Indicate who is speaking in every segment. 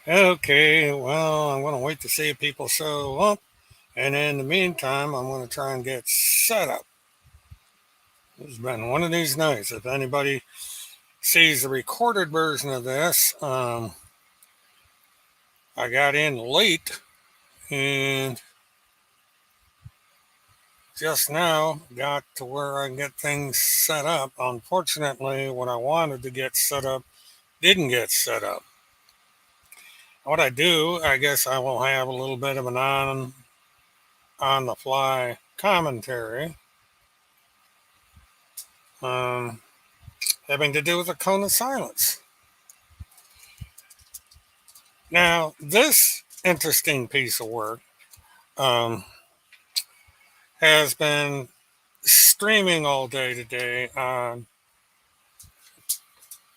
Speaker 1: Okay, well, I'm going to wait to see if people show up. And in the meantime, I'm going to try and get set up. It's been one of these nights. If anybody sees the recorded version of this, I got in late and just now got to where I can get things set up. Unfortunately, what I wanted to get set up didn't get set up. What I do, I guess I will have a little bit of an on the fly commentary um, having to do with the cone of silence. Now, this interesting piece of work um, has been streaming all day today on.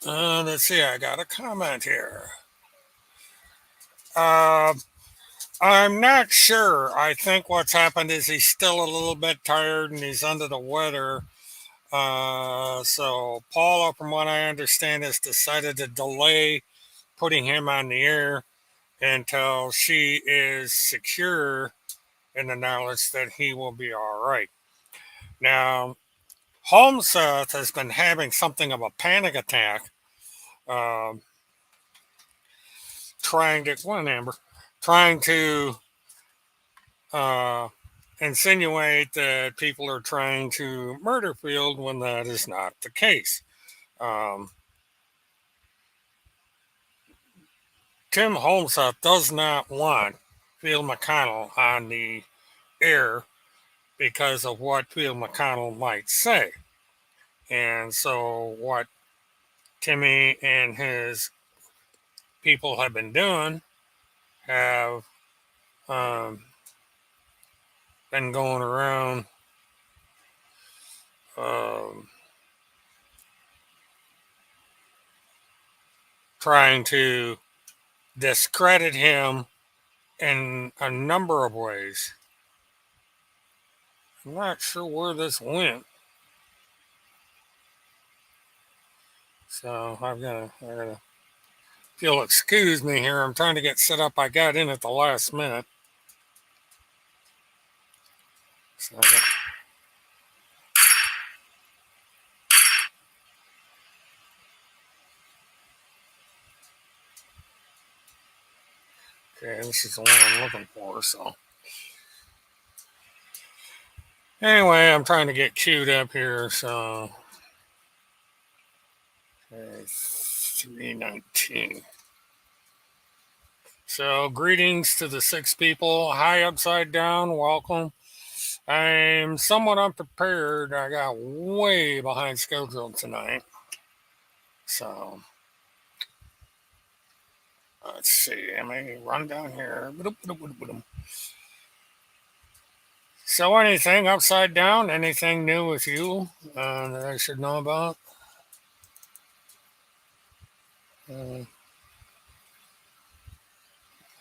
Speaker 1: Let's see, I got a comment here. Uh, I'm not sure. I think what's happened is he's still a little bit tired and he's under the weather. So Paula, from what I understand, has decided to delay putting him on the air until she is secure in the knowledge that he will be all right. Now, Holmes has been having something of a panic attack, um, trying to uh, insinuate that people are trying to murder Field when that is not the case. Um, Tim Holmesat does not want Field McConnell on the air because of what Field McConnell might say. And so, what Timmy and his people have been doing have um, been going around um, trying to discredit him in a number of ways. I'm not sure where this went. So I gotta, if you'll excuse me here, I'm trying to get set up. I got in at the last minute. So, okay, this is the one I'm looking for. So, anyway, I'm trying to get queued up here. So, okay, 319. So, greetings to the six people. Hi, Upside Down. Welcome. I'm somewhat unprepared. I got way behind schedule tonight. So, let's see. Let me run down here. So, anything upside down? Anything new with you that I should know about? Uh,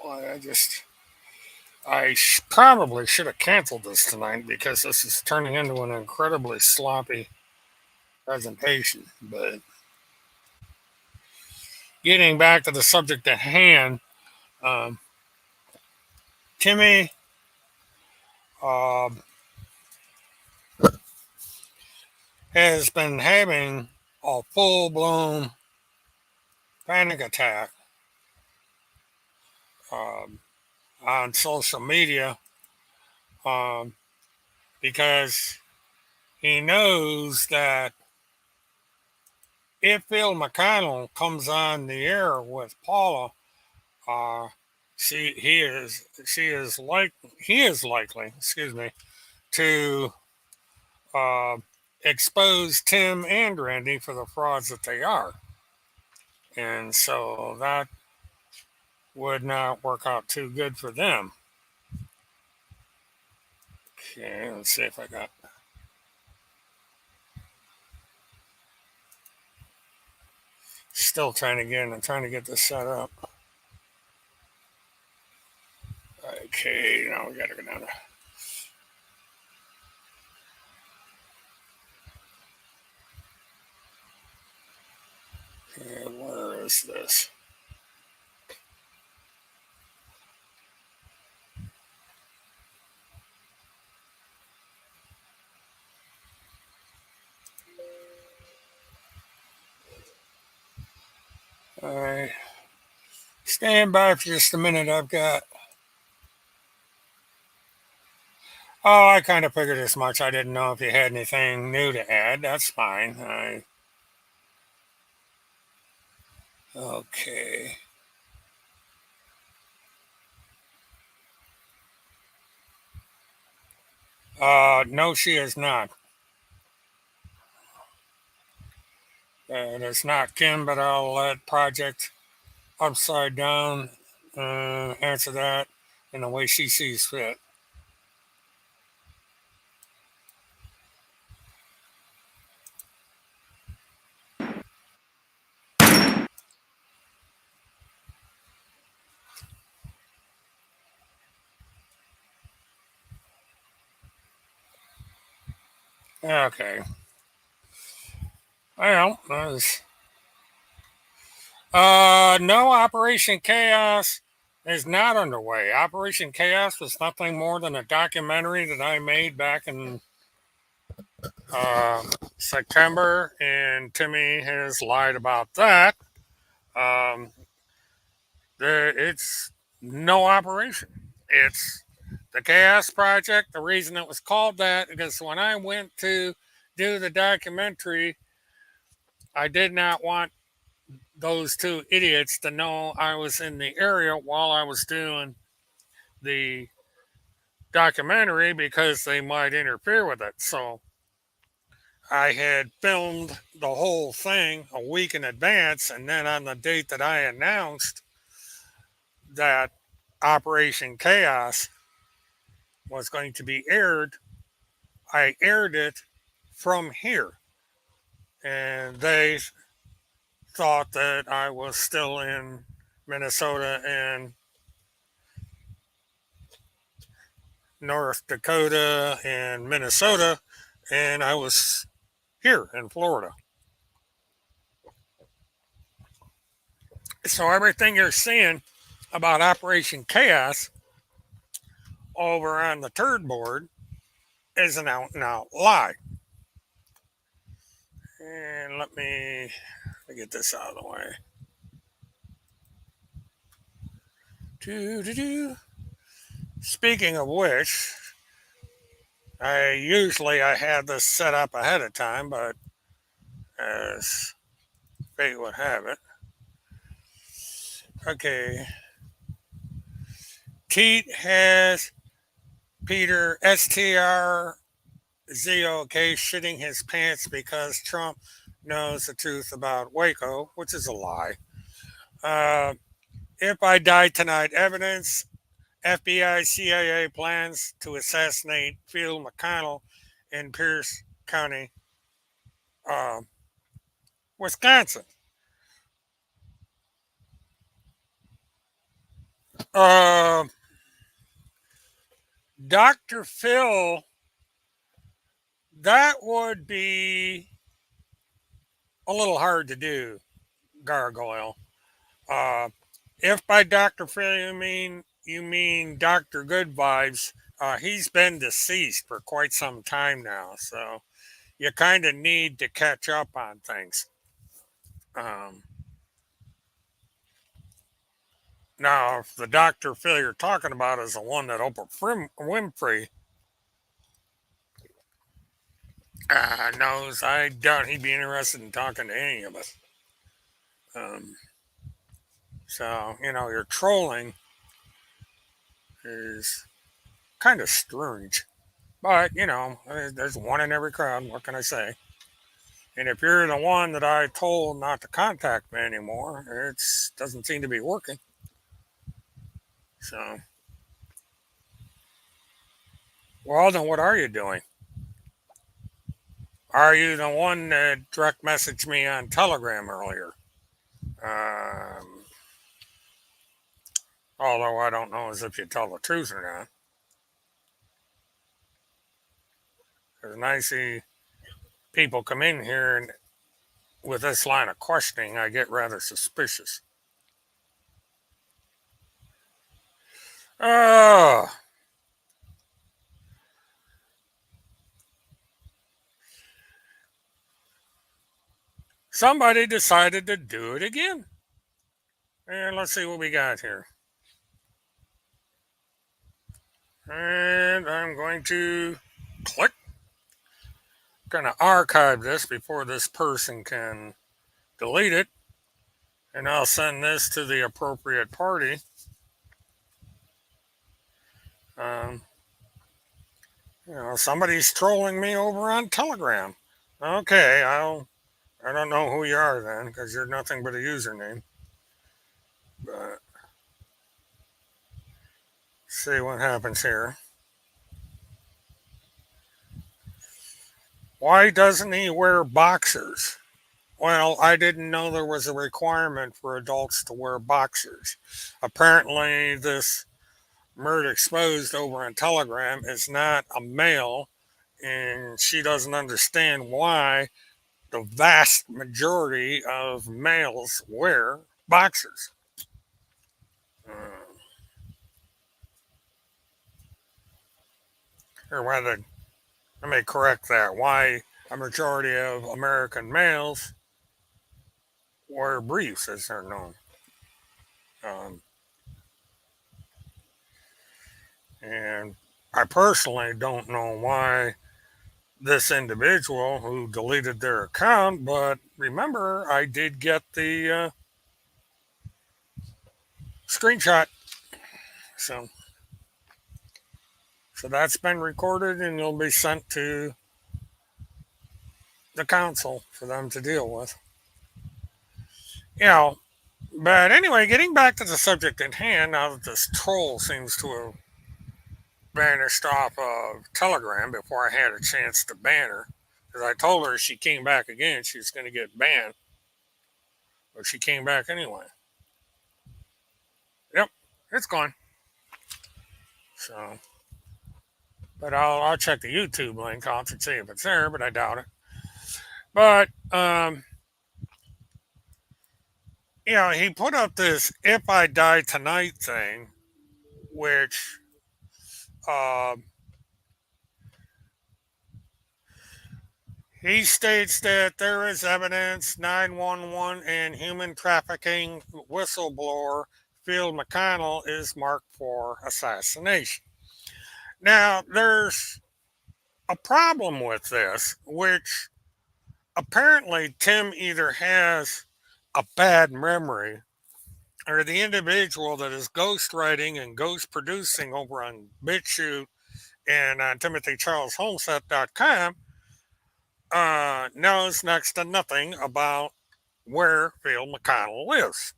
Speaker 1: well, probably should have canceled this tonight because this is turning into an incredibly sloppy presentation. But getting back to the subject at hand, um, Timmy uh, has been having a full blown panic attack um, on social media um, because he knows that if Phil McConnell comes on the air with Paula, uh, he is likely, excuse me, to uh, expose Tim and Randy for the frauds that they are, and so that would not work out too good for them. Okay, let's see if I got. Still trying to get. I'm trying to get this set up. Okay, now we gotta go down. Okay, where is this? All right. Stand by for just a minute. I've got. Oh, I kind of figured as much. I didn't know if you had anything new to add. That's fine. Okay. No, she is not. It's not Kim, but I'll let Project Upside Down answer that in the way she sees fit. Okay. Well, no, Operation Chaos is not underway. Operation Chaos was nothing more than a documentary that I made back in uh, September, and Timmy has lied about that. Um, it's no operation. It's the Chaos Project. The reason it was called that because when I went to do the documentary, I did not want those two idiots to know I was in the area while I was doing the documentary because they might interfere with it. So I had filmed the whole thing a week in advance, and then on the date that I announced that Operation Chaos was going to be aired, I aired it from here. And they thought that I was still in Minnesota and North Dakota and Minnesota, and I was here in Florida. So everything you're seeing about Operation Chaos over on the turd board is an out and out lie. And let me get this out of the way. Doo-doo-doo. Speaking of which, I have this set up ahead of time, but as fate would have it, okay. Teat has Peter STRZOK shitting his pants because Trump knows the truth about Waco, which is a lie. Uh, if I die tonight, evidence FBI CIA plans to assassinate Phil McConnell in Pierce County, uh, Wisconsin. Uh, Dr. Phil, that would be a little hard to do, gargoyle. Uh, if by Dr. Phil you mean Dr. Good Vibes, he's been deceased for quite some time now, so you kind of need to catch up on things. Um, Now, if the Dr. Phil you're talking about is the one that Oprah Winfrey knows, I doubt he'd be interested in talking to any of us. Um, so, your trolling is kind of strange. But, there's one in every crowd. What can I say? And if you're the one that I told not to contact me anymore, it doesn't seem to be working. So, well, then what are you doing? Are you the one that direct messaged me on Telegram earlier? Um, Although I don't know as if you tell the truth or not. Because I see people come in here and with this line of questioning, I get rather suspicious. Oh, somebody decided to do it again. And let's see what we got here. And I'm going to click. Going to archive this before this person can delete it. And I'll send this to the appropriate party. Um, somebody's trolling me over on Telegram. Okay, I don't know who you are then, because you're nothing but a username. But see what happens here. Why doesn't he wear boxers? Well, I didn't know there was a requirement for adults to wear boxers. Apparently, this Murd Exposed over on Telegram is not a male, and she doesn't understand why the vast majority of males wear boxers. Or rather, let me correct that. Why a majority of American males wear briefs, as they're known. Um, and I personally don't know why this individual who deleted their account, but remember, I did get the screenshot. So, so that's been recorded and it'll be sent to the council for them to deal with. You know, but anyway, getting back to the subject at hand, now that this troll seems to have vanished off of Telegram before I had a chance to ban her, because I told her if she came back again, she was going to get banned. But she came back anyway. Yep, it's gone. So, but I'll check the YouTube link out to see if it's there, but I doubt it. But he put up this "If I Die Tonight" thing, which um, he states that there is evidence 911 and human trafficking whistleblower Phil McConnell is marked for assassination. Now, there's a problem with this, which apparently Tim either has a bad memory or the individual that is ghostwriting and ghost producing over on BitChute and on TimothyCharlesHomestead.com knows next to nothing about where Phil McConnell lives.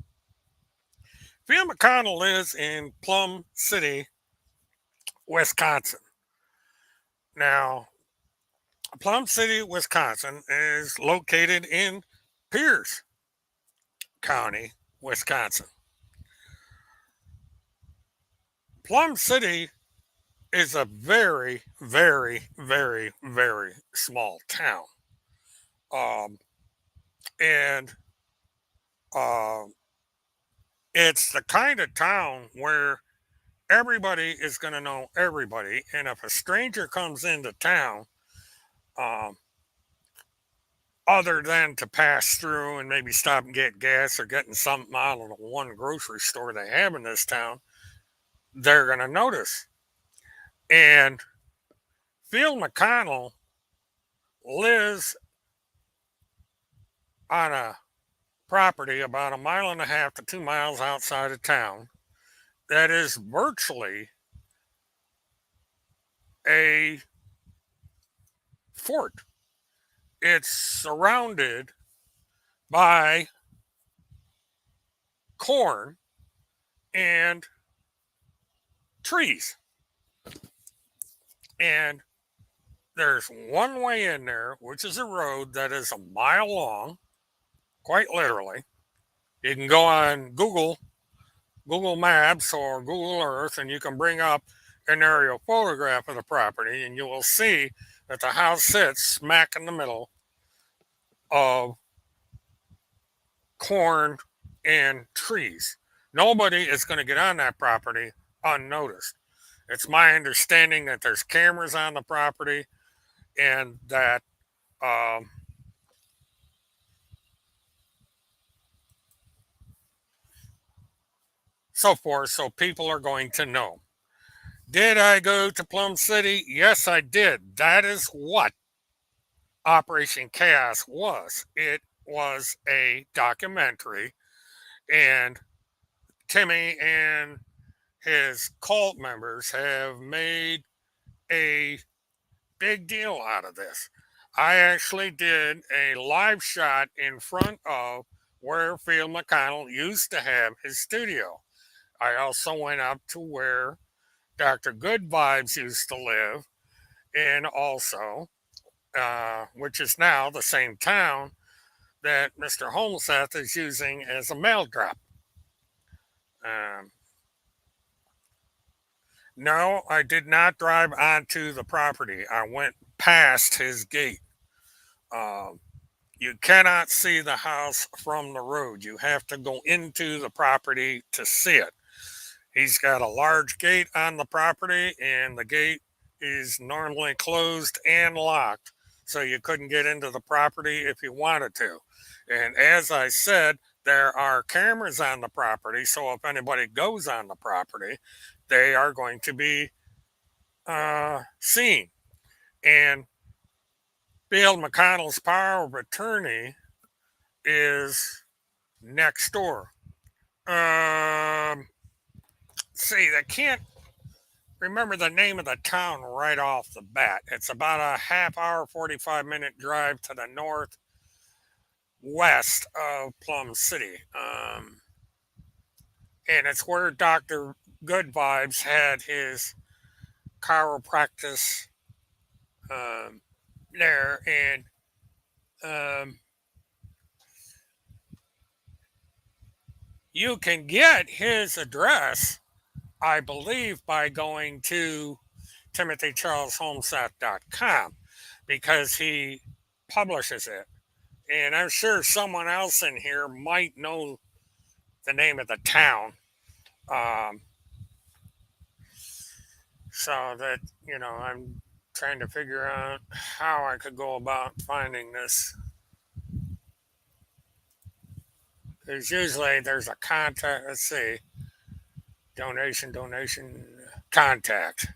Speaker 1: Phil McConnell lives in Plum City, Wisconsin. Now, Plum City, Wisconsin is located in Pierce County, Wisconsin. Plum City is a very, very, very, very small town. Um, and uh, it's the kind of town where everybody is going to know everybody. And if a stranger comes into town, um, other than to pass through and maybe stop and get gas or getting something out of the one grocery store they have in this town, they're going to notice. And Phil McConnell lives on a property about a mile and a half to 2 miles outside of town that is virtually a fort. It's surrounded by corn and trees. And there's one way in there, which is a road that is a mile long, quite literally. You can go on Google Maps or Google Earth, and you can bring up an aerial photograph of the property, and you will see that the house sits smack in the middle of corn, and trees. Nobody is going to get on that property unnoticed. It's my understanding that there's cameras on the property and that um, so forth, so people are going to know. Did I go to Plum City? Yes, I did. That is what Operation Chaos was. It was a documentary, and Timmy and his cult members have made a big deal out of this. I actually did a live shot in front of where Phil McConnell used to have his studio. I also went up to where Dr. Good Vibes used to live, and also, which is now the same town that Mr. Holmseth is using as a mail drop. Um, no, I did not drive onto the property. I went past his gate. Um, you cannot see the house from the road. You have to go into the property to see it. He's got a large gate on the property, and the gate is normally closed and locked, so you couldn't get into the property if you wanted to. And as I said, there are cameras on the property, so if anybody goes on the property, they are going to be seen. And Bill McConnell's power of attorney is next door. See, I can't remember the name of the town right off the bat. It's about a half hour, 45-minute drive to the northwest of Plum City. And it's where Dr. Good Vibes had his chiropractic um, there. And um, you can get his address, I believe, by going to timothycharlesholmseth.com because he publishes it. And I'm sure someone else in here might know the name of the town. Um, so that, I'm trying to figure out how I could go about finding this. Because usually there's a contact, let's see, donation, contact.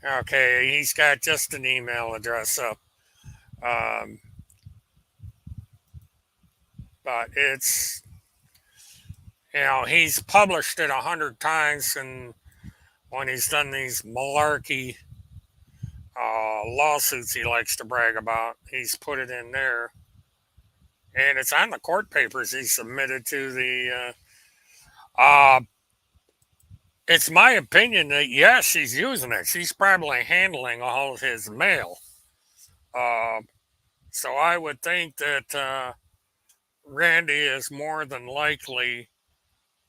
Speaker 1: Okay, he's got just an email address up. Um, but it's, he's published it 100 times, and when he's done these malarkey lawsuits he likes to brag about, he's put it in there. And it's on the court papers he submitted to the. It's my opinion that yes, she's using it. She's probably handling all of his mail. Uh, so I would think that Randy is more than likely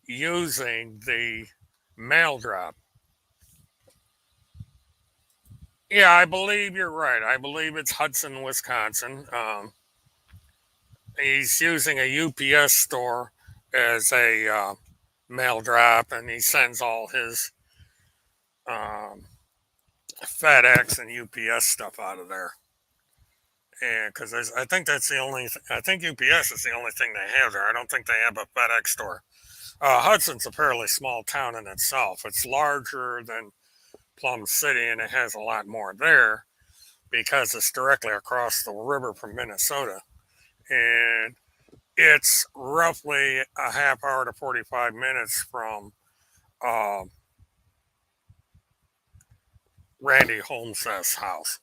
Speaker 1: using the mail drop. Yeah, I believe you're right. I believe it's Hudson, Wisconsin. He's using a UPS store as a mail drop, and he sends all his um, FedEx and UPS stuff out of there. And because I think that's the only, I think UPS is the only thing they have there. I don't think they have a FedEx store. Hudson's a fairly small town in itself. It's larger than Plum City, and it has a lot more there because it's directly across the river from Minnesota. And it's roughly a half hour to 45 minutes from uh, Randy Holmes's house.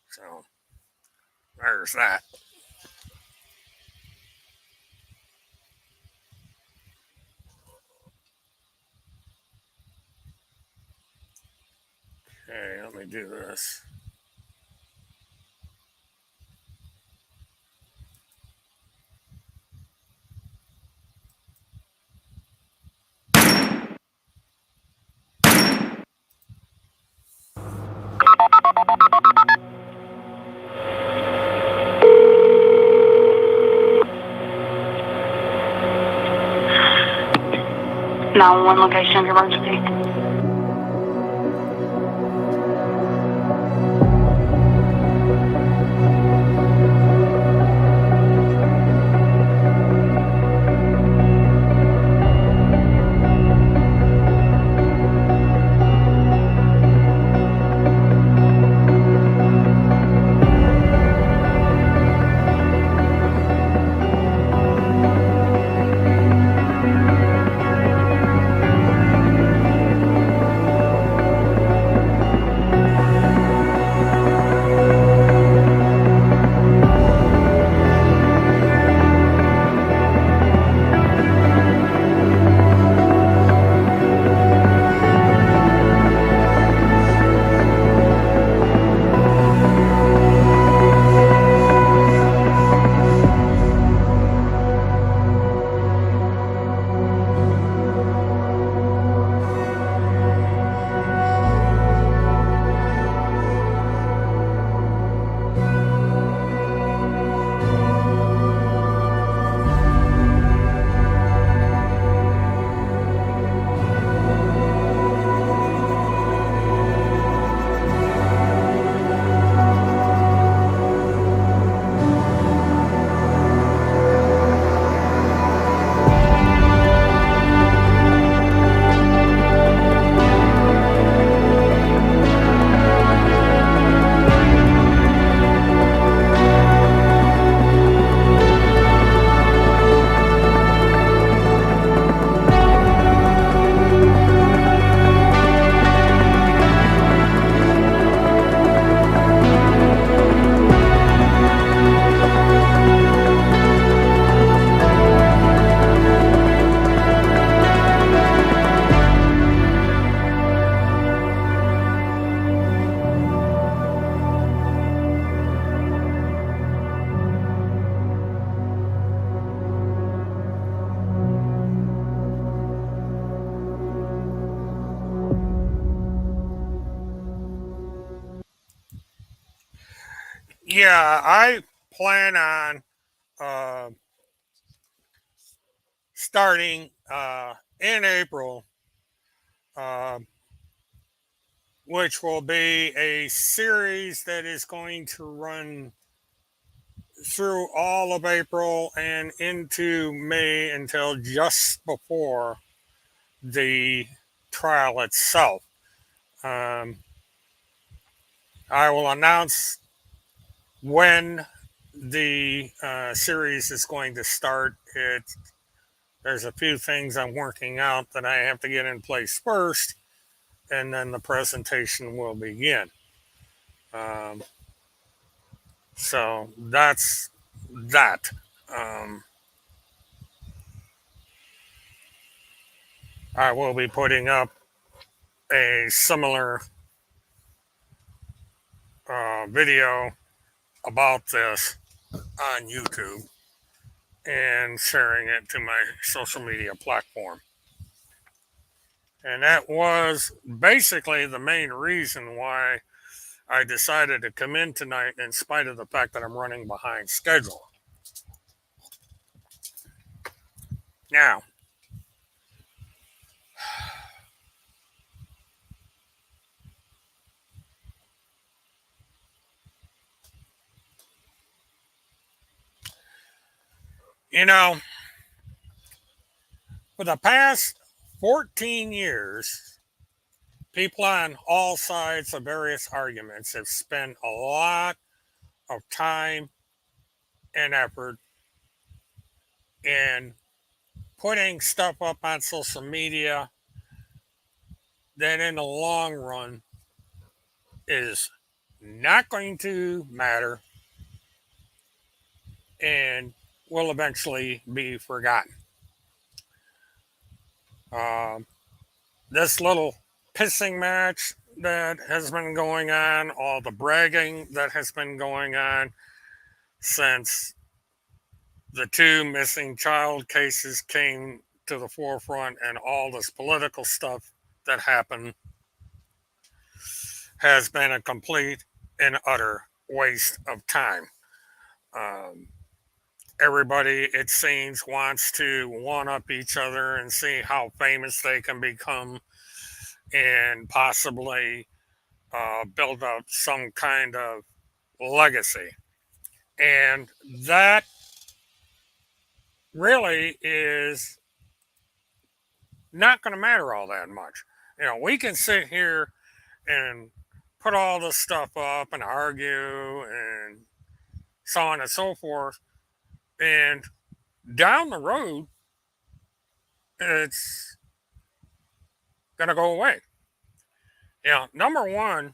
Speaker 1: So there's that. Okay, let me do this.
Speaker 2: 911 location emergency.
Speaker 1: Yeah, I plan on uh, starting in April, uh, which will be a series that is going to run through all of April and into May until just before the trial itself. Um, I will announce when the series is going to start. There's a few things I'm working out that I have to get in place first, and then the presentation will begin. Um, so that's that. Um, I will be putting up a similar video about this on YouTube and sharing it to my social media platform. And that was basically the main reason why I decided to come in tonight, in spite of the fact that I'm running behind schedule. Now, you know, for the past 14 years, people on all sides of various arguments have spent a lot of time and effort in putting stuff up on social media that in the long run is not going to matter and will eventually be forgotten. Um, this little pissing match that has been going on, all the bragging that has been going on since the two missing child cases came to the forefront, and all this political stuff that happened has been a complete and utter waste of time. Um, Everybody, it seems, wants to one up each other and see how famous they can become and possibly build up some kind of legacy. And that really is not going to matter all that much. We can sit here and put all this stuff up and argue and so on and so forth. And down the road, it's going to go away. Number one,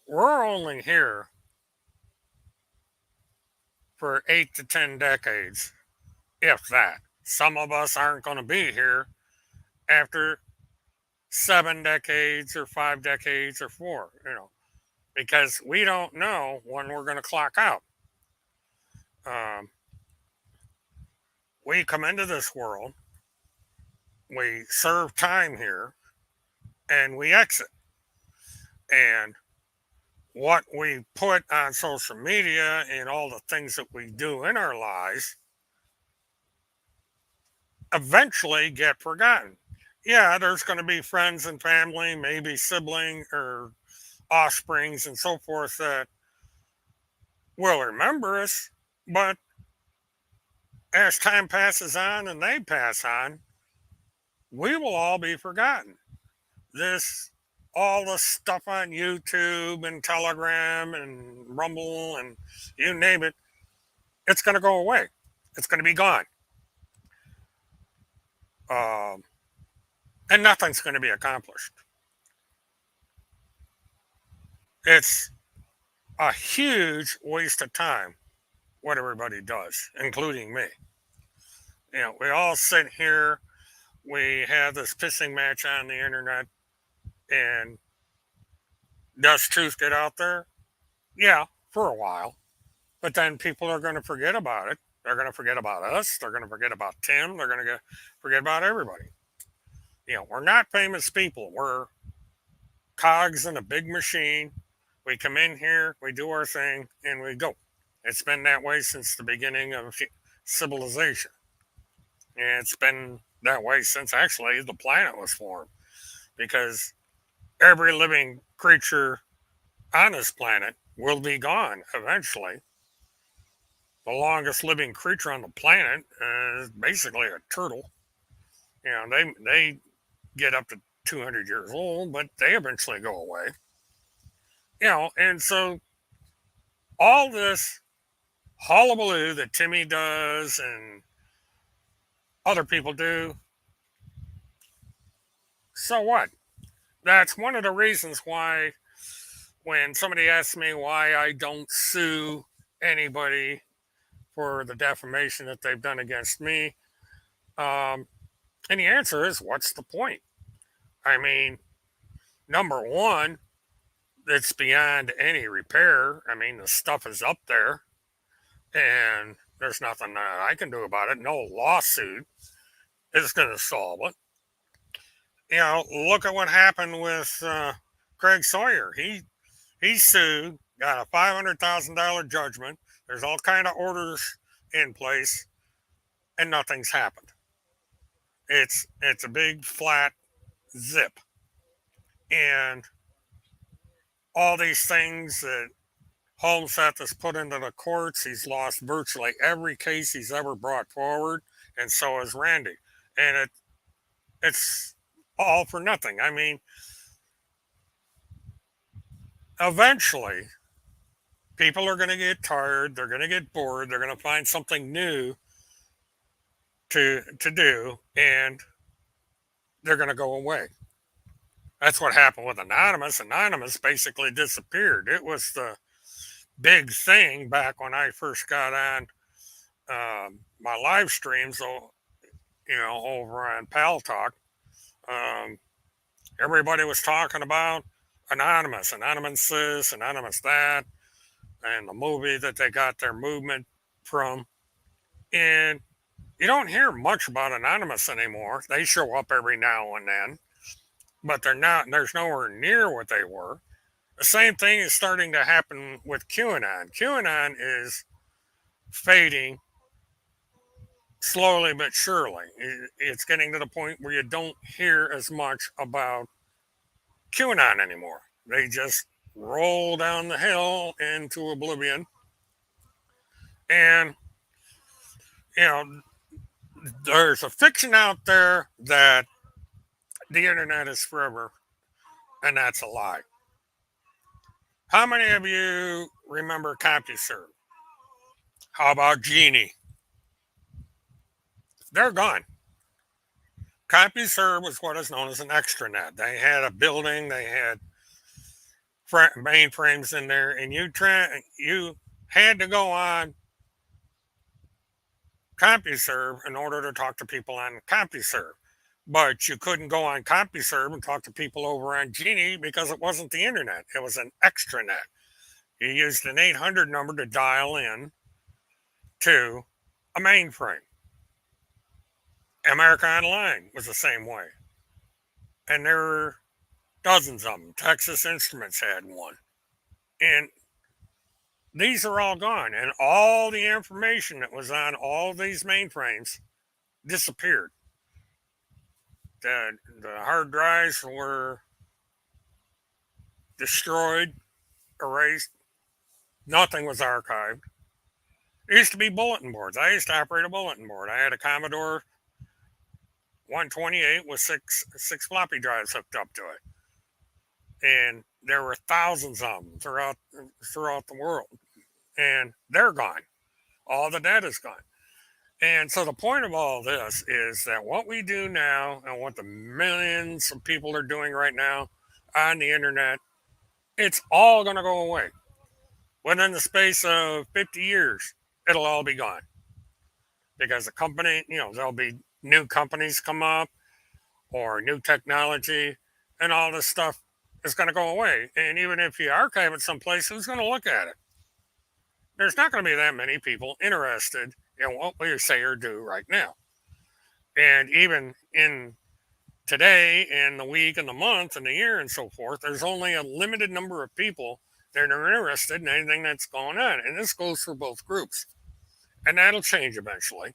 Speaker 1: we're only here for 8 to 10 decades, if that. Some of us aren't going to be here after 7 decades or 5 decades or four, because we don't know when we're going to clock out. Um, we come into this world, we serve time here, and we exit. And what we put on social media and all the things that we do in our lives eventually get forgotten. Yeah, there's going to be friends and family, maybe sibling or offsprings and so forth that will remember us, but as time passes on and they pass on, we will all be forgotten. This, all the stuff on YouTube and Telegram and Rumble and you name it, it's going to go away. It's going to be gone. Um, and nothing's going to be accomplished. It's a huge waste of time what everybody does, including me. We all sit here, we have this pissing match on the internet, and does truth get out there? Yeah, for a while. But then people are going to forget about it. They're going to forget about us. They're going to forget about Tim. They're going to forget about everybody. We're not famous people. We're cogs in a big machine. We come in here, we do our thing, and we go. It's been that way since the beginning of civilization. And it's been that way since actually the planet was formed. Because every living creature on this planet will be gone eventually. The longest living creature on the planet is basically a turtle. They get up to 200 years old, but they eventually go away. And so all this hullabaloo that Timmy does and other people do, so what? That's one of the reasons why when somebody asks me why I don't sue anybody for the defamation that they've done against me, and the answer is, what's the point? I mean, number one, it's beyond any repair. I mean, the stuff is up there, and there's nothing that I can do about it. No lawsuit is going to solve it. Look at what happened with Craig Sawyer. He sued, got a $500,000 judgment. There's all kind of orders in place, and nothing's happened. It's a big flat zip, and all these things that Holmseth has put into the courts, he's lost virtually every case he's ever brought forward, and so has Randy. And it's all for nothing. I mean, eventually, people are going to get tired. They're going to get bored. They're going to find something new to do, and they're going to go away. That's what happened with Anonymous. Anonymous basically disappeared. It was the big thing back when I first got on my live streams, over on Pal Talk. Everybody was talking about Anonymous this, Anonymous that, and the movie that they got their movement from. And you don't hear much about Anonymous anymore. They show up every now and then, but there's nowhere near what they were. The same thing is starting to happen with QAnon. QAnon is fading slowly but surely. It's getting to the point where you don't hear as much about QAnon anymore. They just roll down the hill into oblivion. And, you know, there's a fiction out there that the internet is forever, and that's a lie. How many of you remember CompuServe? How about Genie? They're gone. CompuServe was what is known as an extranet. They had a building, they had mainframes in there, and you had to go on CompuServe in order to talk to people on CompuServe. But you couldn't go on CompuServe and talk to people over on Genie because it wasn't the internet. It was an extranet. You used an 800 number to dial in to a mainframe. America Online was the same way. And there were dozens of them. Texas Instruments had one. And these are all gone. And all the information that was on all these mainframes disappeared. The hard drives were destroyed, erased. Nothing was archived. It used to be bulletin boards. I used to operate a bulletin board. I had a Commodore 128 with six floppy drives hooked up to it, and there were thousands of them throughout the world, and they're gone. All the data's gone. And so the point of all this is that what we do now and what the millions of people are doing right now on the internet, it's all going to go away. Within the space of 50 years, it'll all be gone. Because the company, there'll be new companies come up or new technology, and all this stuff is going to go away. And even if you archive it someplace, who's going to look at it? There's not going to be that many people interested in what we say or do right now. And even in today and the week and the month and the year and so forth, there's only a limited number of people that are interested in anything that's going on. And this goes for both groups. And that'll change eventually.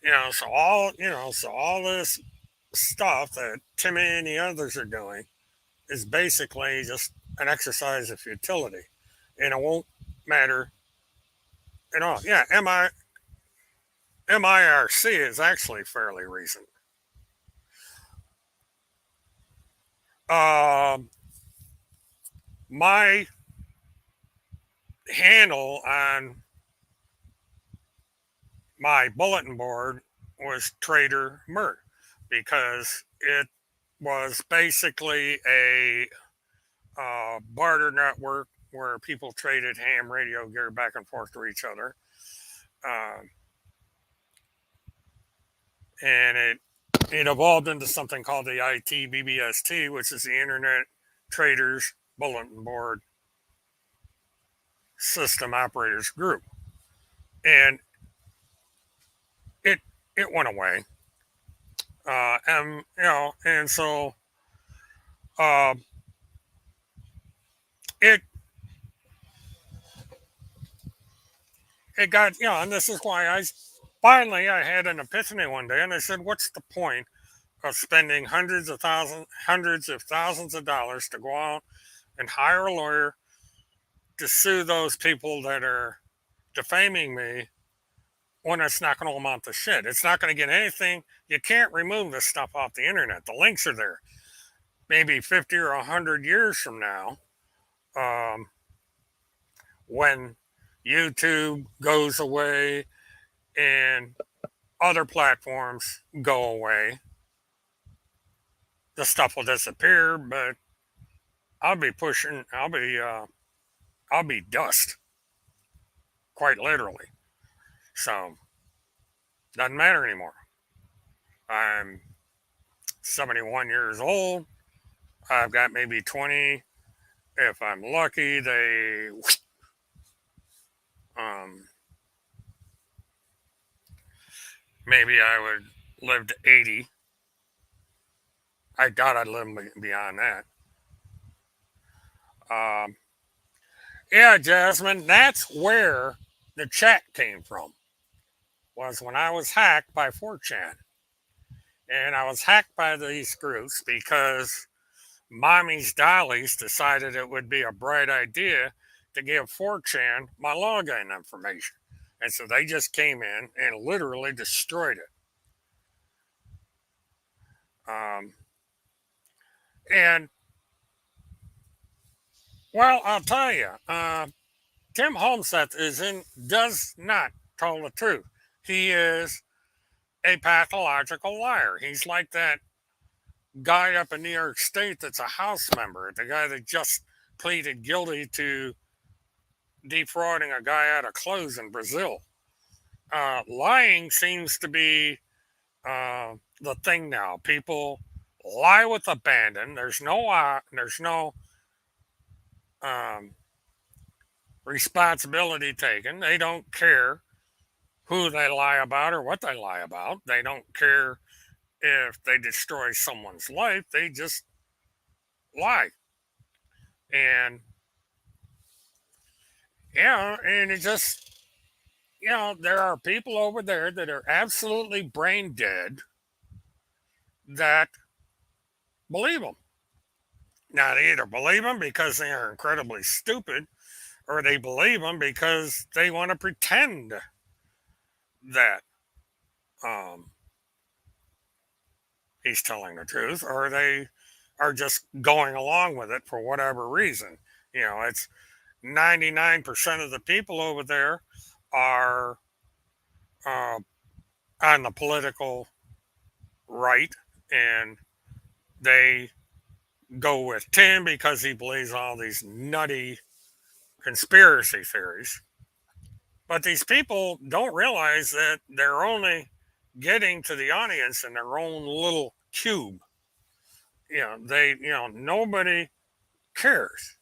Speaker 1: So all this stuff that Timmy and the others are doing is basically just an exercise of futility. And it won't matter at all. Yeah, MIRC is actually fairly recent. My handle on my bulletin board was Trader Mert because it was basically a barter network where people traded ham radio gear back and forth to each other. Um, and it evolved into something called the ITBBST, which is the Internet Traders Bulletin Board System Operators Group. And it it went away. And so uh, it it got and this is why I had an epiphany one day, and I said, what's the point of spending hundreds of thousands of dollars to go out and hire a lawyer to sue those people that are defaming me when it's not going to amount to shit? It's not going to get anything. You can't remove this stuff off the internet. The links are there. Maybe 50 or 100 years from now, um, when YouTube goes away and other platforms go away, the stuff will disappear, but I'll be pushing, I'll be dust, quite literally. So, doesn't matter anymore. I'm 71 years old. I've got maybe 20. If I'm lucky, um, maybe I would live to 80. I doubt I'd live beyond that. Um, yeah, Jasmine, that's where the chat came from. was when I was hacked by 4chan. And I was hacked by these groups because Mommy's Dollies decided it would be a bright idea to give 4chan my login information. And so they just came in and literally destroyed it. Um, and, well, I'll tell you, Tim Holmseth does not tell the truth. He is a pathological liar. He's like that guy up in New York State that's a House member, the guy that just pleaded guilty to defrauding a guy out of clothes in Brazil. Lying seems to be the thing now. People lie with abandon. There's no um, responsibility taken. They don't care who they lie about or what they lie about. They don't care if they destroy someone's life. They just lie. And and it just there are people over there that are absolutely brain dead that believe them. Now, they either believe them because they are incredibly stupid, or they believe them because they want to pretend that um, he's telling the truth, or they are just going along with it for whatever reason. It's 99% of the people over there are uh, on the political right, and they go with Tim because he believes all these nutty conspiracy theories. But these people don't realize that they're only getting to the audience in their own little cube. Nobody cares.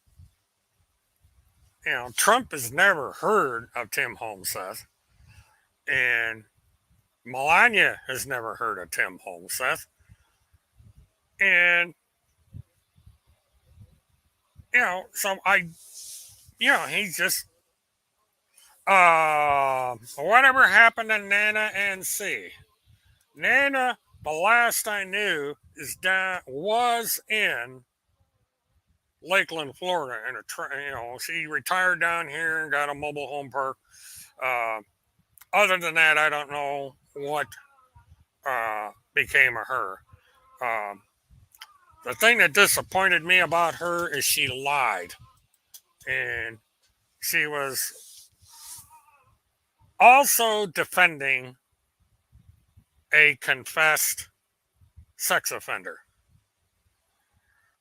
Speaker 1: Trump has never heard of Tim Holmseth, and Melania has never heard of Tim Holmseth, and so he's just whatever happened to Nana and C. Nana, the last I knew, was in Lakeland, Florida, in she retired down here and got a mobile home park. Uh, Other than that, I don't know what became of her. Um, the thing that disappointed me about her is she lied, and she was also defending a confessed sex offender.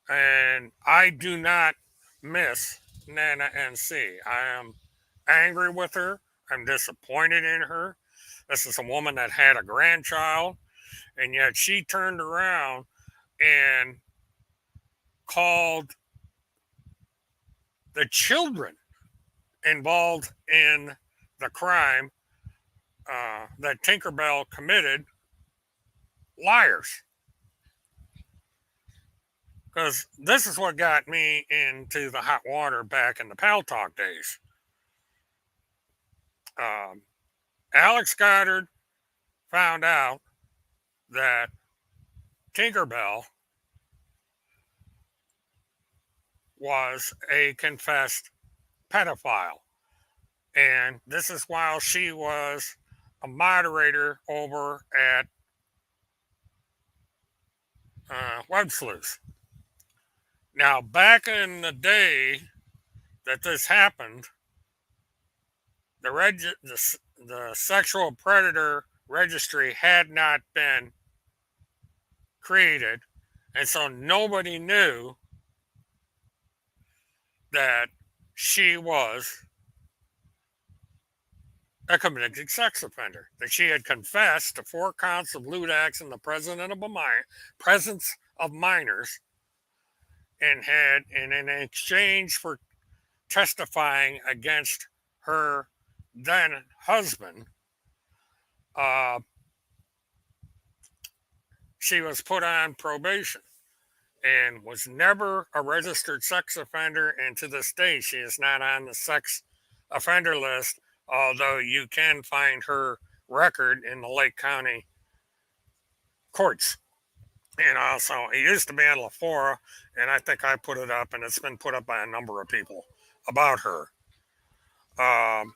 Speaker 1: And I do not miss Nana NC. I am angry with her. I'm disappointed in her. This is a woman that had a grandchild, and yet she turned around and called the children involved in the crime that Tinkerbell committed liars. Because this is what got me into the hot water back in the Pal Talk days. Alex Goddard found out that Tinkerbell was a confessed pedophile. And this is while she was a moderator over at Web Sleuth. Now, back in the day that this happened, the sexual predator registry had not been created, and so nobody knew that she was a convicted sex offender, that she had confessed to 4 counts of lewd acts in the presence of minors, and in exchange for testifying against her then husband, she was put on probation and was never a registered sex offender. And to this day, she is not on the sex offender list, although you can find her record in the Lake County courts. And also, it used to be in La Fora, and I think I put it up, and it's been put up by a number of people about her. Um,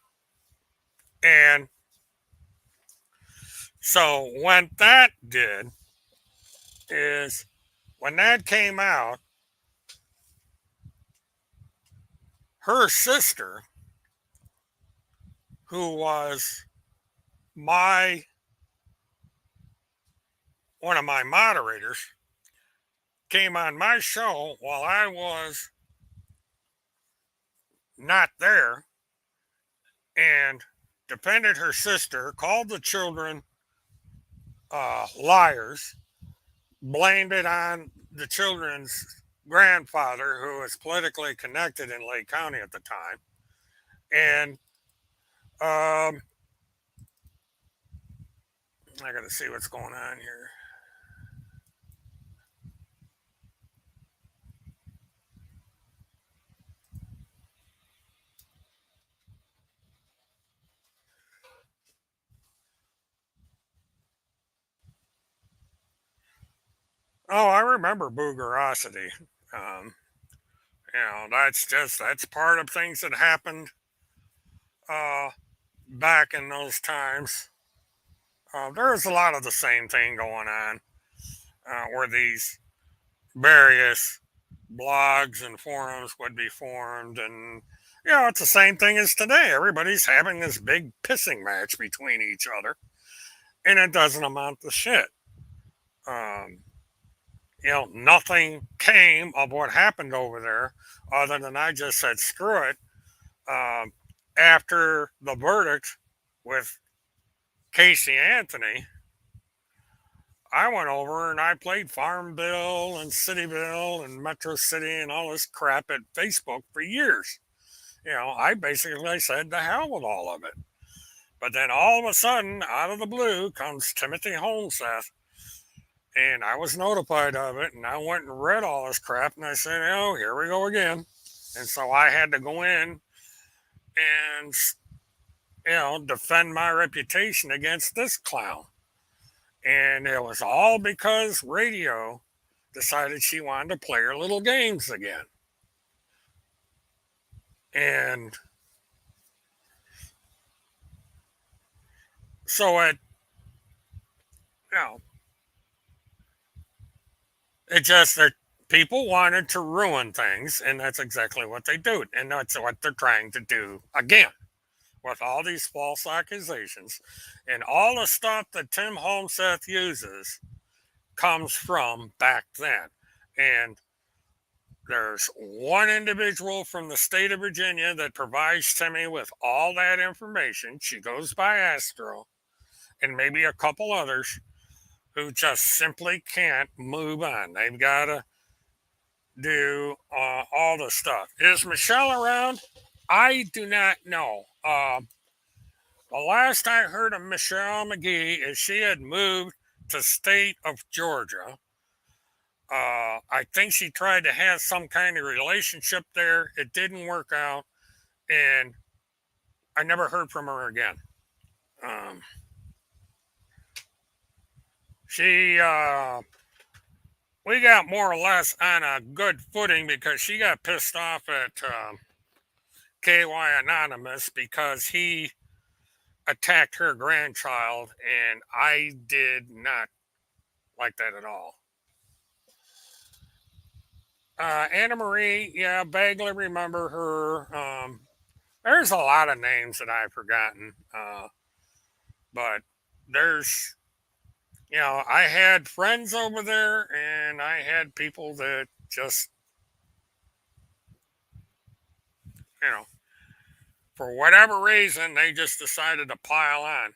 Speaker 1: and so when that did is when that came out, her sister, who was my one of my moderators, came on my show while I was not there and defended her sister, called the children liars, blamed it on the children's grandfather, who was politically connected in Lake County at the time. And I got to see what's going on here. Oh, I remember Boogerosity. Um, that's part of things that happened uh, back in those times. There was a lot of the same thing going on, where these various blogs and forums would be formed, and it's the same thing as today. Everybody's having this big pissing match between each other, and it doesn't amount to shit. Um, Nothing came of what happened over there, other than I just said screw it. Um, After the verdict with Casey Anthony, I went over and I played Farmville and Cityville and Metro City and all this crap at Facebook for years. I basically said to hell with all of it. But then all of a sudden, out of the blue, comes Timothy Holmseth, and I was notified of it, and I went and read all this crap, and I said, oh, here we go again. And so I had to go in and, defend my reputation against this clown. And it was all because radio decided she wanted to play her little games again. And so you know, it just that people wanted to ruin things, and that's exactly what they do. And that's what they're trying to do again with all these false accusations. And all the stuff that Tim Holmseth uses comes from back then. And there's one individual from the state of Virginia that provides Timmy with all that information. She goes by Astro, and maybe a couple others who just simply can't move on. They've got to do all the stuff. Is Michelle around? I do not know. The last I heard of Michelle McGee is she had moved to state of Georgia. I think she tried to have some kind of relationship there. It didn't work out, and I never heard from her again. Um, she we got more or less on a good footing because she got pissed off at KY Anonymous because he attacked her grandchild, and I did not like that at all. Anna Marie, yeah, vaguely remember her. There's a lot of names that I've forgotten, but there's, I had friends over there, and I had people that just, you know, for whatever reason, they just decided to pile on.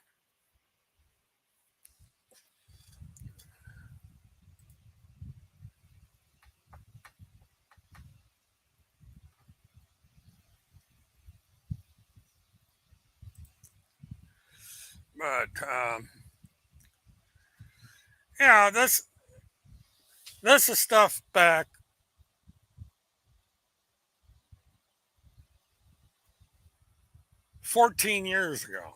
Speaker 1: But this is stuff back 14 years ago.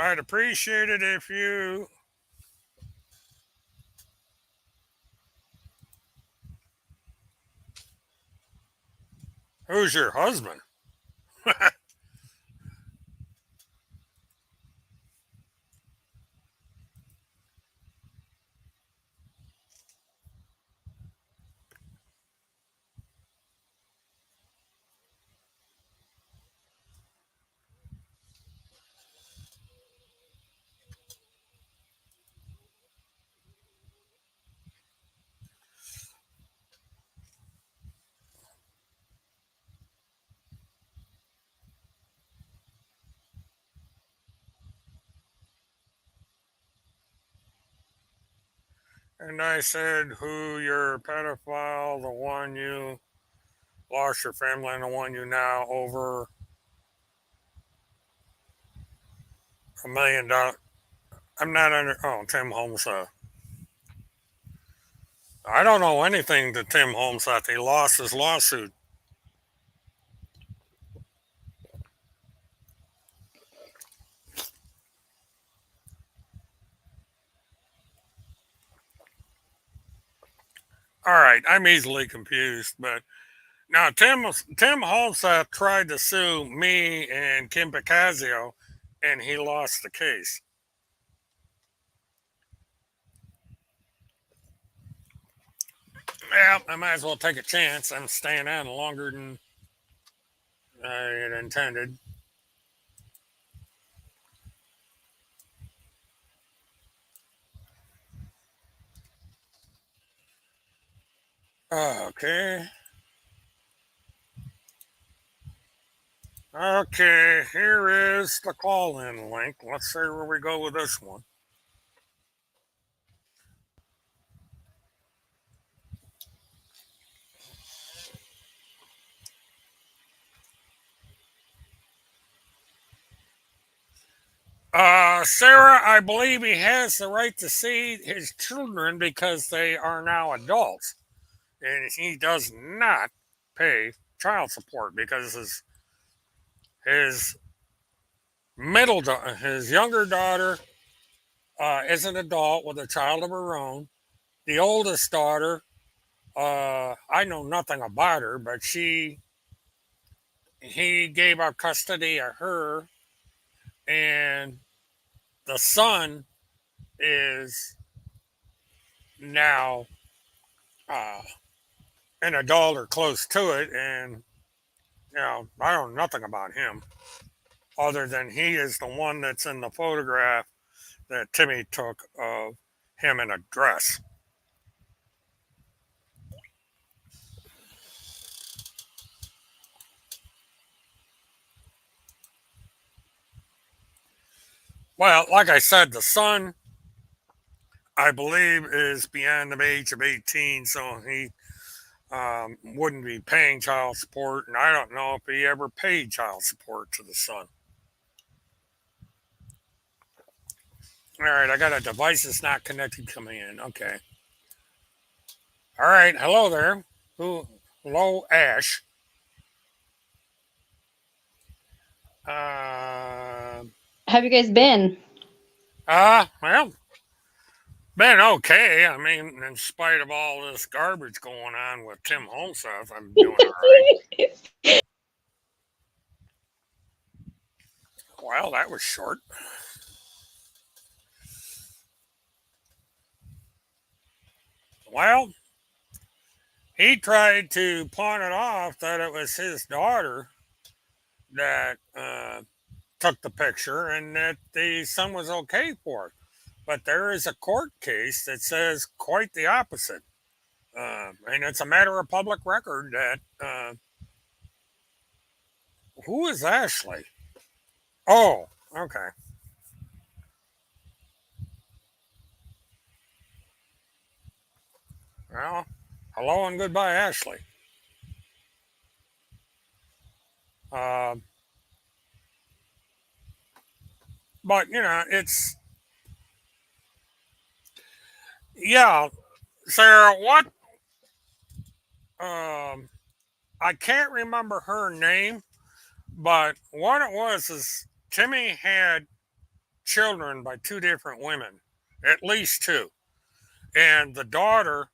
Speaker 1: I'd appreciate it if you. Who's your husband? And I said, who your pedophile, the one you lost your family, and the one you now over $1 million. I'm not under. Oh, Tim Holmes. I don't know anything to Tim Holmes that he lost his lawsuit. All right, I'm easily confused, but now Tim Holmes tried to sue me and Kim Picasio, and he lost the case. Yeah, I might as well take a chance. I'm staying on longer than I had intended. Okay. Okay, here is the call in link. Let's see where we go with this one. Sarah, I believe he has the right to see his children because they are now adults. And he does not pay child support because his his younger daughter is an adult with a child of her own. The oldest daughter, I know nothing about her, but he gave up custody of her, and the son is now uh, an adult or close to it, and I don't know nothing about him other than he is the one that's in the photograph that Timmy took of him in a dress. Well, like I said, the son, I believe, is beyond the age of 18, so he wouldn't be paying child support, and I don't know if he ever paid child support to the son. All right, I got a device that's not connected coming in. Okay. All right, hello there. Who? Hello, Ash. Uh,
Speaker 3: Have you guys been?
Speaker 1: well, been okay. I mean, in spite of all this garbage going on with Tim Holmes stuff, I'm doing all right. Well, that was short. Well, he tried to pawn it off that it was his daughter that took the picture and that the son was okay for it. But there is a court case that says quite the opposite. And it's a matter of public record that who is Ashley? Oh, okay. Well, hello and goodbye, Ashley. Uh, but it's yeah, Sarah. What? Um, I can't remember her name, but what it was is Timmy had children by two different women, at least two. And the daughter,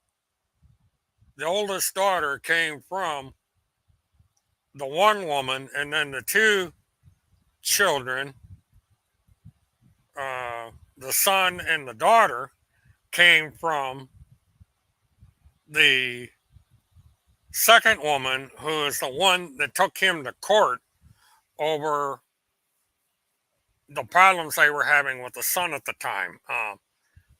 Speaker 1: the oldest daughter, came from the one woman, and then the two children, the son and the daughter, came from the second woman, who is the one that took him to court over the problems they were having with the son at the time.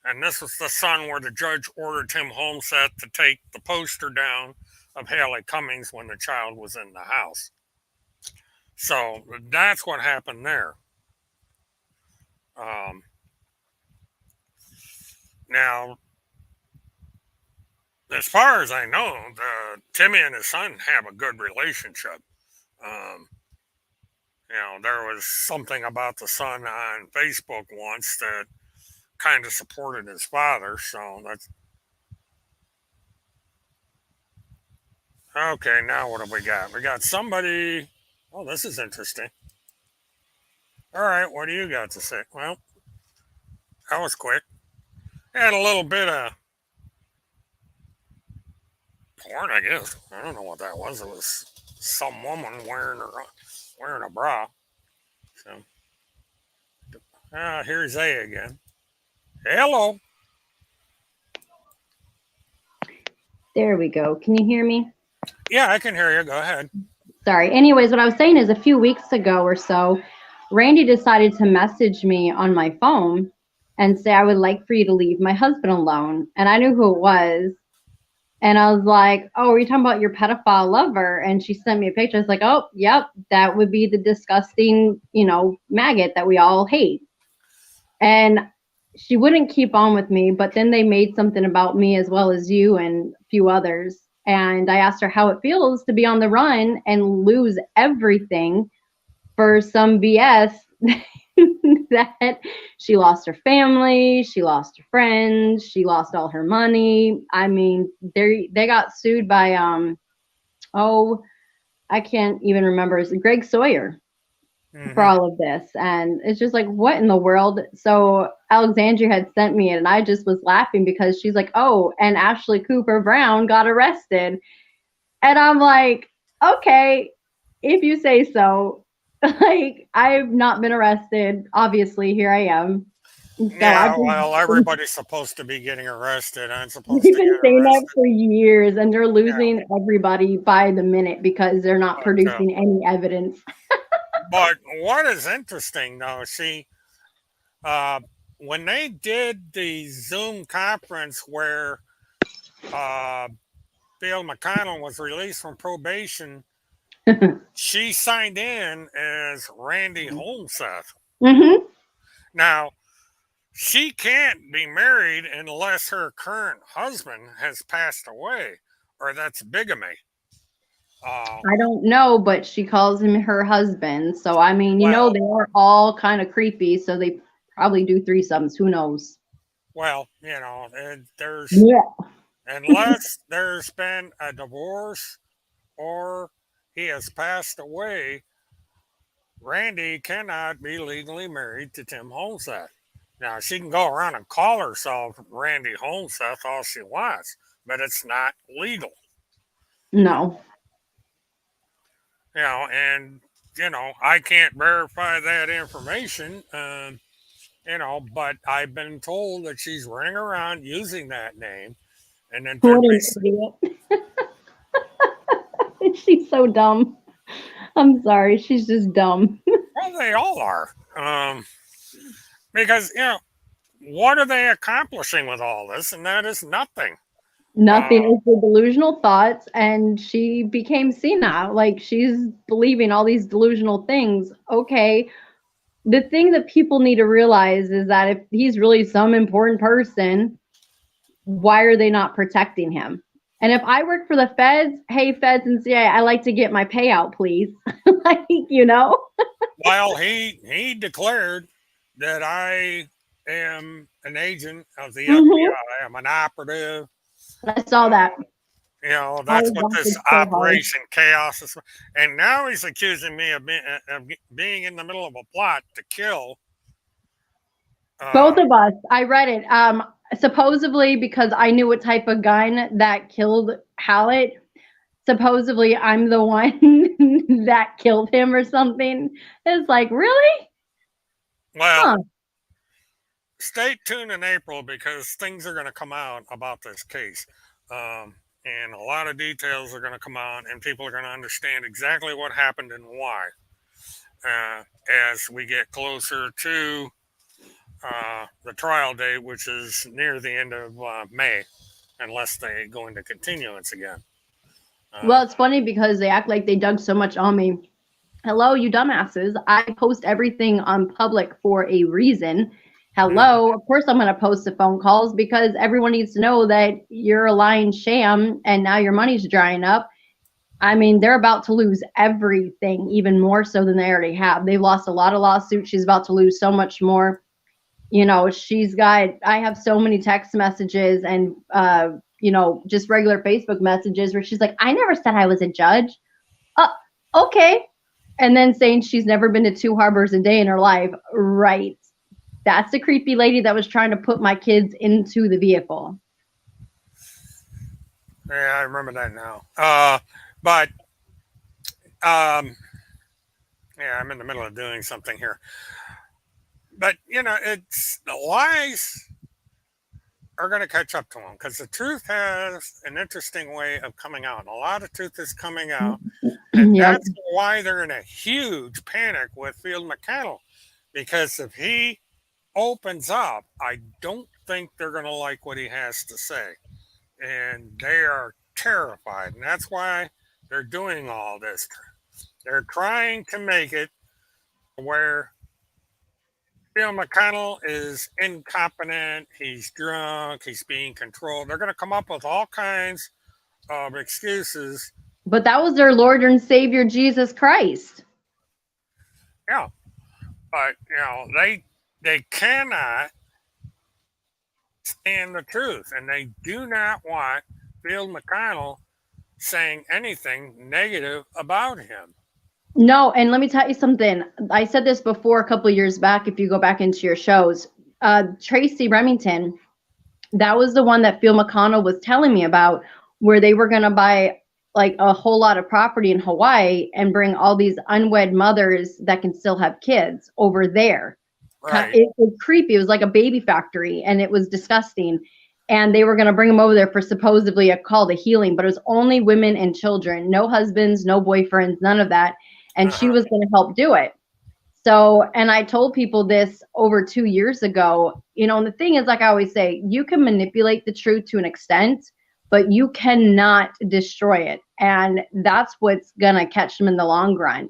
Speaker 1: And this was the son where the judge ordered Tim Holmseth to take the poster down of Haley Cummings when the child was in the house. So that's what happened there. Now, as far as I know, Timmy and his son have a good relationship. There was something about the son on Facebook once that kind of supported his father. So that's okay. Now what have we got? We got somebody. Oh, this is interesting. All right, what do you got to say? Well, that was quick. Had a little bit of porn, I guess. I don't know what that was. It was some woman wearing a bra. So, here's A again. Hello.
Speaker 3: There we go. Can you hear me?
Speaker 1: Yeah, I can hear you. Go ahead.
Speaker 3: Sorry. Anyways, what I was saying is a few weeks ago or so, Randy decided to message me on my phone and say, I would like for you to leave my husband alone. And I knew who it was. And I was like, oh, are you talking about your pedophile lover? And she sent me a picture. I was like, oh, yep, that would be the disgusting, maggot that we all hate. And she wouldn't keep on with me, but then they made something about me as well as you and a few others. And I asked her how it feels to be on the run and lose everything for some BS that she lost her family, she lost her friends, she lost all her money. I mean, they got sued by I can't even remember. It's Greg Sawyer for all of this. And it's just like, what in the world? So Alexandria had sent me it, and I just was laughing because she's like, oh, and Ashley Cooper Brown got arrested. And I'm like, okay, if you say so. Like, I've not been arrested. Obviously, here I am. So
Speaker 1: yeah, well, everybody's supposed to be getting arrested. I'm supposed
Speaker 3: We've
Speaker 1: to
Speaker 3: been
Speaker 1: get
Speaker 3: saying that
Speaker 1: arrested.
Speaker 3: for years, and they're losing everybody by the minute because they're not producing any evidence.
Speaker 1: But what is interesting, though, see, when they did the Zoom conference where Bill McConnell was released from probation, she signed in as Randy Holmseth.
Speaker 3: Mm-hmm.
Speaker 1: Now, she can't be married unless her current husband has passed away, or that's bigamy.
Speaker 3: I don't know, but she calls him her husband. So, I mean,
Speaker 1: Well,
Speaker 3: they are all kind of creepy. So they probably do threesomes. Who knows?
Speaker 1: well, there's
Speaker 3: Yeah.
Speaker 1: unless there's been a divorce or he has passed away, Randy cannot be legally married to Tim Holmseth. Now, she can go around and call herself Randy Holmseth all she wants, but it's not legal.
Speaker 3: No.
Speaker 1: And I can't verify that information, but I've been told that she's running around using that name. And then
Speaker 3: What an idiot. She's so dumb. I'm sorry. She's just dumb.
Speaker 1: well, they all are. Because, what are they accomplishing with all this? And that is nothing.
Speaker 3: Nothing is the delusional thoughts, and she became senile. Like, she's believing all these delusional things. Okay, the thing that people need to realize is that if he's really some important person, why are they not protecting him? And if I work for the feds, hey, feds and CIA, I like to get my payout, please. Like,
Speaker 1: Well, he declared that I am an agent of the FBI. I'm an operative.
Speaker 3: I saw that.
Speaker 1: That's what this Operation Chaos is. And now he's accusing me of being in the middle of a plot to kill
Speaker 3: Both of us. I read it. Supposedly because I knew what type of gun that killed Hallett. Supposedly I'm the one that killed him or something. It's like, really?
Speaker 1: Well,
Speaker 3: Huh.
Speaker 1: stay tuned in April because things are going to come out about this case. And a lot of details are going to come out, and people are going to understand exactly what happened and why as we get closer to the trial date, which is near the end of May, unless they go into continuance again.
Speaker 3: Well, it's funny because they act like they dug so much on me. Hello, you dumbasses. I post everything on public for a reason. Hello, of course I'm going to post the phone calls because everyone needs to know that you're a lying sham and now your money's drying up. I mean, they're about to lose everything, even more so than they already have. They've lost a lot of lawsuits. She's about to lose so much more. You know, I have so many text messages and, just regular Facebook messages where she's like, I never said I was a judge. Okay. And then saying she's never been to 2 harbors a day in her life. Right. That's the creepy lady that was trying to put my kids into the vehicle.
Speaker 1: Yeah, I remember that now. But yeah, I'm in the middle of doing something here. But it's the lies are going to catch up to them because the truth has an interesting way of coming out. And a lot of truth is coming out, and
Speaker 3: Yep.
Speaker 1: that's why they're in a huge panic with Field McConnell. Because if he opens up, I don't think they're going to like what he has to say, and they are terrified, and that's why they're doing all this. They're trying to make it where Bill McConnell is incompetent, he's drunk, he's being controlled. They're going to come up with all kinds of excuses.
Speaker 3: But that was their Lord and Savior, Jesus Christ.
Speaker 1: Yeah. But, they cannot stand the truth, and they do not want Bill McConnell saying anything negative about him.
Speaker 3: No, and let me tell you something. I said this before a couple of years back. If you go back into your shows, Tracy Remington, that was the one that Phil McConnell was telling me about, where they were going to buy like a whole lot of property in Hawaii and bring all these unwed mothers that can still have kids over there.
Speaker 1: Right.
Speaker 3: It was creepy. It was like a baby factory, and it was disgusting. And they were going to bring them over there for supposedly a call to healing, but it was only women and children, no husbands, no boyfriends, none of that. And she was going to help do it. So, and I told people this over 2 years ago, and the thing is, like I always say, you can manipulate the truth to an extent, but you cannot destroy it. And that's what's going to catch them in the long run,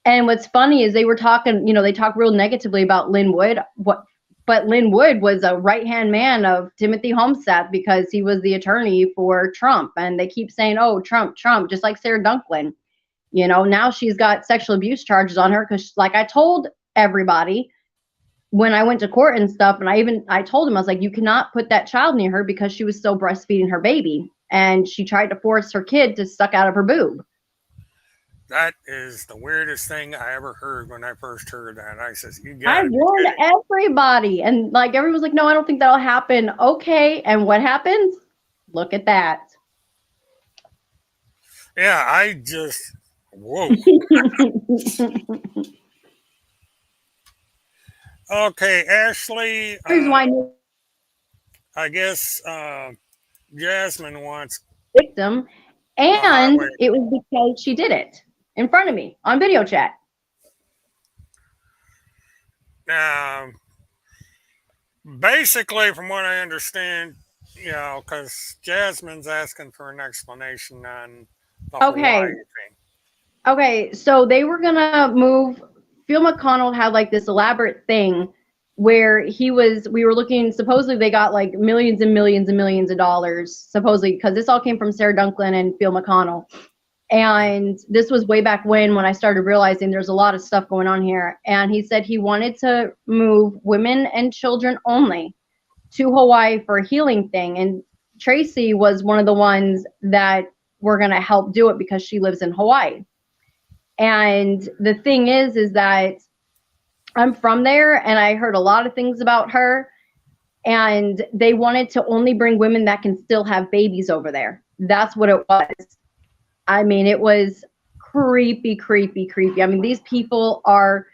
Speaker 3: And what's funny is they were talking, they talk real negatively about Lynn Wood. But Lynn Wood was a right-hand man of Timothy Homestead because he was the attorney for Trump. And they keep saying, oh, Trump, just like Sarah Dunklin. Now she's got sexual abuse charges on her because, like I told everybody when I went to court and stuff, and I told him, I was like, you cannot put that child near her because she was still breastfeeding her baby. And she tried to force her kid to suck out of her boob.
Speaker 1: That is the weirdest thing I ever heard when I first heard that. I says,
Speaker 3: I warned everybody. And like everyone's like, no, I don't think that'll happen. Okay. And what happens? Look at that.
Speaker 1: Yeah, I just, whoa. Okay, Ashley. I guess Jasmine wants
Speaker 3: victim, and it was because she did it in front of me on video chat.
Speaker 1: Basically, from what I understand, because Jasmine's asking for an explanation on the Hawaii thing.
Speaker 3: Okay, so they were gonna move. Phil McConnell had like this elaborate thing where we were looking, supposedly they got like millions and millions and millions of dollars, supposedly, because this all came from Sarah Dunklin and Phil McConnell. And this was way back when I started realizing there's a lot of stuff going on here. And he said he wanted to move women and children only to Hawaii for a healing thing. And Tracy was one of the ones that were going to help do it because she lives in Hawaii. And the thing is that I'm from there, and I heard a lot of things about her. And they wanted to only bring women that can still have babies over there. That's what it was. I mean, it was creepy, creepy, creepy. I mean, these people are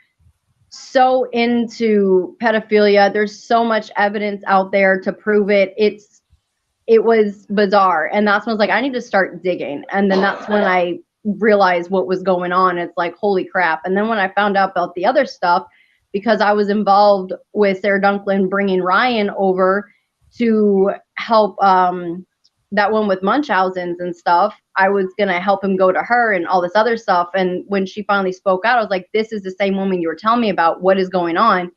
Speaker 3: so into pedophilia. There's so much evidence out there to prove it. It was bizarre. And that's when I was like, I need to start digging. And then that's when I realized what was going on. It's like, holy crap. And then when I found out about the other stuff, because I was involved with Sarah Dunklin bringing Ryan over to help that one with Munchausen's and stuff, I was going to help him go to her and all this other stuff. And when she finally spoke out, I was like, this is the same woman you were telling me about. What is going on?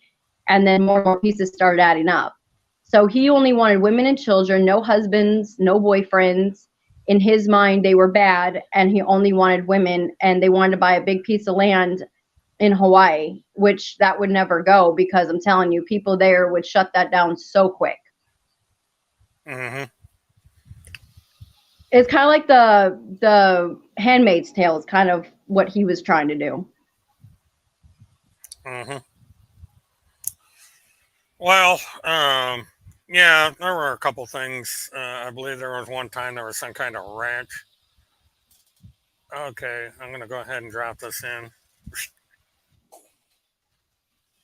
Speaker 3: And then more and more pieces started adding up. So he only wanted women and children, no husbands, no boyfriends. In his mind, they were bad, and he only wanted women, and they wanted to buy a big piece of land in Hawaii, which that would never go because I'm telling you, people there would shut that down so quick.
Speaker 1: Mm-hmm.
Speaker 3: It's kind of like the Handmaid's Tale is kind of what he was trying to do.
Speaker 1: Mm-hmm. Well, yeah, there were a couple things. I believe there was one time there was some kind of ranch. Okay, I'm gonna go ahead and drop this in.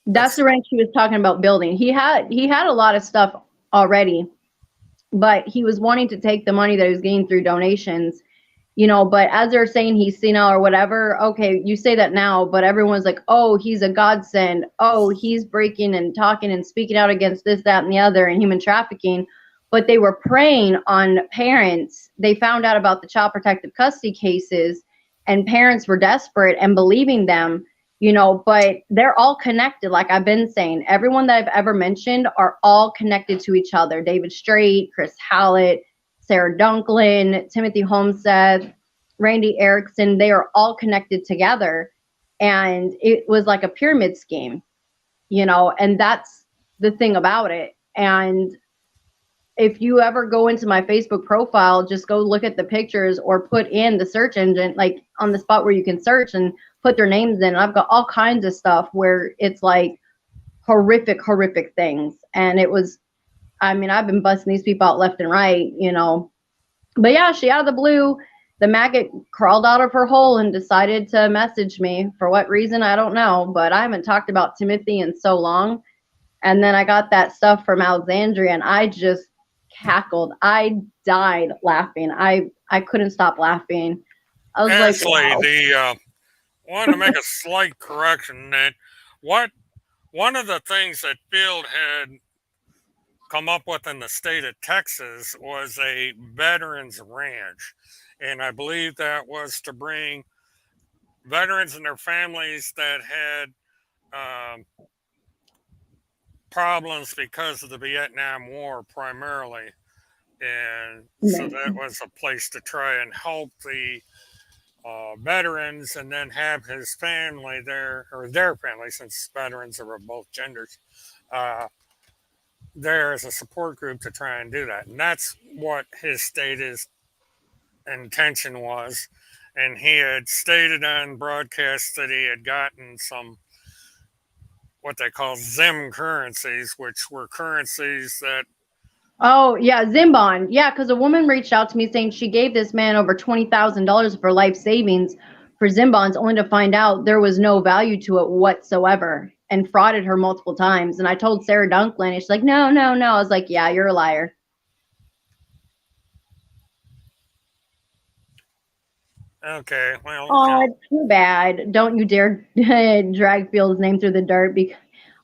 Speaker 3: That's
Speaker 1: That's
Speaker 3: the ranch he was talking about building. He had a lot of stuff already, but he was wanting to take the money that he was getting through donations, but as they're saying he's senile or whatever, okay, you say that now, but everyone's like, oh, he's a godsend. Oh, he's breaking and talking and speaking out against this, that, and the other and human trafficking. But they were preying on parents. They found out about the child protective custody cases, and parents were desperate and believing them, but they're all connected. Like I've been saying, everyone that I've ever mentioned are all connected to each other. David Straight, Chris Hallett, Sarah Dunklin, Timothy Homestead, Randy Erickson, they are all connected together. And it was like a pyramid scheme, and that's the thing about it. And if you ever go into my Facebook profile, just go look at the pictures or put in the search engine, like on the spot where you can search and put their names in. I've got all kinds of stuff where it's like horrific, horrific things. And it was, I mean, I've been busting these people out left and right, But yeah, she out of the blue, the maggot crawled out of her hole and decided to message me. For what reason, I don't know. But I haven't talked about Timothy in so long. And then I got that stuff from Alexandria, and I just cackled. I died laughing. I couldn't stop laughing. I was like,
Speaker 1: actually
Speaker 3: wow.
Speaker 1: the wanted to make a slight correction that what one of the things that Field had come up with in the state of Texas was a veterans ranch. And I believe that was to bring veterans and their families that had um, problems because of the Vietnam War primarily. And so that was a place to try and help the veterans and then have his family there, or their family, since veterans are of both genders, uh, there as a support group to try and do that. And that's what his stated intention was. And he had stated on broadcast that he had gotten some what they call Zim currencies, which were currencies that.
Speaker 3: Oh yeah, Zimbon. Yeah, because a woman reached out to me saying she gave this man over $20,000 for life savings for Zimbons, only to find out there was no value to it whatsoever, and frauded her multiple times. And I told Sarah Dunklin, and she's like, no, no, no. I was like, yeah, you're a liar.
Speaker 1: Okay, well,
Speaker 3: Oh, too bad. Don't you dare drag Field's name through the dirt.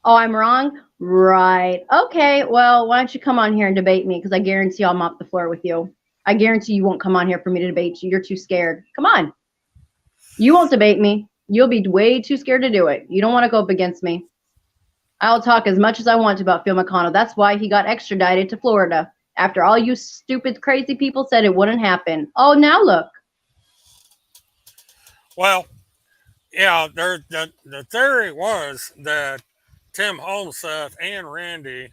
Speaker 3: Oh, I'm wrong? Right. Okay, well, why don't you come on here and debate me? Because I guarantee I'll mop the floor with you. I guarantee you won't come on here for me to debate you. You're too scared. Come on. You won't debate me. You'll be way too scared to do it. You don't want to go up against me. I'll talk as much as I want to about Phil McConnell. That's why he got extradited to Florida. After all you stupid, crazy people said it wouldn't happen. Oh, now look.
Speaker 1: well, yeah, the theory was that Tim Holmseth and Randy.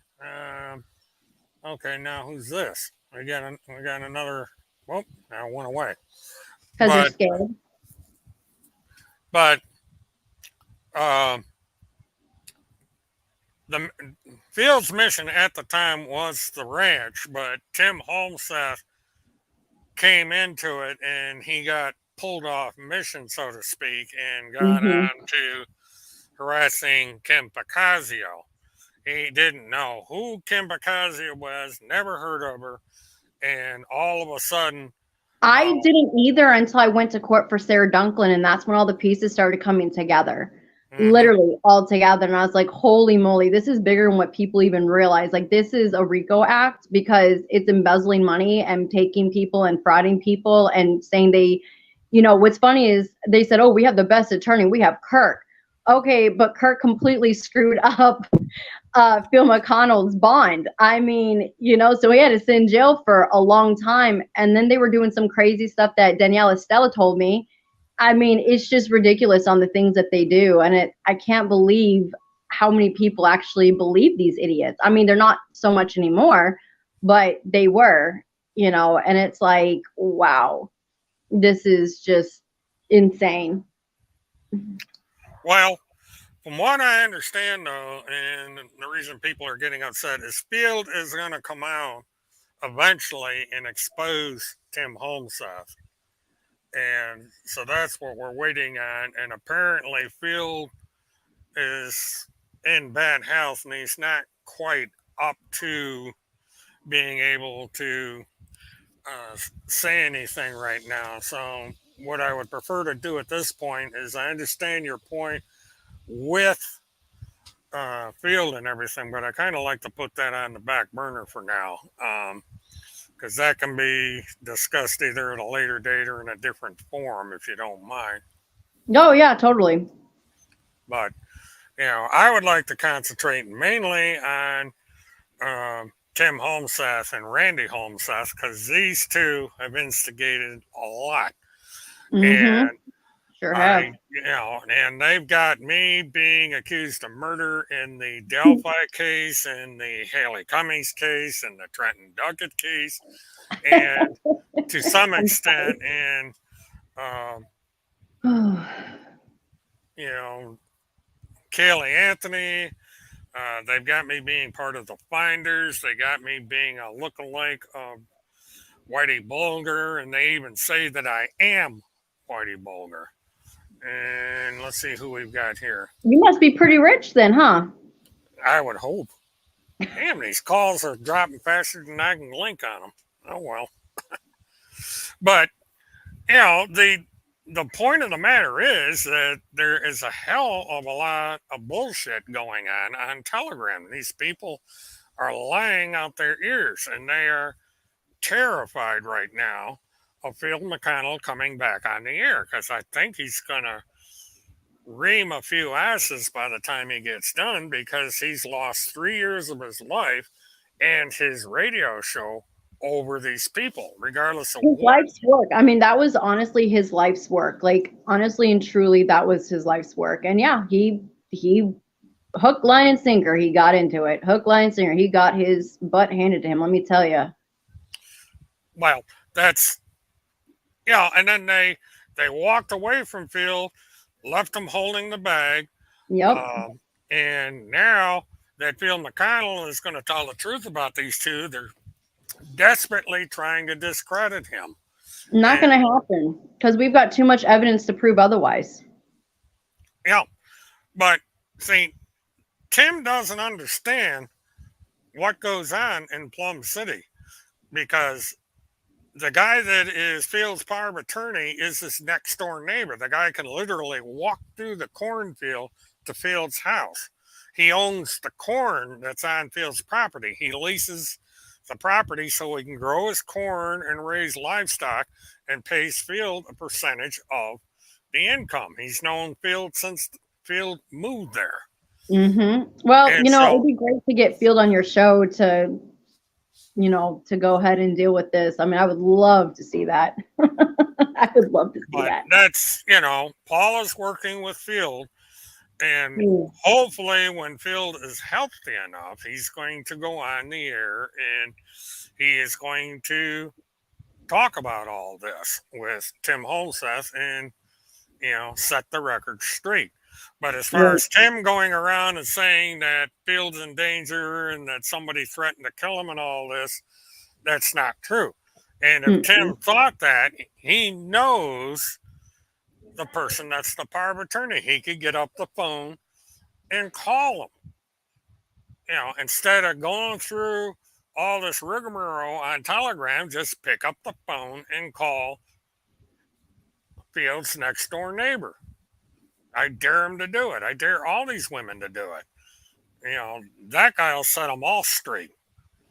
Speaker 1: Okay, now who's this? We got another. Well, now it went away.
Speaker 3: Because you're
Speaker 1: But
Speaker 3: scared.
Speaker 1: but um, the Field's mission at the time was the ranch, but Tim Holmseth came into it and he got pulled off mission, so to speak, and got
Speaker 3: Hmm.
Speaker 1: on to harassing Kim Picasio. He didn't know who Kim Picasio was, never heard of her, and all of a sudden,
Speaker 3: I
Speaker 1: uh,
Speaker 3: didn't either until I went to court for Sarah Dunklin, and that's when all the pieces started coming together.
Speaker 1: mhm,
Speaker 3: Literally all together. And I was like, holy moly, this is bigger than what people even realize. Like, this is a RICO act because it's embezzling money and taking people and frauding people and saying they, what's funny is they said, oh, we have the best attorney. We have Kirk. Okay, but Kirk completely screwed up Phil McConnell's bond. I mean, so he had to sit in jail for a long time. And then they were doing some crazy stuff that Danielle Estella told me. I mean, it's just ridiculous on the things that they do. And I can't believe how many people actually believe these idiots. I mean, they're not so much anymore, but they were, and it's like, wow, this is just insane.
Speaker 1: well, from what I understand, though, and the reason people are getting upset is Field is going to come out eventually and expose Tim Holmseth. And so that's what we're waiting on. And apparently, Field is in bad health and he's not quite up to being able to say anything right now. So, what I would prefer to do at this point is I understand your point with Field and everything, but I kind of like to put that on the back burner for now. Because that can be discussed either at a later date or in a different forum if you don't mind.
Speaker 3: Oh, yeah, totally.
Speaker 1: But I would like to concentrate mainly on Tim Holmseth and Randy Holmseth because these two have instigated a lot,
Speaker 3: Mm-hmm.
Speaker 1: and
Speaker 3: Sure have.
Speaker 1: and they've got me being accused of murder in the Delphi case, and the Haley Cummings case, and the Trenton Duckett case, and to some
Speaker 3: I'm
Speaker 1: extent in um,
Speaker 3: sorry.
Speaker 1: you know Kaylee Anthony. They've got me being part of the Finders. They got me being a lookalike of Whitey Bulger, and they even say that I am Whitey Bulger. And let's see who we've got here.
Speaker 3: You must be pretty rich then, huh?
Speaker 1: I would hope. Damn, these calls are dropping faster than I can link on them. Oh well. But the point of the matter is that there is a hell of a lot of bullshit going on Telegram. These people are lying out their ears, and they are terrified right now of Phil McConnell coming back on the air because I think he's going to ream a few asses by the time he gets done because he's lost 3 years of his life and his radio show over these people, regardless of
Speaker 3: His
Speaker 1: what.
Speaker 3: life's work. I mean, that was honestly his life's work. Like, honestly and truly, that was his life's work. And yeah, he hook, line, and sinker. He got into it. Hook, line, and sinker. He got his butt handed to him. Let me tell you.
Speaker 1: Well, that's and then they walked away from Phil, left him holding the bag,
Speaker 3: Yep.
Speaker 1: um, and now that Phil McConnell is going to tell the truth about these two, they're desperately trying to discredit him.
Speaker 3: Not
Speaker 1: And
Speaker 3: going to happen because we've got too much evidence to prove otherwise.
Speaker 1: yeah, but see, Tim doesn't understand what goes on in Plum City because the guy that is Field's power of attorney is his next door neighbor. The guy can literally walk through the cornfield to Field's house. He owns the corn that's on Field's property. He leases the property so he can grow his corn and raise livestock and pays Field a percentage of the income. He's known Field since Field moved there.
Speaker 3: Well,
Speaker 1: And
Speaker 3: it'd
Speaker 1: so,
Speaker 3: be great to get Field on your show to, to go ahead and deal with this. I mean, I would love to see that. I would love to see
Speaker 1: but
Speaker 3: that.
Speaker 1: that's, Paula's working with Field. And
Speaker 3: Mm.
Speaker 1: hopefully, when Field is healthy enough, he's going to go on the air and he is going to talk about all this with Tim Holseth and, set the record straight. But as far
Speaker 3: Right.
Speaker 1: as Tim going around and saying that Field's in danger and that somebody threatened to kill him and all this, that's not true. And if
Speaker 3: Mm-mm.
Speaker 1: Tim thought that, he knows the person that's the power of attorney. He could get up the phone and call him. Instead of going through all this rigmarole on Telegram, just pick up the phone and call Field's next door neighbor. I dare him to do it. I dare all these women to do it. That guy will set them all straight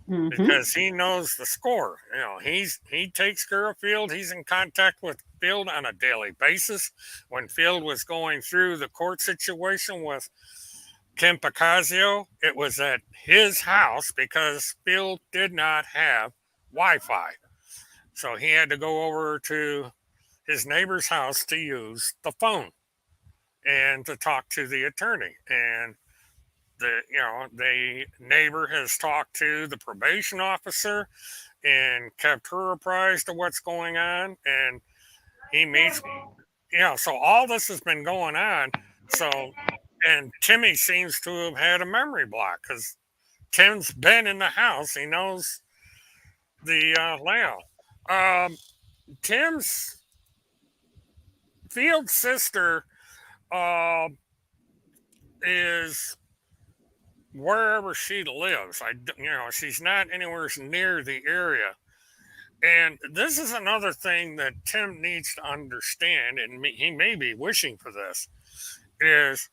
Speaker 3: Mm-hmm.
Speaker 1: because he knows the score. He takes care of Field. He's in contact with Field on a daily basis. When Field was going through the court situation with Kim Picasio, it was at his house because Field did not have Wi-Fi. So he had to go over to his neighbor's house to use the phone and to talk to the attorney. And the neighbor has talked to the probation officer and kept her apprised of what's going on. And he meets, so all this has been going on. So, and Timmy seems to have had a memory block because Tim's been in the house. He knows the layout. Um, Tim's Field's sister uh, is wherever she lives. She's not anywhere near the area. And this is another thing that Tim needs to understand, and he may be wishing for this, is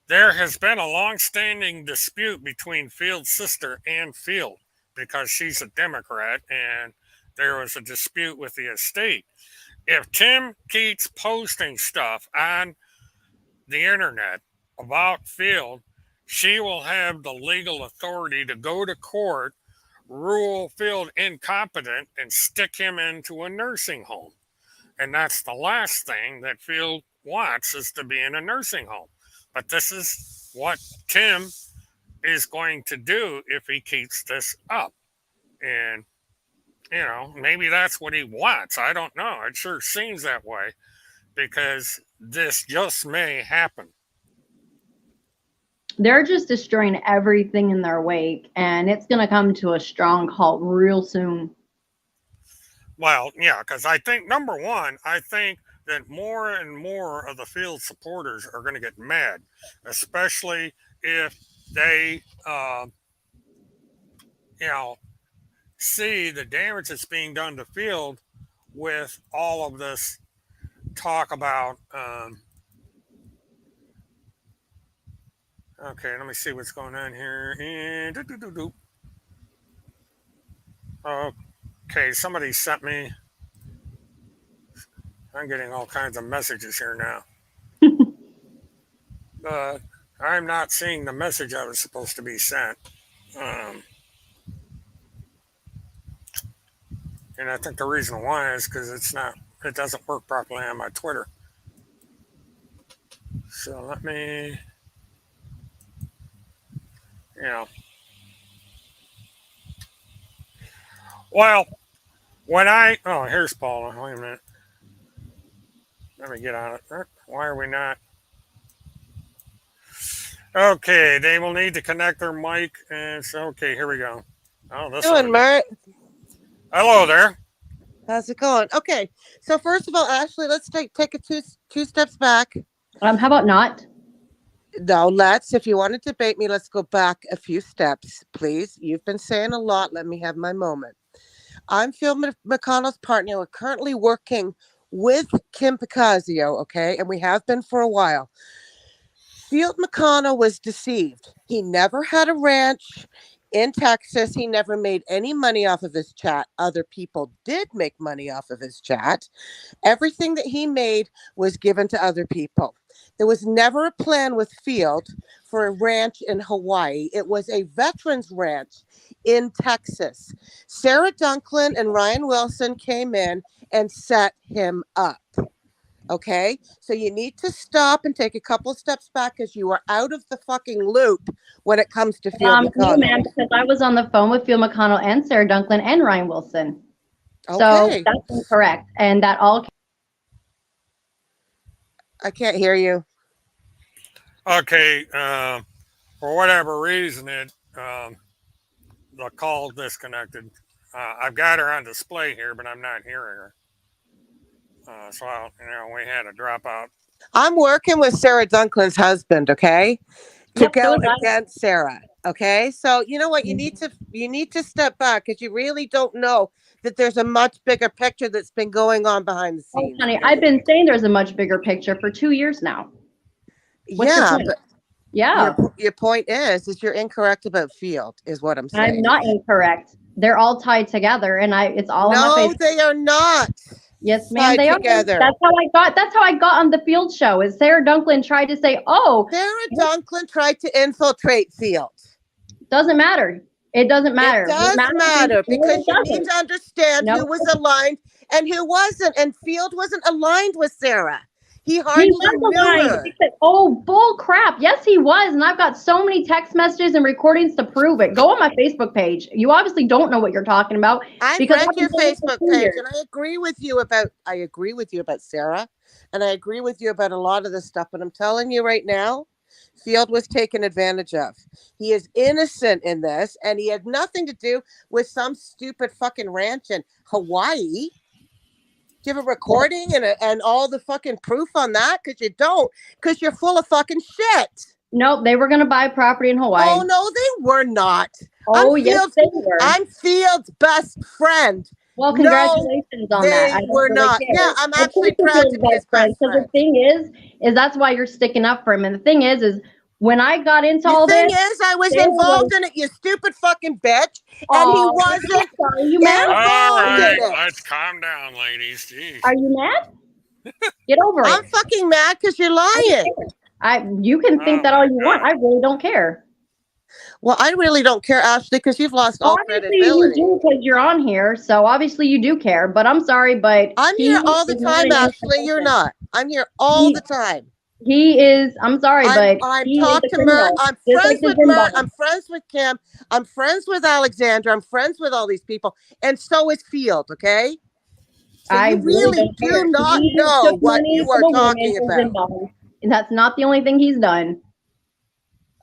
Speaker 1: there has been a long-standing dispute between Field's sister and Field because she's a Democrat, and there was a dispute with the estate. If Tim keeps posting stuff on the internet about Field, she will have the legal authority to go to court, rule Field incompetent, and stick him into a nursing home. And that's the last thing that Field wants, is to be in a nursing home. But this is what Tim is going to do if he keeps this up. And, maybe that's what he wants. I don't know. It sure seems that way because this just may happen.
Speaker 3: They're just destroying everything in their wake, and it's going to come to a strong halt real soon.
Speaker 1: Well, yeah, because I think, number one, I think that more and more of the Field supporters are going to get mad, especially if they, see the damage that's being done to Field with all of this talk about. Okay, let me see what's going on here. And okay, somebody sent me. I'm getting all kinds of messages here now. But I'm not seeing the message I was supposed to be sent. And I think the reason why is because it doesn't work properly on my Twitter. So let me, well, here's Paula. Wait a minute. Let me get on it. Why are we not? Okay, they will need to connect their mic. And so, okay, here we go. Oh, this
Speaker 4: Doing, Mert?
Speaker 1: Hello there.
Speaker 4: How's it going? Okay, so first of all, Ashley, let's take a two steps back.
Speaker 3: How about not?
Speaker 4: No, let's. If you want to debate me, let's go back a few steps, please. You've been saying a lot. Let me have my moment. I'm Phil McConnell's partner. We're currently working with Kim Picasio, okay, and we have been for a while. Field McConnell was deceived. He never had a ranch in Texas. He never made any money off of his chat. Other people did make money off of his chat. Everything that he made was given to other people. There was never a plan with Field for a ranch in Hawaii. It was a veterans ranch in Texas. Sarah Dunklin and Ryan Wilson came in and set him up. Okay, so you need to stop and take a couple of steps back because you are out of the fucking loop when it comes to Field McConnell.
Speaker 3: No, ma'am, because I was on the phone with Field McConnell and Sarah Dunklin and Ryan Wilson.
Speaker 4: Okay.
Speaker 3: So that's incorrect. And that all.
Speaker 4: I can't hear you.
Speaker 1: Okay, for whatever reason, the call disconnected. I've got her on display here, but I'm not hearing her. We had a dropout.
Speaker 4: I'm working with Sarah Dunklin's husband, okay, to
Speaker 3: Yep, so
Speaker 4: go
Speaker 3: is I.
Speaker 4: against Sarah. Okay, so you know what, you need to step back because you really don't know that there's a much bigger picture that's been going on behind the
Speaker 3: Oh,
Speaker 4: scenes.
Speaker 3: honey,
Speaker 4: Okay?
Speaker 3: I've been saying there's a much bigger picture for 2 years now. What's your
Speaker 4: Yeah,
Speaker 3: point?
Speaker 4: but
Speaker 3: Yeah,
Speaker 4: your point is you're incorrect about Field, is what I'm
Speaker 3: I'm
Speaker 4: saying.
Speaker 3: not incorrect. They're all tied together, and it's all on my
Speaker 4: No,
Speaker 3: Facebook.
Speaker 4: they are not
Speaker 3: Yes, ma'am,
Speaker 4: tied
Speaker 3: they are.
Speaker 4: together.
Speaker 3: That's how I got on the Field show. Is Sarah Dunklin tried to say, "Oh,
Speaker 4: Sarah Dunklin tried to infiltrate Field.
Speaker 3: doesn't matter. It doesn't
Speaker 4: It
Speaker 3: matter. What
Speaker 4: does
Speaker 3: matters is
Speaker 4: matter
Speaker 3: no,
Speaker 4: because
Speaker 3: it
Speaker 4: you need
Speaker 3: doesn't.
Speaker 4: to understand
Speaker 3: No,
Speaker 4: who was aligned and who wasn't. And Field wasn't aligned with Sarah. He
Speaker 3: he
Speaker 4: hardly
Speaker 3: was
Speaker 4: knew
Speaker 3: aligned.
Speaker 4: her.
Speaker 3: He said, "Oh, bull crap." Yes, he was, and I've got so many text messages and recordings to prove it. Go on my Facebook page. You obviously don't know what you're talking about
Speaker 4: I've
Speaker 3: because
Speaker 4: read
Speaker 3: I've been
Speaker 4: your
Speaker 3: doing this for
Speaker 4: Facebook
Speaker 3: 2
Speaker 4: page,
Speaker 3: years.
Speaker 4: and I agree with you about Sarah, and I agree with you about a lot of this stuff. But I'm telling you right now, Field was taken advantage of. He is innocent in this, and he had nothing to do with some stupid fucking ranch in Hawaii. Do you have a recording and all the fucking proof on that? Because you don't, because you're full of fucking shit.
Speaker 3: Nope, they were going to buy property in Hawaii.
Speaker 4: Oh no, they were not.
Speaker 3: Oh, yes, they were.
Speaker 4: I'm Field's best friend.
Speaker 3: Well,
Speaker 4: No,
Speaker 3: congratulations on that. I
Speaker 4: they
Speaker 3: don't
Speaker 4: were
Speaker 3: really
Speaker 4: not.
Speaker 3: care.
Speaker 4: Yeah, I'm
Speaker 3: Of course
Speaker 4: actually
Speaker 3: you're
Speaker 4: proud
Speaker 3: his
Speaker 4: to be his best
Speaker 3: because the
Speaker 4: friend.
Speaker 3: thing is that's why you're sticking up for him. And the thing is when I got into all
Speaker 4: The thing
Speaker 3: this,
Speaker 4: is, I was
Speaker 3: they were
Speaker 4: involved
Speaker 3: like,
Speaker 4: in it, you stupid fucking bitch, and he
Speaker 3: "Oh,
Speaker 4: wasn't
Speaker 3: are you mad?
Speaker 1: All
Speaker 4: involved
Speaker 1: right,
Speaker 4: in it.
Speaker 1: let's calm down, ladies. Jeez.
Speaker 3: Are you mad? Get over it."
Speaker 4: I'm fucking mad because you're lying.
Speaker 3: You can think
Speaker 1: Oh
Speaker 3: that all
Speaker 1: my
Speaker 3: you want.
Speaker 1: God.
Speaker 3: I really don't care.
Speaker 4: Well, I really don't care, Ashley, because you've lost all
Speaker 3: Obviously, you
Speaker 4: credibility.
Speaker 3: do because you're on here. So obviously, you do care. But I'm sorry, but
Speaker 4: I'm
Speaker 3: he
Speaker 4: here all the
Speaker 3: is not
Speaker 4: time,
Speaker 3: an innocent
Speaker 4: Ashley. You're
Speaker 3: person.
Speaker 4: not. I'm here all the time.
Speaker 3: He is. I'm sorry, but
Speaker 4: I'm
Speaker 3: he is
Speaker 4: talking
Speaker 3: a
Speaker 4: to Mert.
Speaker 3: criminal.
Speaker 4: I'm
Speaker 3: Just like
Speaker 4: friends
Speaker 3: the
Speaker 4: with
Speaker 3: gym
Speaker 4: Mert.
Speaker 3: bomb.
Speaker 4: I'm friends with Kim. I'm friends with Alexandra. I'm friends with all these people. And so is Field, okay? So
Speaker 3: I
Speaker 4: you
Speaker 3: really
Speaker 4: really
Speaker 3: don't care.
Speaker 4: do not
Speaker 3: He just
Speaker 4: know
Speaker 3: took
Speaker 4: what
Speaker 3: money
Speaker 4: you
Speaker 3: from
Speaker 4: are
Speaker 3: a woman
Speaker 4: talking
Speaker 3: for gym
Speaker 4: about.
Speaker 3: bomb. And that's not the only thing he's done.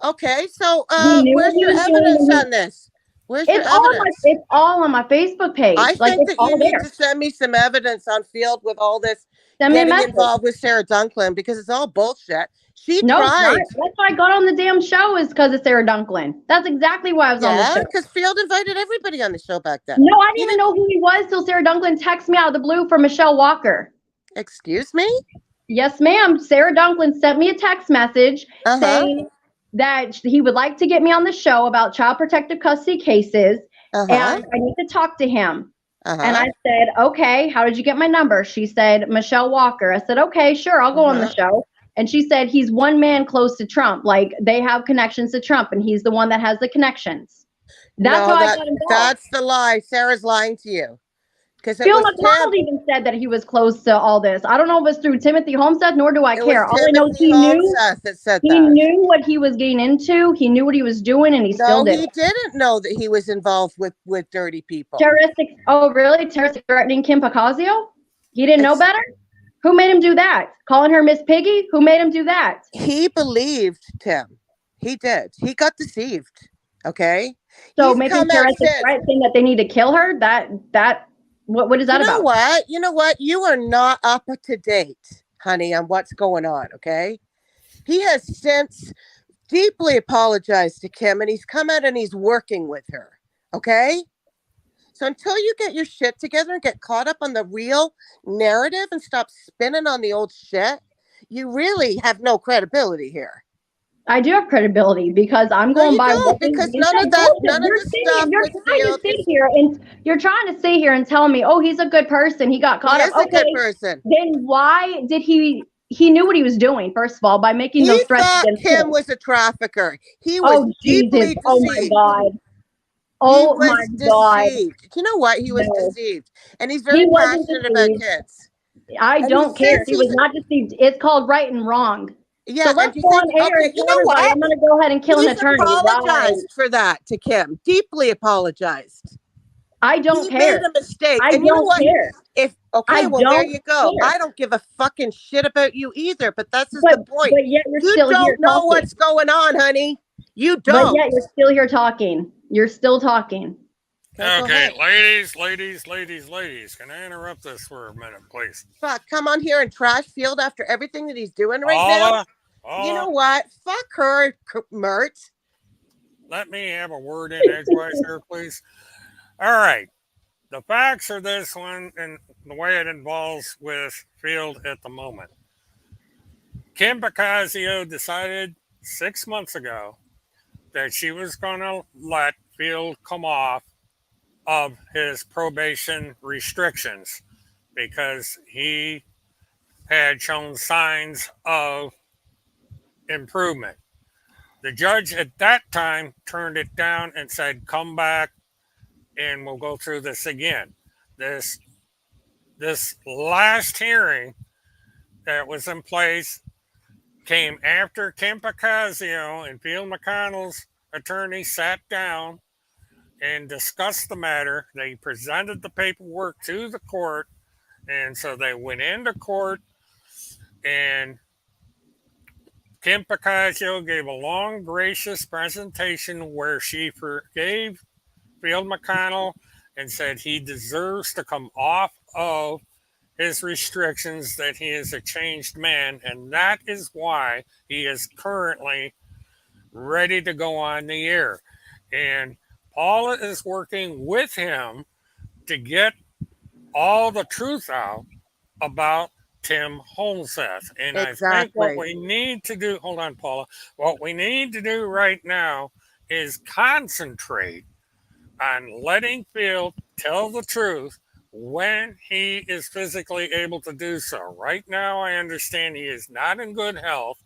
Speaker 4: Okay, so
Speaker 3: He knew what
Speaker 4: where's
Speaker 3: he
Speaker 4: your
Speaker 3: was doing.
Speaker 4: evidence
Speaker 3: And
Speaker 4: on this? Where's your
Speaker 3: it's all on
Speaker 4: evidence?
Speaker 3: it's all on my Facebook page.
Speaker 4: I
Speaker 3: Like
Speaker 4: think
Speaker 3: it's
Speaker 4: that you
Speaker 3: all
Speaker 4: need
Speaker 3: there.
Speaker 4: to send me some evidence on Field with all this
Speaker 3: Send me a
Speaker 4: getting
Speaker 3: message.
Speaker 4: involved with Sarah Dunklin because it's all bullshit. She
Speaker 3: No, it's not.
Speaker 4: tried.
Speaker 3: That's why I got on the damn show is because of Sarah Dunklin. That's exactly why I was on the
Speaker 4: Yeah,
Speaker 3: show.
Speaker 4: because Field invited everybody on the show back then.
Speaker 3: No, I didn't even know who he was till Sarah Dunklin texted me out of the blue for Michelle Walker.
Speaker 4: Excuse me?
Speaker 3: Yes, ma'am. Sarah Dunklin sent me a text message saying that he would like to get me on the show about child protective custody cases, and I need to talk to him. And I said, okay, how did you get my number? She said, Michelle Walker. I said, okay, sure, I'll go on the show. And she said, he's one man close to Trump. Like, they have connections to Trump, and he's the one that has the connections. That's how I got involved.
Speaker 4: That's the lie. Sarah's lying to you. Because it
Speaker 3: Phil
Speaker 4: was
Speaker 3: McDonald even said that he was close to all this. I don't know if it's through Timothy Homestead, nor do I care. All I know is he knew what he was getting into. He knew what he was doing, and he still did.
Speaker 4: No, he didn't know that he was involved with dirty people.
Speaker 3: Terroristic. Oh, really? Terroristic threatening Kim Pacazio? He didn't know better? Who made him do that? Calling her Miss Piggy? Who made him do that?
Speaker 4: He believed Tim. He did. He got deceived. Okay.
Speaker 3: So making terroristic threats saying that they need to kill her? What is that about?
Speaker 4: You know what? You are not up to date, honey, on what's going on. Okay. He has since deeply apologized to Kim, and he's come out and he's working with her. Okay. So until you get your shit together and get caught up on the real narrative and stop spinning on the old shit, you really have no credibility here.
Speaker 3: I do have credibility because I'm going by what
Speaker 4: because none of the stuff
Speaker 3: you're trying to sit here and tell me, oh, he's a good person. He got caught up.
Speaker 4: He is a good person.
Speaker 3: Then why did he knew what he was doing, first of all, by making those threats against
Speaker 4: Kim was a trafficker. He was deeply deceived.
Speaker 3: Oh my God. Oh my God.
Speaker 4: You know what? He was deceived. And he's very passionate about kids.
Speaker 3: I don't care. He was not deceived. It's called right and wrong.
Speaker 4: Yeah,
Speaker 3: so let's go on air.
Speaker 4: Okay, you know what?
Speaker 3: I'm going to go ahead and kill an attorney.
Speaker 4: Apologized for that to Kim. Deeply apologized.
Speaker 3: I don't
Speaker 4: He
Speaker 3: care.
Speaker 4: made a mistake.
Speaker 3: I
Speaker 4: And you know
Speaker 3: don't
Speaker 4: what?
Speaker 3: care.
Speaker 4: If
Speaker 3: I
Speaker 4: well, there
Speaker 3: don't
Speaker 4: you go.
Speaker 3: care.
Speaker 4: I don't give a fucking shit about you either, but that's just
Speaker 3: But
Speaker 4: the point.
Speaker 3: but yet you're
Speaker 4: You
Speaker 3: still here
Speaker 4: don't know
Speaker 3: talking.
Speaker 4: what's going on, honey. You
Speaker 3: But
Speaker 4: don't.
Speaker 3: yet you're still here talking. You're still talking.
Speaker 4: Okay, go
Speaker 1: Okay,
Speaker 4: ahead.
Speaker 1: ladies, can I interrupt this for a minute, please?
Speaker 4: Fuck, come on here and trash Field after everything that he's doing right now.
Speaker 1: Paula,
Speaker 4: You know
Speaker 1: Paula,
Speaker 4: what? Fuck her, Mert.
Speaker 1: let me have a word in edgewise here, please. All right. The facts are this one and the way it involves with Field at the moment. Kim Bacasio decided 6 months ago that she was going to let Field come off of his probation restrictions because he had shown signs of improvement. The judge at that time turned it down and said, "Come back and we'll go through this again." This this last hearing that was in place came after Kim Pacasio and Field McConnell's attorney sat down and discussed the matter. They presented the paperwork to the court, and so they went into court, and Kim Pacasio gave a long, gracious presentation where she forgave Field McConnell and said he deserves to come off of his restrictions, that he is a changed man, and that is why he is currently ready to go on the air. And Paula is working with him to get all the truth out about Tim Holmseth. And I think what
Speaker 4: Exactly.
Speaker 1: we need to do, hold on, Paula, what we need to do right now is concentrate on letting Field tell the truth when he is physically able to do so. Right now, I understand he is not in good health,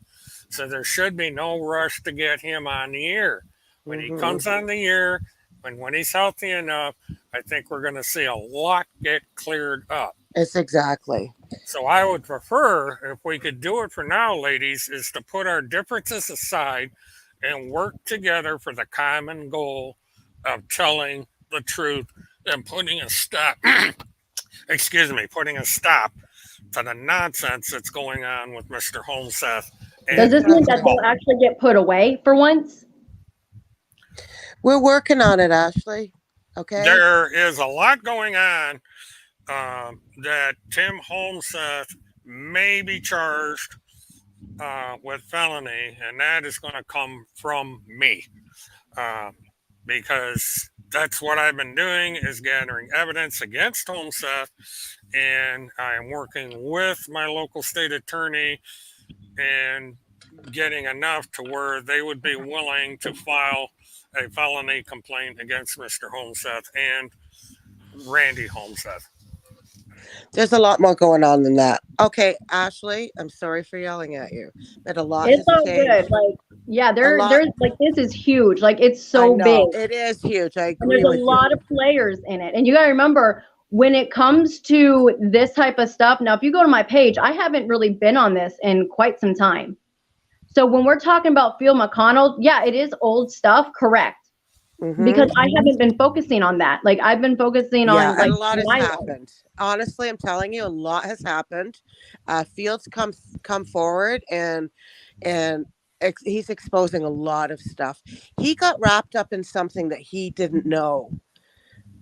Speaker 1: so there should be no rush to get him on the air. When he comes on the air, and when he's healthy enough, I think we're going to see a lot get cleared up.
Speaker 4: It's exactly.
Speaker 1: So I would prefer, if we could do it for now, ladies, is to put our differences aside and work together for the common goal of telling the truth and putting a stop, putting a stop to the nonsense that's going on with Mr. Holmseth.
Speaker 3: Does this mean that they'll actually get put away for once?
Speaker 4: We're working on it, Ashley. Okay.
Speaker 1: There is a lot going on that Tim Holmseth may be charged with felony, and that is going to come from me because that's what I've been doing, is gathering evidence against Holmseth, and I am working with my local state attorney and getting enough to where they would be willing to file a felony complaint against Mr. Holmseth and Randy Holmseth.
Speaker 4: There's a lot more going on than that. Okay, Ashley, I'm sorry for yelling at you, but a lot
Speaker 3: It's
Speaker 4: has
Speaker 3: so
Speaker 4: changed.
Speaker 3: good. Like, yeah, there's like, this is huge. Like, it's
Speaker 4: I
Speaker 3: so
Speaker 4: know,
Speaker 3: big.
Speaker 4: it is huge. I
Speaker 3: And
Speaker 4: agree
Speaker 3: there's a
Speaker 4: with
Speaker 3: lot
Speaker 4: you.
Speaker 3: of players in it. And you got to remember, when it comes to this type of stuff, now, if you go to my page, I haven't really been on this in quite some time. So when we're talking about Field McConnell, yeah, it is old stuff, correct. Because I haven't been focusing on that. Like, I've been focusing on,
Speaker 4: and
Speaker 3: like,
Speaker 4: a lot has
Speaker 3: my life.
Speaker 4: happened. Honestly, I'm telling you, a lot has happened. Fields come forward and he's exposing a lot of stuff. He got wrapped up in something that he didn't know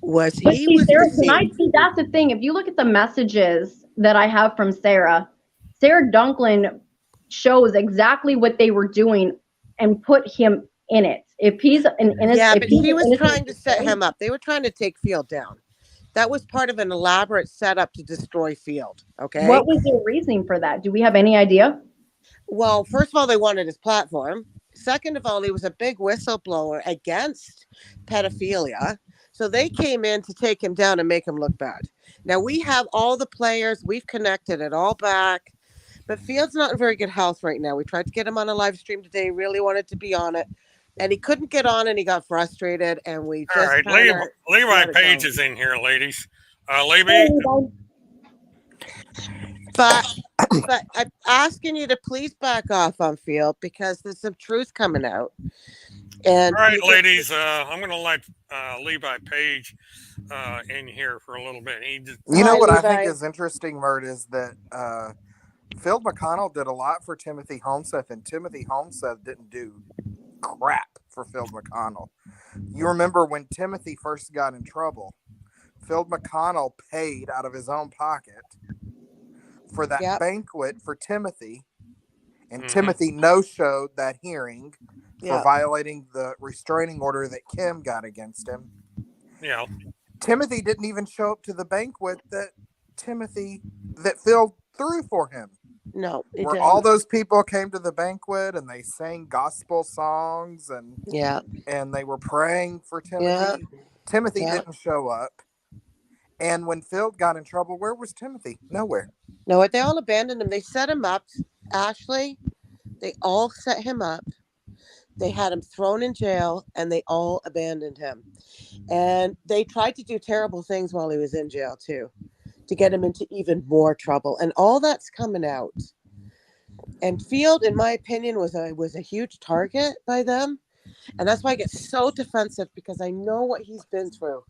Speaker 4: was
Speaker 3: But
Speaker 4: he
Speaker 3: see,
Speaker 4: was
Speaker 3: Sarah,
Speaker 4: deceived.
Speaker 3: that's the thing. If you look at the messages that I have from Sarah Dunklin shows exactly what they were doing and put him in it. If he's an innocent,
Speaker 4: Yeah, but she was trying to set him up. They were trying to take Field down. That was part of an elaborate setup to destroy Field. Okay.
Speaker 3: What was their reasoning for that? Do we have any idea?
Speaker 4: Well, first of all, they wanted his platform. Second of all, he was a big whistleblower against pedophilia. So they came in to take him down and make him look bad. Now we have all the players. We've connected it all back. But Field's not in very good health right now. We tried to get him on a live stream today. Really wanted to be on it. And he couldn't get on and he got frustrated. And we just.
Speaker 1: All right, Levi Page is in here, ladies. Levi.
Speaker 4: But I'm asking you to please back off on Field because there's some truth coming out. And
Speaker 1: All right,
Speaker 4: you can,
Speaker 1: ladies, I'm going to let Levi Page in here for a little bit. He just,
Speaker 5: You know
Speaker 4: hi,
Speaker 5: what I think
Speaker 4: Levi.
Speaker 5: is interesting, Mert, is that Phil McConnell did a lot for Timothy Homeseth, and Timothy Homeseth didn't do crap for Phil McConnell. You remember when Timothy first got in trouble, Phil McConnell paid out of his own pocket for that
Speaker 4: Yep.
Speaker 5: banquet for Timothy, and
Speaker 1: Mhm.
Speaker 5: Timothy no-showed that hearing for
Speaker 4: Yep.
Speaker 5: violating the restraining order that Kim got against him.
Speaker 1: yeah,
Speaker 5: Timothy didn't even show up to the banquet that Phil threw for him.
Speaker 4: No, it
Speaker 5: Where
Speaker 4: didn't.
Speaker 5: all those people came to the banquet and they sang gospel songs
Speaker 4: Yeah.
Speaker 5: and they were praying for Timothy.
Speaker 4: Yeah.
Speaker 5: Timothy
Speaker 4: Yeah.
Speaker 5: didn't show up. And when Phil got in trouble, where was Timothy? Nowhere.
Speaker 4: No, they all abandoned him. They set him up, Ashley. They all set him up. They had him thrown in jail, and they all abandoned him. And they tried to do terrible things while he was in jail too, to get him into even more trouble. And all that's coming out. And Field, in my opinion, was a huge target by them. And that's why I get so defensive, because I know what he's been through.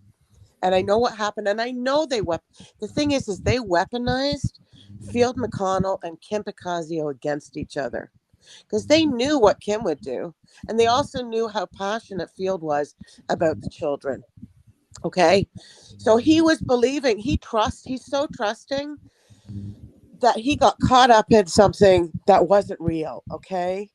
Speaker 4: And I know what happened. And I know the thing is they weaponized Field McConnell and Kim Picasio against each other, because they knew what Kim would do. And they also knew how passionate Field was about the children. Okay. So he was believing, he's so trusting that he got caught up in something that wasn't real. Okay.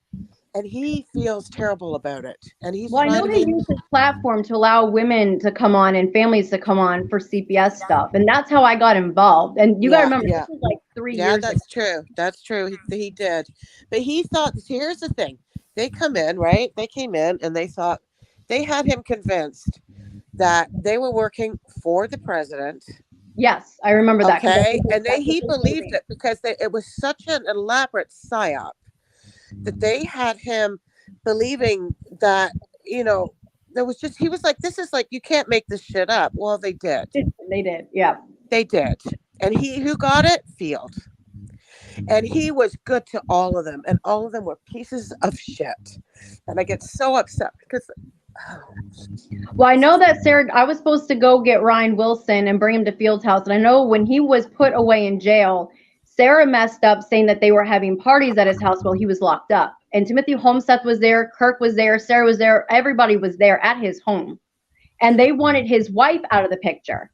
Speaker 4: And he feels terrible about it. And he's
Speaker 3: Well, I
Speaker 4: trying
Speaker 3: know
Speaker 4: to
Speaker 3: they
Speaker 4: make,
Speaker 3: use this platform to allow women to come on and families to come on for CPS stuff, and that's how I got involved. And you got to remember,
Speaker 4: yeah.
Speaker 3: this was like 3
Speaker 4: Yeah,
Speaker 3: years ago.
Speaker 4: that's true. That's true. He did. But he thought, here's the thing. They come in, right? They came in and they thought, they had him convinced that they were working for the president.
Speaker 3: Yes, I remember that. 'Cause
Speaker 4: Okay.
Speaker 3: that's
Speaker 4: And
Speaker 3: what
Speaker 4: he
Speaker 3: they
Speaker 4: believed
Speaker 3: told me.
Speaker 4: it because it was such an elaborate psyop that they had him believing that, there was just, he was like, this is like, you can't make this shit up. Well, they did.
Speaker 3: They did, yeah.
Speaker 4: They did. And who got it? Field. And he was good to all of them, and all of them were pieces of shit. And I get so upset because,
Speaker 3: Well, I know that I was supposed to go get Ryan Wilson and bring him to Field's house. And I know when he was put away in jail, Sarah messed up saying that they were having parties at his house while he was locked up. And Timothy Homeseth was there, Kirk was there, Sarah was there, everybody was there at his home. And they wanted his wife out of the picture.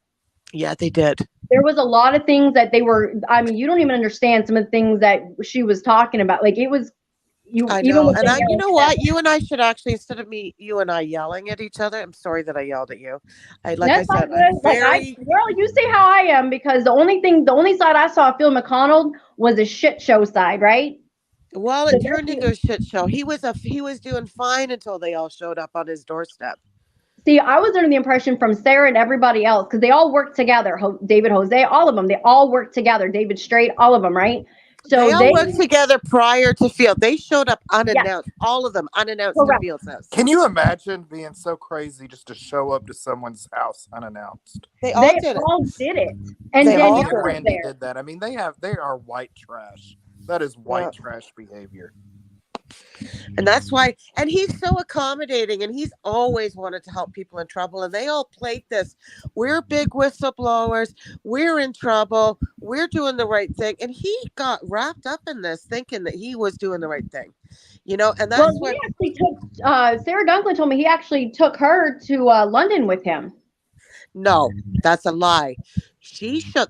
Speaker 4: yeah, they did.
Speaker 3: There was a lot of things that they were, I mean, you don't even understand some of the things that she was talking about. Like it was,
Speaker 4: I
Speaker 3: even
Speaker 4: know.
Speaker 3: with
Speaker 4: And
Speaker 3: the
Speaker 4: you know what? You and I should actually, instead of you and I yelling at each other, I'm sorry that I yelled at you. Like I
Speaker 3: That's not
Speaker 4: said, I'm
Speaker 3: good. Like
Speaker 4: very,
Speaker 3: girl, you say how I am, because the only side I saw of Phil McConnell was a shit show side, right?
Speaker 4: well,
Speaker 3: So
Speaker 4: it turned into a shit show. He was doing fine until they all showed up on his doorstep.
Speaker 3: see, I was under the impression from Sarah and everybody else, because they all worked together. David Jose, all of them, they all worked together. David Straight, all of them, right? So
Speaker 4: They all worked together prior to Field. They showed up unannounced, all of them unannounced to
Speaker 3: correct.
Speaker 4: Field's house.
Speaker 5: Can you imagine being so crazy just to show up to someone's house unannounced?
Speaker 4: They
Speaker 3: They
Speaker 4: all did it.
Speaker 3: all did it, and
Speaker 4: They all
Speaker 5: Andy
Speaker 3: Danielle
Speaker 5: and
Speaker 3: was
Speaker 5: Randy
Speaker 3: there.
Speaker 5: did that. I mean, they are white trash. That is white trash behavior.
Speaker 4: And that's why, and he's so accommodating, and he's always wanted to help people in trouble. And they all played this. We're big whistleblowers. We're in trouble. We're doing the right thing. And he got wrapped up in this, thinking that he was doing the right thing, and that's
Speaker 3: Well, he actually took Sarah Dunkley told me he actually took her to London with him.
Speaker 4: No, that's a lie.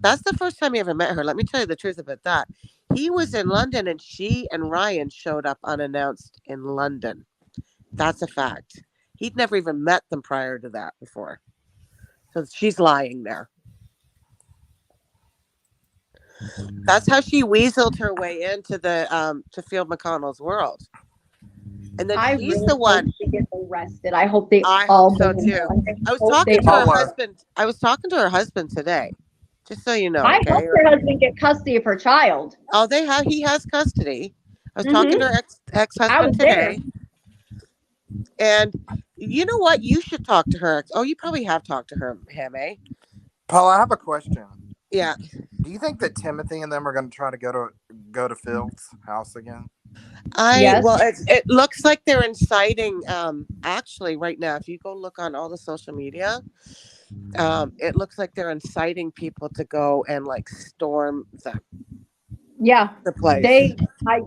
Speaker 4: That's the first time he ever met her. Let me tell you the truth about that. He was in London, and she and Ryan showed up unannounced in London. That's a fact. He'd never even met them prior to that before. So she's lying there. That's how she weaseled her way into the to Field McConnell's world. And then
Speaker 3: I
Speaker 4: she's
Speaker 3: really
Speaker 4: the one.
Speaker 3: hope she gets arrested. I hope they
Speaker 4: I
Speaker 3: all
Speaker 4: hope so
Speaker 3: go in
Speaker 4: too.
Speaker 3: jail.
Speaker 4: I was talking to
Speaker 5: all
Speaker 4: her
Speaker 5: are.
Speaker 4: husband. I was talking to her husband today. Just so you know.
Speaker 3: I
Speaker 4: Okay?
Speaker 3: hope her husband get custody of her child.
Speaker 4: Oh, he has custody. I was
Speaker 3: Mhm.
Speaker 4: talking to her
Speaker 3: I was
Speaker 4: ex-husband
Speaker 3: there.
Speaker 4: today. And you know what? You should talk to her. Oh, you probably have talked to him, eh?
Speaker 5: Paul, I have a question.
Speaker 4: Yeah.
Speaker 5: Do you think that Timothy and them are going to try to go to Phil's house again?
Speaker 3: Yes.
Speaker 4: Well, it looks like they're inciting. Actually, right now, if you go look on all the social media, it looks like they're inciting people to go and like storm
Speaker 3: Yeah.
Speaker 4: the place.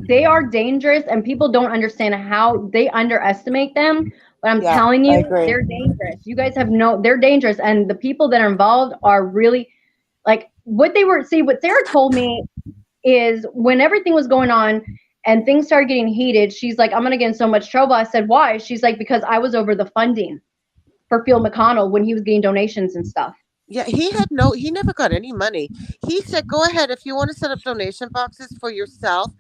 Speaker 3: They are dangerous, and people don't understand how they underestimate them. But I'm
Speaker 4: Yeah,
Speaker 3: telling
Speaker 4: I
Speaker 3: you,
Speaker 4: agree.
Speaker 3: they're dangerous. You guys have they're dangerous, and the people that are involved are really like what they were. See, what Sarah told me is when everything was going on and things started getting heated, she's like, I'm gonna get in so much trouble. I said, why? She's like, because I was over the funding for Phil McConnell when he was getting donations and stuff.
Speaker 4: Yeah, he never got any money. He said, go ahead. If you want to set up donation boxes for yourself,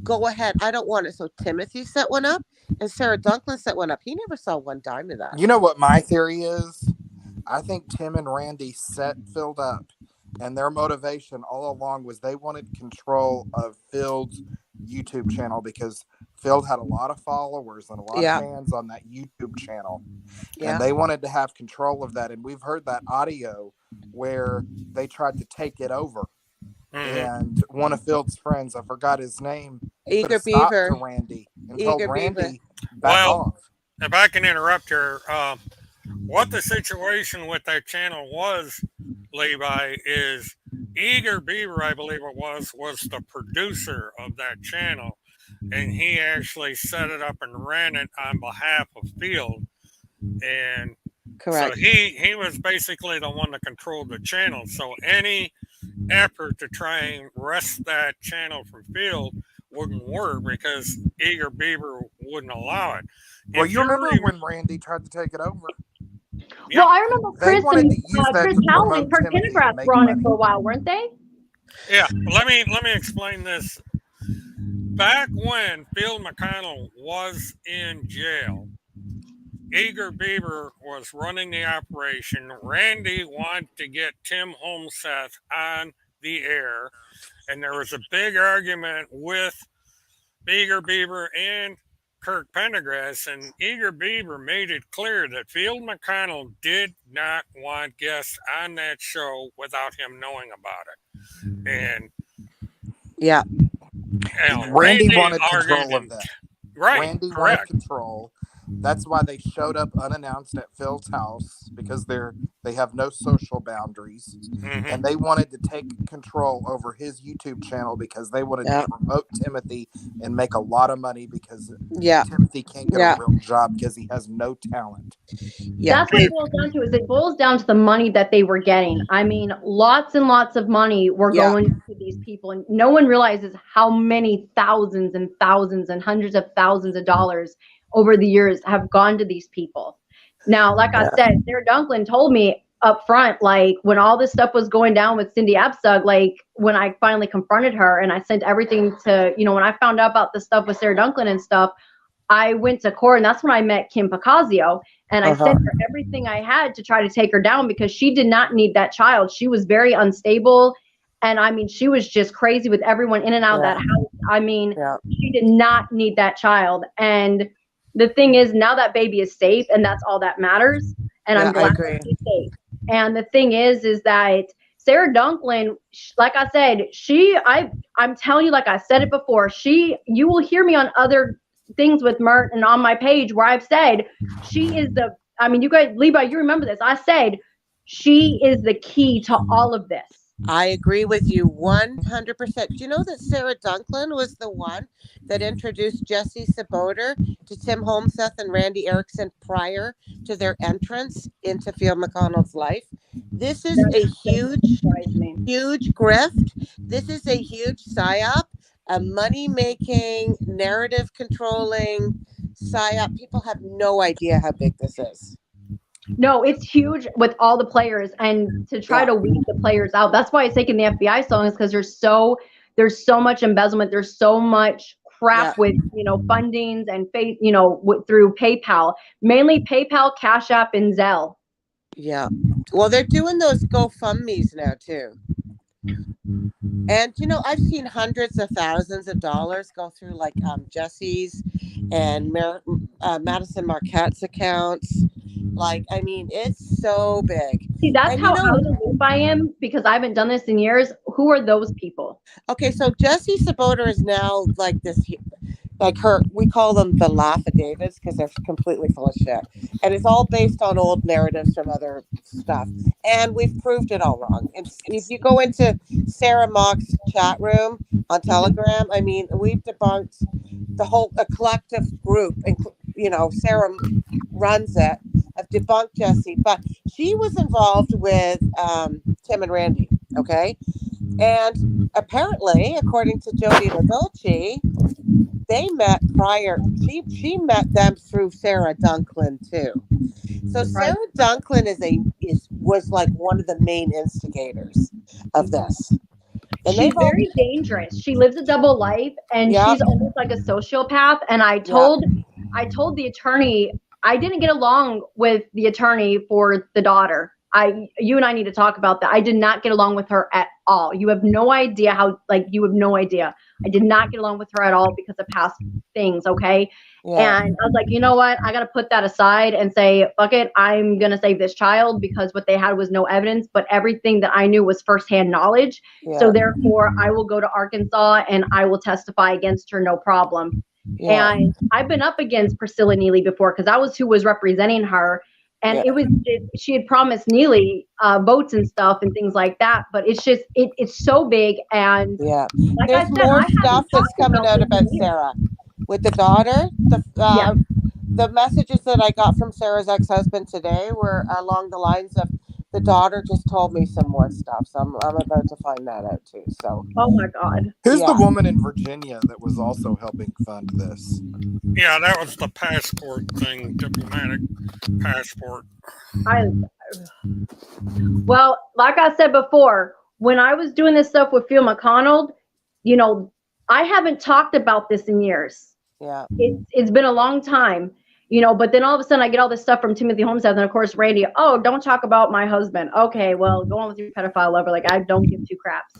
Speaker 4: go ahead. I don't want it. So Timothy set one up and Sarah Dunklin set one up. He never saw one dime of that.
Speaker 5: You know what my theory is? I think Tim and Randy set Phil up, and their motivation all along was they wanted control of Phil's YouTube channel because Phil had a lot of followers and a lot of fans on that YouTube channel. And they wanted to have control of that. And we've heard that audio where they tried to take it over. And one of Phil's friends, I forgot his name,
Speaker 4: Eager
Speaker 5: put a stop
Speaker 4: Beaver.
Speaker 5: to Randy and told
Speaker 4: Eager
Speaker 5: Randy
Speaker 4: Beaver.
Speaker 5: back off.
Speaker 1: If I can interrupt here, what the situation with that channel was, Levi, is Eager Beaver, I believe it was the producer of that channel. And he actually set it up and ran it on behalf of Field. And
Speaker 4: Correct.
Speaker 1: so he was basically the one that controlled the channel. So any effort to try and wrest that channel from Field wouldn't work because Eager Beaver wouldn't allow it.
Speaker 5: Well, you remember when Randy tried to take it over?
Speaker 1: Yep.
Speaker 3: Well, I remember Chris and
Speaker 5: Chris
Speaker 3: Howland and Kirk Pendergrass were on it for a while, weren't they?
Speaker 1: Yeah. Let me explain this. Back when Phil McConnell was in jail, Eager Beaver was running the operation. Randy wanted to get Tim Homseth on the air, and there was a big argument with Eager Beaver and Kirk Pendergrass, and Eager Beaver made it clear that Phil McConnell did not want guests on that show without him knowing about it. And
Speaker 5: Randy wanted control of that.
Speaker 1: Right.
Speaker 5: Randy wanted control. That's why they showed up unannounced at Phil's house because they have no social boundaries, and they wanted to take control over his YouTube channel because they wanted to promote Timothy and make a lot of money because Timothy can't get a real job because he has no talent.
Speaker 3: That's what it boils down to. Is it boils down to the money that they were getting. I mean, lots and lots of money were going to these people, and no one realizes how many thousands and thousands and hundreds of thousands of dollars over the years have gone to these people. Now, like I said, Sarah Dunklin told me up front, like when all this stuff was going down with Cindy Absug, like when I finally confronted her and I sent everything to, when I found out about the stuff with Sarah Dunklin and stuff, I went to court, and that's when I met Kim Pacazio, and I sent her everything I had to try to take her down because she did not need that child. She was very unstable. And I mean, she was just crazy with everyone in and out of that house. I mean, she did not need that child. And the thing is, now that baby is safe, and that's all that matters. And I'm glad she's safe. And the thing is that Sarah Dunklin, like I said, I'm telling you, like I said it before, you will hear me on other things with Mert and on my page where I've said she is you guys, Levi, you remember this. I said she is the key to all of this.
Speaker 4: I agree with you 100%. Do you know that Sarah Dunklin was the one that introduced Jesse Saboter to Tim Homseth and Randy Erickson prior to their entrance into Phil McConnell's life? This is a huge grift. This is a huge psyop, a money-making, narrative-controlling psyop. People have no idea how big this is.
Speaker 3: No, it's huge with all the players, and to try to weed the players out. That's why it's taking the FBI song, is because there's so much embezzlement. There's so much crap with fundings and through PayPal, mainly PayPal, Cash App, and Zelle. Yeah,
Speaker 4: well, they're doing those GoFundMe's now too. And I've seen hundreds of thousands of dollars go through like Jesse's and Madison Marquette's accounts. Like, I mean, it's so big.
Speaker 3: See, that's how out of the loop I am, because I haven't done this in years. Who are those people?
Speaker 4: Okay, so Jesse Saboter is now like this. Like we call them the laugh-a-davids because they're completely full of shit. And it's all based on old narratives from other stuff. And we've proved it all wrong. And if you go into Sarah Mock's chat room on Telegram, I mean, we've debunked a collective group, and Sarah runs it, have debunked Jesse, but she was involved with Tim and Randy, okay? And apparently, according to Jody LaDolce, they met prior. She met them through Sarah Dunklin too. So Sarah Dunklin was like one of the main instigators of this. And
Speaker 3: she's very dangerous. She lives a double life, and she's almost like a sociopath. And I told the attorney, I didn't get along with the attorney for the daughter. You and I need to talk about that. I did not get along with her at all. You have no idea how, you have no idea. I did not get along with her at all because of past things, okay? Yeah. And I was like, you know what? I got to put that aside and say, fuck it. I'm going to save this child, because what they had was no evidence, but everything that I knew was firsthand knowledge. Yeah. So therefore, I will go to Arkansas and I will testify against her, no problem. Yeah. And I've been up against Priscilla Neely before, because I was who was representing her. And she had promised Neely votes and stuff and things like that. But it's just, it's so big. And like
Speaker 4: there's more stuff that's coming out about Sarah with the daughter. The messages that I got from Sarah's ex-husband today were along the lines of, the daughter just told me some more stuff. So I'm about to find that out too. So,
Speaker 3: oh my God.
Speaker 5: Who's the woman in Virginia that was also helping fund this?
Speaker 1: Yeah, that was the passport thing, diplomatic passport.
Speaker 3: Well, like I said before, when I was doing this stuff with Phil McConnell, I haven't talked about this in years.
Speaker 4: Yeah.
Speaker 3: It's been a long time. But then all of a sudden I get all this stuff from Timothy Homestead, and of course Randy, oh, don't talk about my husband. Okay, well, go on with your pedophile lover. Like, I don't give two craps,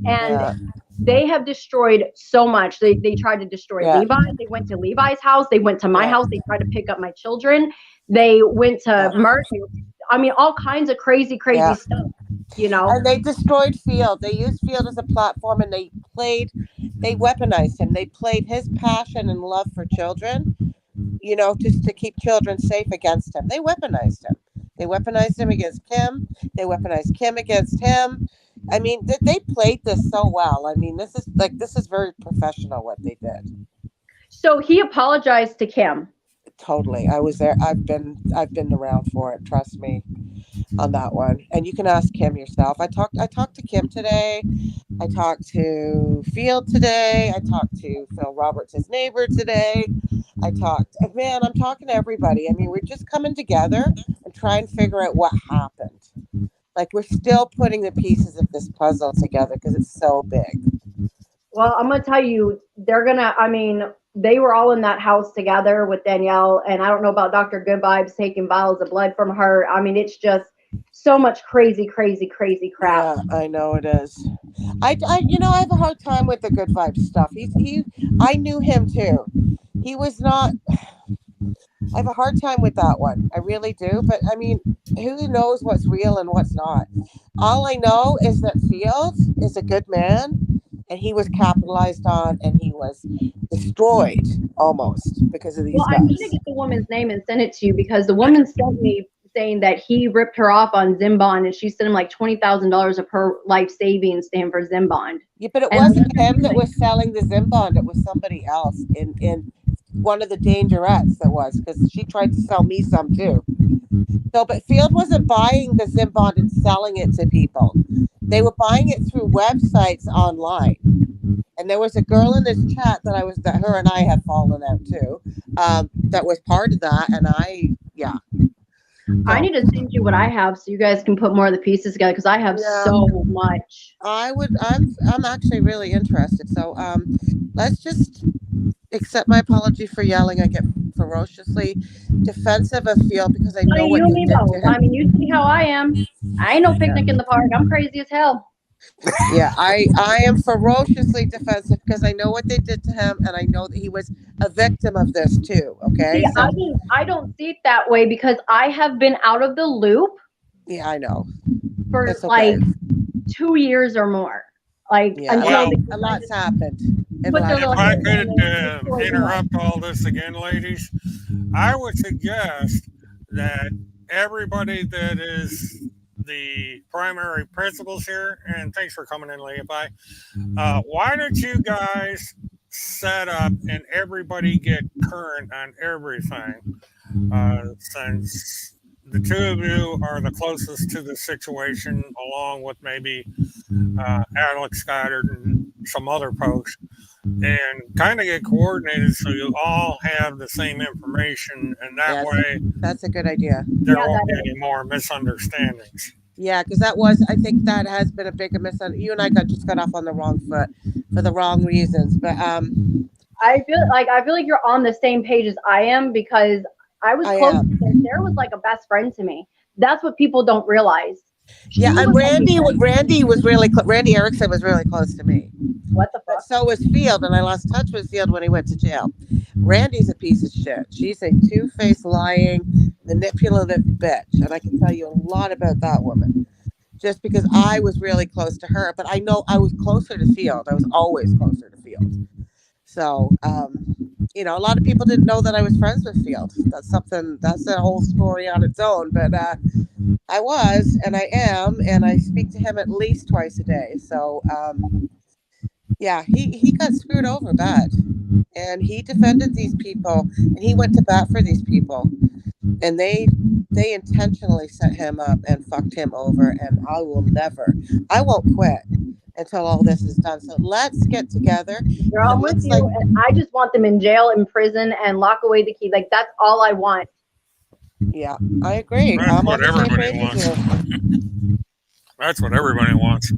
Speaker 3: and they have destroyed so much. They tried to destroy Levi. They went to Levi's house. They went to my house. They tried to pick up my children. They went to Murphy. I mean, all kinds of crazy stuff,
Speaker 4: And they destroyed Field. They used Field as a platform, and they weaponized him. They played his passion and love for children, just to keep children safe against him. They weaponized him. They weaponized him against Kim. They weaponized Kim against him. I mean, they played this so well. I mean, this is very professional what they did.
Speaker 3: So he apologized to Kim.
Speaker 4: Totally. I was there. I've been around for it. Trust me on that one. And you can ask Kim yourself. I talked to Kim today. I talked to Field today. I talked to Phil Roberts, his neighbor, today. I'm talking to everybody. I mean, we're just coming together and trying to figure out what happened. Like, we're still putting the pieces of this puzzle together because it's so big.
Speaker 3: Well, I'm going to tell you, they were all in that house together with Danielle, and I don't know about Dr. Good Vibes taking vials of blood from her. I mean, it's just so much crazy crap.
Speaker 4: Yeah, I know it is. I have a hard time with the Good Vibes stuff. I knew him too. He was not. I have a hard time with that one. I really do. But I mean, who knows what's real and what's not? All I know is that Fields is a good man, and he was capitalized on, and he was destroyed almost because of these guys.
Speaker 3: I need to get the woman's name and send it to you, because the woman sent me saying that he ripped her off on Zimbond, and she sent him like $20,000 of her life savings to him for Zimbond.
Speaker 4: Yeah, but it wasn't him that was selling the Zimbond. It was somebody else in one of the dangerettes that was, because she tried to sell me some too. So, but Field wasn't buying the Zimbond and selling it to people. They were buying it through websites online. And there was a girl in this chat that her and I had fallen out too, that was part of that. And
Speaker 3: I need to send you what I have so you guys can put more of the pieces together, because I have so much.
Speaker 4: I'm actually really interested. So let's just accept my apology for yelling. I get ferociously defensive of Field because I know what you did to him.
Speaker 3: I mean, you see how I am. I ain't no picnic in the park. I'm crazy as hell.
Speaker 4: Yeah, I am ferociously defensive because I know what they did to him, and I know that he was a victim of this too. Okay,
Speaker 3: see, I don't see it that way because I have been out of the loop.
Speaker 4: Yeah, I know.
Speaker 3: For like 2 years or more. Like
Speaker 4: Yeah,
Speaker 3: until
Speaker 1: Well,
Speaker 3: they
Speaker 4: a lot's happened in the
Speaker 3: put their
Speaker 4: last
Speaker 1: if
Speaker 3: little
Speaker 1: I
Speaker 3: hands
Speaker 4: year.
Speaker 3: in
Speaker 1: could
Speaker 3: and destroy more.
Speaker 1: interrupt all this again, ladies, I would suggest that everybody that is the primary principals here, and thanks for coming in, Leah. Why don't you guys set up and everybody get current on everything? Since the two of you are the closest to the situation, along with maybe Alex Goddard and some other folks, and kind of get coordinated so you all have the same information, and that
Speaker 4: Yes,
Speaker 1: way
Speaker 4: that's a good idea.
Speaker 1: there
Speaker 3: Yeah,
Speaker 1: won't
Speaker 3: that
Speaker 1: be
Speaker 3: is.
Speaker 1: any more misunderstandings.
Speaker 4: Yeah, because I think that has been a big misunderstanding. You and I just got off on the wrong foot for the wrong reasons. But
Speaker 3: I feel like you're on the same page as I am because I was
Speaker 4: I
Speaker 3: close
Speaker 4: am.
Speaker 3: to her. Sarah was like a best friend to me. That's what people don't realize.
Speaker 4: Yeah,
Speaker 3: She
Speaker 4: and
Speaker 3: was like a best
Speaker 4: Randy was really Randy Erickson was really close to me.
Speaker 3: what the
Speaker 4: But
Speaker 3: fuck?
Speaker 4: so was Field, and I lost touch with Field when he went to jail. Randy's a piece of shit. She's a two-faced, lying, manipulative bitch, and I can tell you a lot about that woman. Just because I was really close to her, but I know I was closer to Field. I was always closer to Field. So, a lot of people didn't know that I was friends with Field. That's a whole story on its own. But I was, and I am, and I speak to him at least twice a day. So, yeah, he got screwed over bad, and he defended these people, and he went to bat for these people, and they intentionally set him up and fucked him over, and I won't quit until all this is done. So let's get together.
Speaker 3: Girl,
Speaker 4: It
Speaker 3: I'm with
Speaker 4: looks
Speaker 3: you.
Speaker 4: like,
Speaker 3: And I just want them in jail, in prison, and lock away the key. Like that's all I want.
Speaker 4: yeah, I agree.
Speaker 1: That's
Speaker 4: I'm
Speaker 1: what
Speaker 4: on the same
Speaker 1: everybody
Speaker 4: page as
Speaker 1: wants.
Speaker 4: you.
Speaker 1: That's what everybody wants.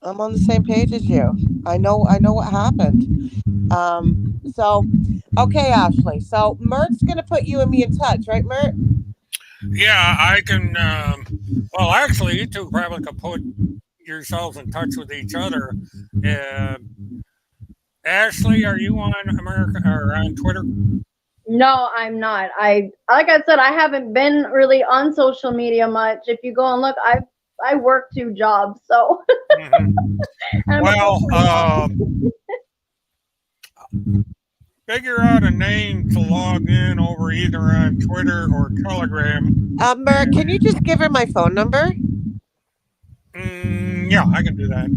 Speaker 4: I'm on the same page as you. I know what happened. So okay, Ashley. So Mert's gonna put you and me in touch, right, Mert?
Speaker 1: Yeah, I can. Well, actually, you two probably could put yourselves in touch with each other. Uh, Ashley, are you on America or on Twitter?
Speaker 3: No, I'm not. I like I said, I haven't been really on social media much. If you go and look, I work 2 jobs, so
Speaker 1: Hmm.
Speaker 3: I'm a
Speaker 1: Well,
Speaker 3: full-time mom.
Speaker 1: figure out a name to log in over either on Twitter or Telegram.
Speaker 4: Mert, can you just give her my phone number?
Speaker 1: Yeah, I can do that.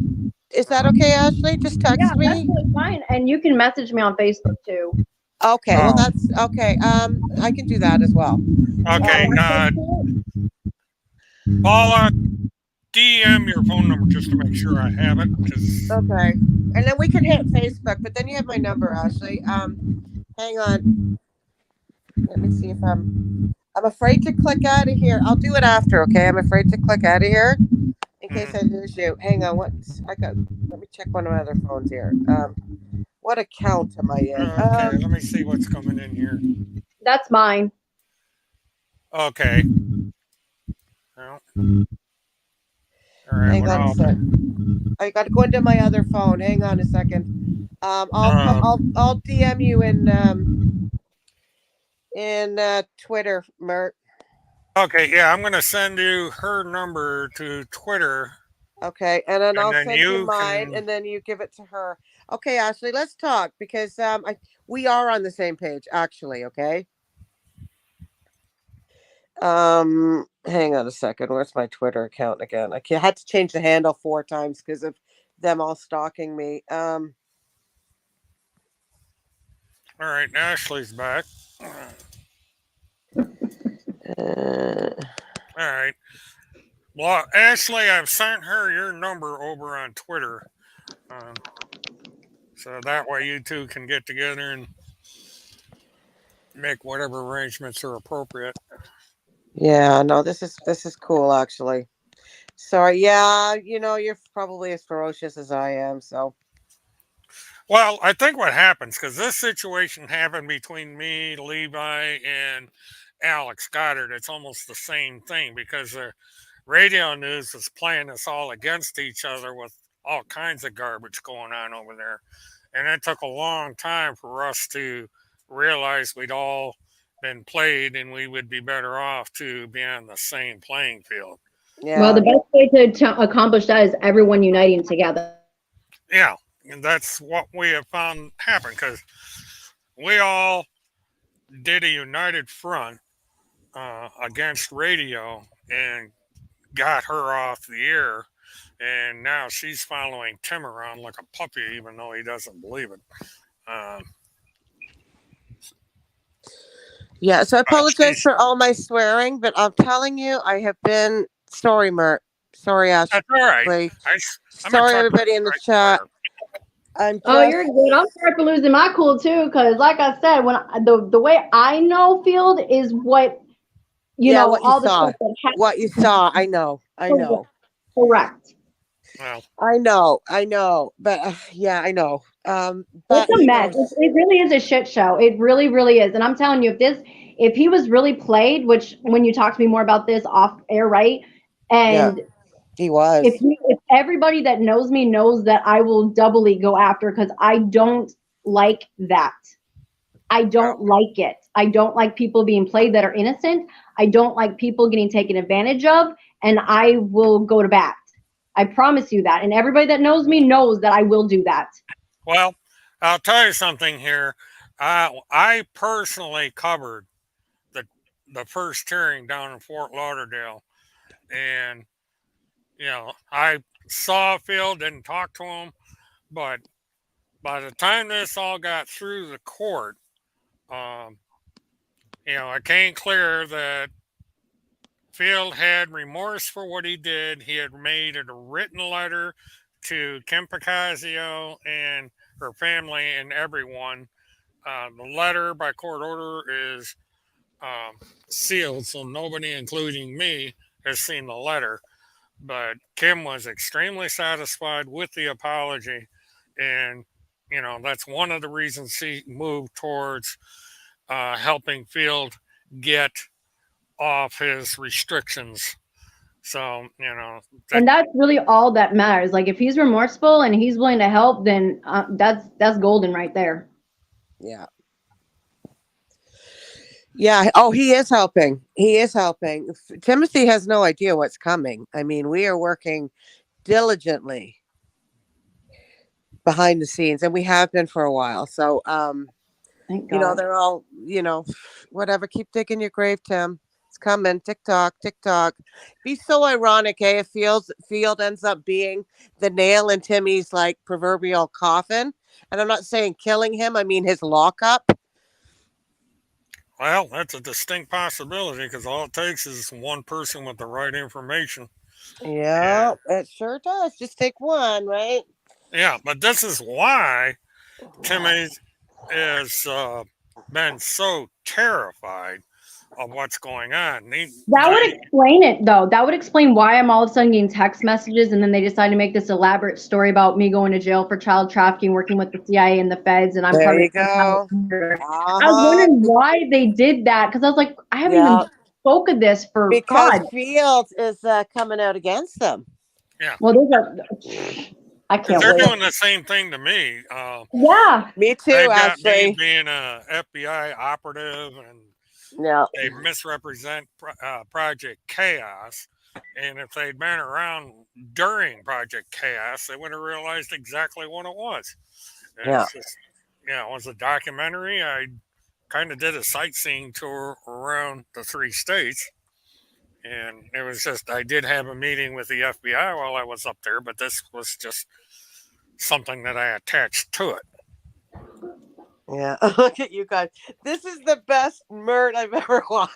Speaker 4: Is that okay, Ashley? Just
Speaker 3: Yeah,
Speaker 4: text
Speaker 3: that's
Speaker 4: me.
Speaker 3: really fine. And you can message me on Facebook too.
Speaker 4: Okay, well
Speaker 1: Oh,
Speaker 4: that's okay. I can do that as well.
Speaker 1: okay. Paula, DM your phone number just to make sure I have it. Cause
Speaker 4: Okay, and then we can hit Facebook. But then you have my number, Ashley. Hang on. Let me see if I'm afraid to click out of here. I'll do it after. Okay, I'm afraid to click out of here in case I lose you. Hang on. Let me check one of my other phones here. What account am I in?
Speaker 1: okay, let me see what's coming in here.
Speaker 3: That's mine.
Speaker 1: Okay. Well, all right.
Speaker 4: Hang
Speaker 1: What
Speaker 4: on a
Speaker 1: I'll
Speaker 4: sec.
Speaker 1: do?
Speaker 4: I got to go into my other phone. Hang on a second.
Speaker 1: Um,
Speaker 4: I'll DM you in Twitter, Mert.
Speaker 1: okay. Yeah, I'm gonna send you her number to Twitter,
Speaker 4: Okay, and then
Speaker 1: and
Speaker 4: I'll
Speaker 1: then
Speaker 4: send you
Speaker 1: you
Speaker 4: mine,
Speaker 1: can.
Speaker 4: and then you give it to her. Okay, Ashley, let's talk because we are on the same page, actually. Okay. Hang on a second. Where's my Twitter account again? I had to change the handle 4 times because of them all stalking me.
Speaker 1: All right, Ashley's back.
Speaker 4: Uh,
Speaker 1: All right. Well, Ashley, I've sent her your number over on Twitter, um, so that way you two can get together and make whatever arrangements are appropriate.
Speaker 4: yeah, no, this is cool actually. Sorry, yeah, you're probably as ferocious as I am, so
Speaker 1: Well, I think what happens, because this situation happened between me, Levi, and Alex Goddard, it's almost the same thing because the radio news is playing us all against each other with all kinds of garbage going on over there. And it took a long time for us to realize we'd all been played and we would be better off to be on the same playing field.
Speaker 3: Well,
Speaker 4: Yeah.
Speaker 3: the best way to accomplish that is everyone uniting together.
Speaker 1: Yeah, and that's what we have found happen because we all did a united front against radio and got her off the air. And now she's following Tim around like a puppy, even though he doesn't believe it. Um,
Speaker 4: Yeah. So I apologize
Speaker 1: she's
Speaker 4: for all my swearing, but I'm telling you, I have been sorry, Mert. Sorry,
Speaker 1: That's all right.
Speaker 4: Ashley.
Speaker 1: I'm a
Speaker 4: Sorry,
Speaker 1: trucker.
Speaker 4: everybody in the
Speaker 1: I
Speaker 4: chat.
Speaker 1: swear.
Speaker 4: I'm
Speaker 3: Oh,
Speaker 4: just,
Speaker 3: you're good. I'm sorry for losing my cool too, because like I said, the way I know Field is what
Speaker 4: yeah, what you
Speaker 3: all the
Speaker 4: saw.
Speaker 3: stuff that happened.
Speaker 4: What you saw. I know.
Speaker 3: Correct.
Speaker 1: Well,
Speaker 4: I know. But yeah, I know.
Speaker 3: It's
Speaker 4: But
Speaker 3: a
Speaker 4: he
Speaker 3: mess.
Speaker 4: knows.
Speaker 3: It really is a shit show. It really, really is. And I'm telling you, if he was really played, which when you talk to me more about this off air, right?
Speaker 4: Yeah,
Speaker 3: And
Speaker 4: he was.
Speaker 3: if everybody that knows me knows that I will doubly go after because I don't like that. I don't like it. I don't like people being played that are innocent. I don't like people getting taken advantage of, and I will go to bat. I promise you that. And everybody that knows me knows that I will do that.
Speaker 1: well, I'll tell you something here. I personally covered the the first hearing down in Fort Lauderdale, and I saw Phil, didn't talk to him, but by the time this all got through the court, um, it came clear that Field had remorse for what he did. He had made a written letter to Kim Picasio and her family and everyone. The letter by court order is sealed, so nobody, including me, has seen the letter. But Kim was extremely satisfied with the apology, and that's one of the reasons she moved towards helping Field get off his restrictions. So that
Speaker 3: And that's really all that matters. Like if he's remorseful and he's willing to help, then that's golden right there.
Speaker 4: Yeah. Yeah. Oh, he is helping. He is helping. Timothy has no idea what's coming. I mean, we are working diligently behind the scenes, and we have been for a while. So,
Speaker 3: Thank God.
Speaker 4: they're all, whatever. Keep digging your grave, Tim. It's coming. TikTok, TikTok. Be so ironic, eh? If Field ends up being the nail in Timmy's like proverbial coffin. And I'm not saying killing him. I mean his lockup.
Speaker 1: Well, that's a distinct possibility because all it takes is one person with the right information.
Speaker 4: Yeah, it sure does. Just take one, right?
Speaker 1: Yeah, but this is why Timmy has been so terrified of what's going on.
Speaker 3: That would explain it, though. That would explain why I'm all of a sudden getting text messages, and then they decide to make this elaborate story about me going to jail for child trafficking, working with the CIA and the feds, and I'm
Speaker 4: There
Speaker 3: part
Speaker 4: you
Speaker 3: of.
Speaker 4: go.
Speaker 3: I was wondering why they did that because I was like, I haven't even spoke of this for
Speaker 4: because
Speaker 3: God.
Speaker 4: Fields is coming out against them.
Speaker 1: Yeah.
Speaker 3: Well, those are. I can't
Speaker 1: They're
Speaker 3: wait.
Speaker 1: doing the same thing to me.
Speaker 3: Yeah.
Speaker 4: Me too,
Speaker 1: They've got
Speaker 4: actually.
Speaker 1: me being a FBI operative, and
Speaker 4: Yeah.
Speaker 1: they misrepresent Project Chaos. And if they'd been around during Project Chaos, they would have realized exactly what it was. And
Speaker 4: Yeah.
Speaker 1: it's just, it was a documentary. I kind of did a sightseeing tour around the 3 states. And it was just, I did have a meeting with the FBI while I was up there, but this was just something that I attached to it.
Speaker 4: Yeah. Look at you guys. This is the best Mert I've ever watched.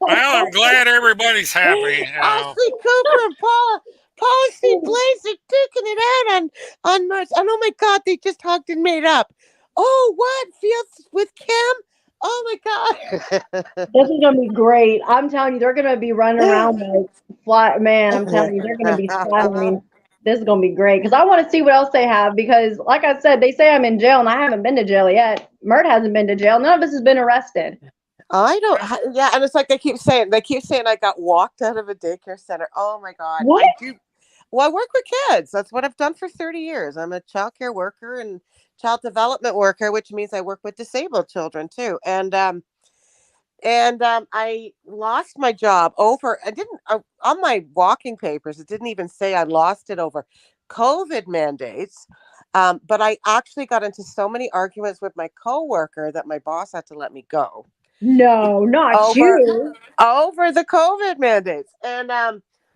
Speaker 1: Well, I'm glad everybody's happy.
Speaker 4: Ashley Cooper and Paula C. Blaze are duking it out on Mert. And oh my God, they just hugged and made up. Oh, what? Feels with Kim? Oh my God.
Speaker 3: This is gonna be great. I'm telling you, they're gonna be running around like fly. Man, I'm telling you, they're gonna be flying. This is gonna be great because I want to see what else they have. Because, like I said, they say I'm in jail and I haven't been to jail yet. Mert hasn't been to jail. None of us has been arrested.
Speaker 4: I don't. Yeah, and it's like they keep saying I got walked out of a daycare center. Oh my God.
Speaker 3: What?
Speaker 4: I do. Well, I work with kids. That's what I've done for 30 years. I'm a child care worker and child development worker, which means I work with disabled children too. And And I lost my job over, on my walking papers, it didn't even say I lost it over COVID mandates. But I actually got into so many arguments with my coworker that my boss had to let me go
Speaker 3: No, not
Speaker 4: over
Speaker 3: you.
Speaker 4: over the COVID mandates. And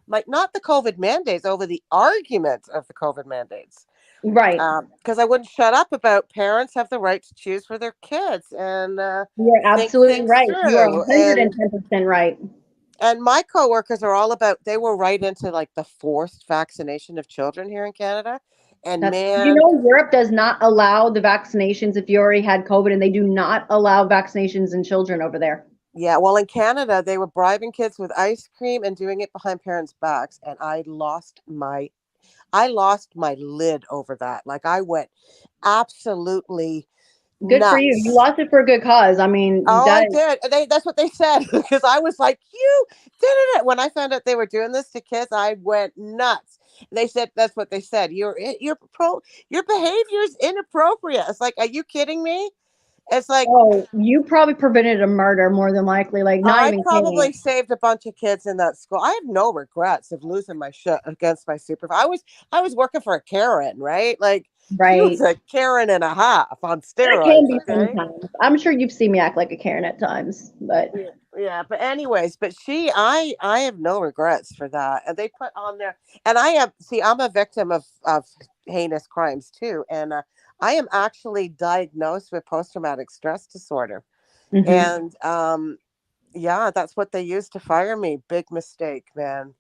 Speaker 4: like, not the COVID mandates, over the arguments of the COVID mandates.
Speaker 3: Right.
Speaker 4: Because I wouldn't shut up about parents have the right to choose for their kids and
Speaker 3: You're
Speaker 4: think
Speaker 3: absolutely
Speaker 4: things
Speaker 3: right. You are
Speaker 4: through.
Speaker 3: 110% right.
Speaker 4: And my coworkers are all about, they were right into like the forced vaccination of children here in Canada. And man,
Speaker 3: Europe does not allow the vaccinations if you already had COVID, and they do not allow vaccinations in children over there.
Speaker 4: yeah, well, in Canada, they were bribing kids with ice cream and doing it behind parents' backs. And I lost my lid over that. Like, I went absolutely
Speaker 3: Good for you. You
Speaker 4: nuts.
Speaker 3: lost it for a good cause. I mean,
Speaker 4: Oh,
Speaker 3: that
Speaker 4: I did. That's what they said, because I was like, you did it. When I found out they were doing this to kids, I went nuts. They said, that's what they said. Your behavior is inappropriate. It's like, are you kidding me? It's like,
Speaker 3: oh, you probably prevented a murder more than likely. Like, not
Speaker 4: I
Speaker 3: even
Speaker 4: probably
Speaker 3: kidding.
Speaker 4: saved a bunch of kids in that school. I have no regrets of losing my shit against my supervisor. I was working for a Karen, right? Like, she was
Speaker 3: Right.
Speaker 4: a Karen and a half on
Speaker 3: That can
Speaker 4: steroids.
Speaker 3: be
Speaker 4: Okay.
Speaker 3: sometimes. I'm sure you've seen me act like a Karen at times, but
Speaker 4: Yeah, but anyways, but I have no regrets for that. And they put on there, and I'm a victim of heinous crimes too, and I am actually diagnosed with post traumatic stress disorder.
Speaker 3: mhm.
Speaker 4: And yeah, that's what they used to fire me. Big mistake, man.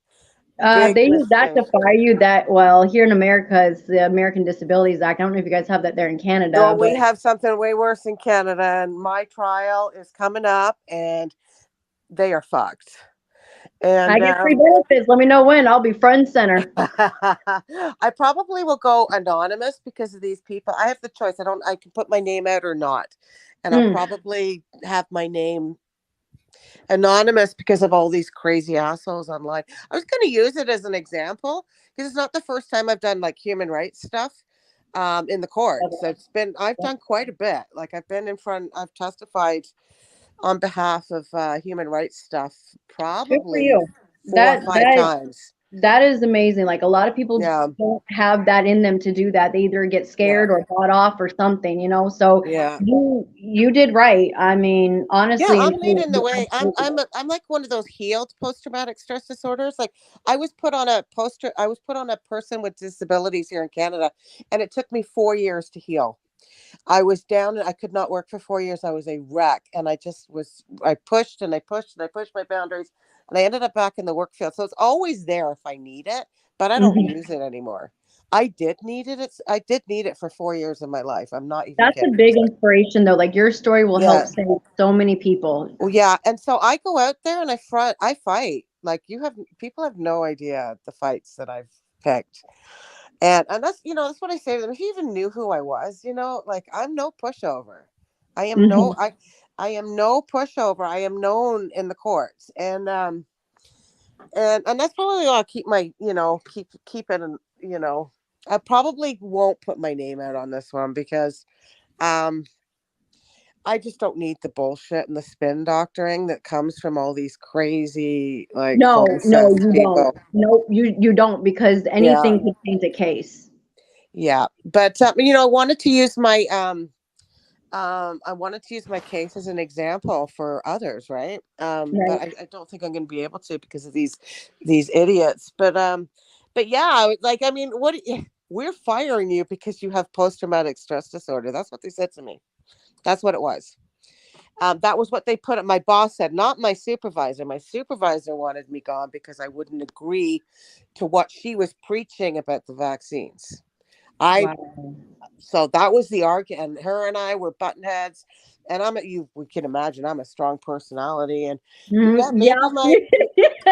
Speaker 4: Big
Speaker 3: They use that
Speaker 4: mistake.
Speaker 3: to fire you. That well, here in America, it's the American Disabilities Act. I don't know if you guys have that there in Canada,
Speaker 4: Well,
Speaker 3: but
Speaker 4: we have something way worse in Canada, and my trial is coming up, and they are fucked.
Speaker 3: I
Speaker 4: And
Speaker 3: get free benefits. Let me know when. I'll be front and center.
Speaker 4: I probably will go anonymous because of these people. I have the choice. I can put my name out or not. And I'll
Speaker 3: Mm,
Speaker 4: probably have my name anonymous because of all these crazy assholes online. I was going to use it as an example because it's not the first time I've done like human rights stuff in the courts. I've done quite a bit. Like, I've testified on behalf of human rights stuff
Speaker 3: good for
Speaker 4: probably
Speaker 3: you.
Speaker 4: four or
Speaker 3: That
Speaker 4: five
Speaker 3: that
Speaker 4: times.
Speaker 3: that is amazing. Like a lot of people
Speaker 4: Yeah.
Speaker 3: don't have that in them to do that. They either get
Speaker 4: Yeah.
Speaker 3: scared or bought off or something, you know. So
Speaker 4: Yeah.
Speaker 3: you did right. I mean,
Speaker 4: Yeah,
Speaker 3: honestly, and
Speaker 4: I'm
Speaker 3: you
Speaker 4: leading the way.
Speaker 3: absolutely
Speaker 4: I'm like one of those healed post traumatic stress disorders. Like, I was put on a person with disabilities here in Canada, and it took me 4 years to heal. I was down and I could not work for 4 years. I was a wreck, and I pushed and I pushed and I pushed my boundaries, and I ended up back in the work field. So it's always there if I need it, but I don't
Speaker 3: mhm.
Speaker 4: use it anymore. I did need it. I did need it for 4 years of my life. I'm not even
Speaker 3: That's a
Speaker 4: kidding.
Speaker 3: big inspiration though. Like your story will help
Speaker 4: Yeah.
Speaker 3: save so many people.
Speaker 4: Well, yeah, and so I go out there and I fight. Like, people have no idea the fights that I've picked. And that's what I say to them. If you even knew who I was, like, I'm no pushover. I am no
Speaker 3: Mhm.
Speaker 4: I am no pushover. I am known in the courts. And that's probably why I'll keep my, keep it, and I probably won't put my name out on this one because um I just don't need the bullshit and the spin doctoring that comes from all these crazy, like,
Speaker 3: No, no,
Speaker 4: home-obsessed
Speaker 3: you don't.
Speaker 4: people.
Speaker 3: No, you don't because
Speaker 4: Yeah,
Speaker 3: anything could paint a case.
Speaker 4: yeah. But I wanted to use my case as an example for others, right? But
Speaker 3: Right.
Speaker 4: I don't think I'm going to be able to because of these idiots. But yeah, like, I mean, we're firing you because you have post traumatic stress disorder. That's what they said to me. That's what it was. That was what they put. My boss said, not my supervisor. My supervisor wanted me gone because I wouldn't agree to what she was preaching about the vaccines. I
Speaker 3: Wow.
Speaker 4: So that was the argument. And her and I were button heads. And we can imagine I'm a strong personality. And yeah,
Speaker 3: Yeah.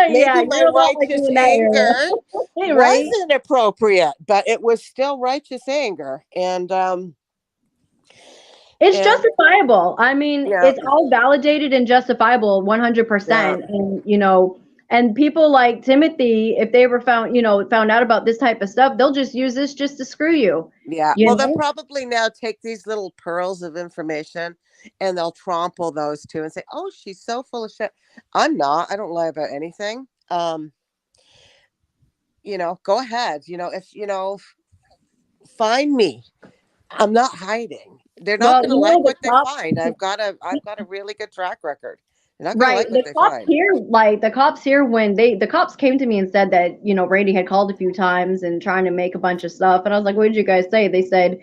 Speaker 3: Yeah,
Speaker 4: maybe
Speaker 3: you're
Speaker 4: my
Speaker 3: a lot like me
Speaker 4: righteous
Speaker 3: in that
Speaker 4: anger
Speaker 3: area. Right?
Speaker 4: wasn't appropriate, but it was still righteous anger.
Speaker 3: It's
Speaker 4: And
Speaker 3: justifiable. I mean,
Speaker 4: yeah,
Speaker 3: it's all validated and justifiable
Speaker 4: yeah,
Speaker 3: 100%. And, you know, And people like Timothy, if they ever found out about this type of stuff, they'll just use this just to screw you.
Speaker 4: Yeah.
Speaker 3: You
Speaker 4: Well, they'll
Speaker 3: know?
Speaker 4: probably now take these little pearls of information and they'll trample those too and say, "Oh, she's so full of shit." I'm not. I don't lie about anything. Go ahead. If find me. I'm not hiding. They're not
Speaker 3: Well,
Speaker 4: going to like
Speaker 3: the
Speaker 4: what they
Speaker 3: cops,
Speaker 4: find. I've got a really good track record. They're not going to
Speaker 3: right?
Speaker 4: like what they find.
Speaker 3: The cops here, when the cops came to me and said that Randy had called a few times and trying to make a bunch of stuff, and I was like, "What did you guys say?" They said,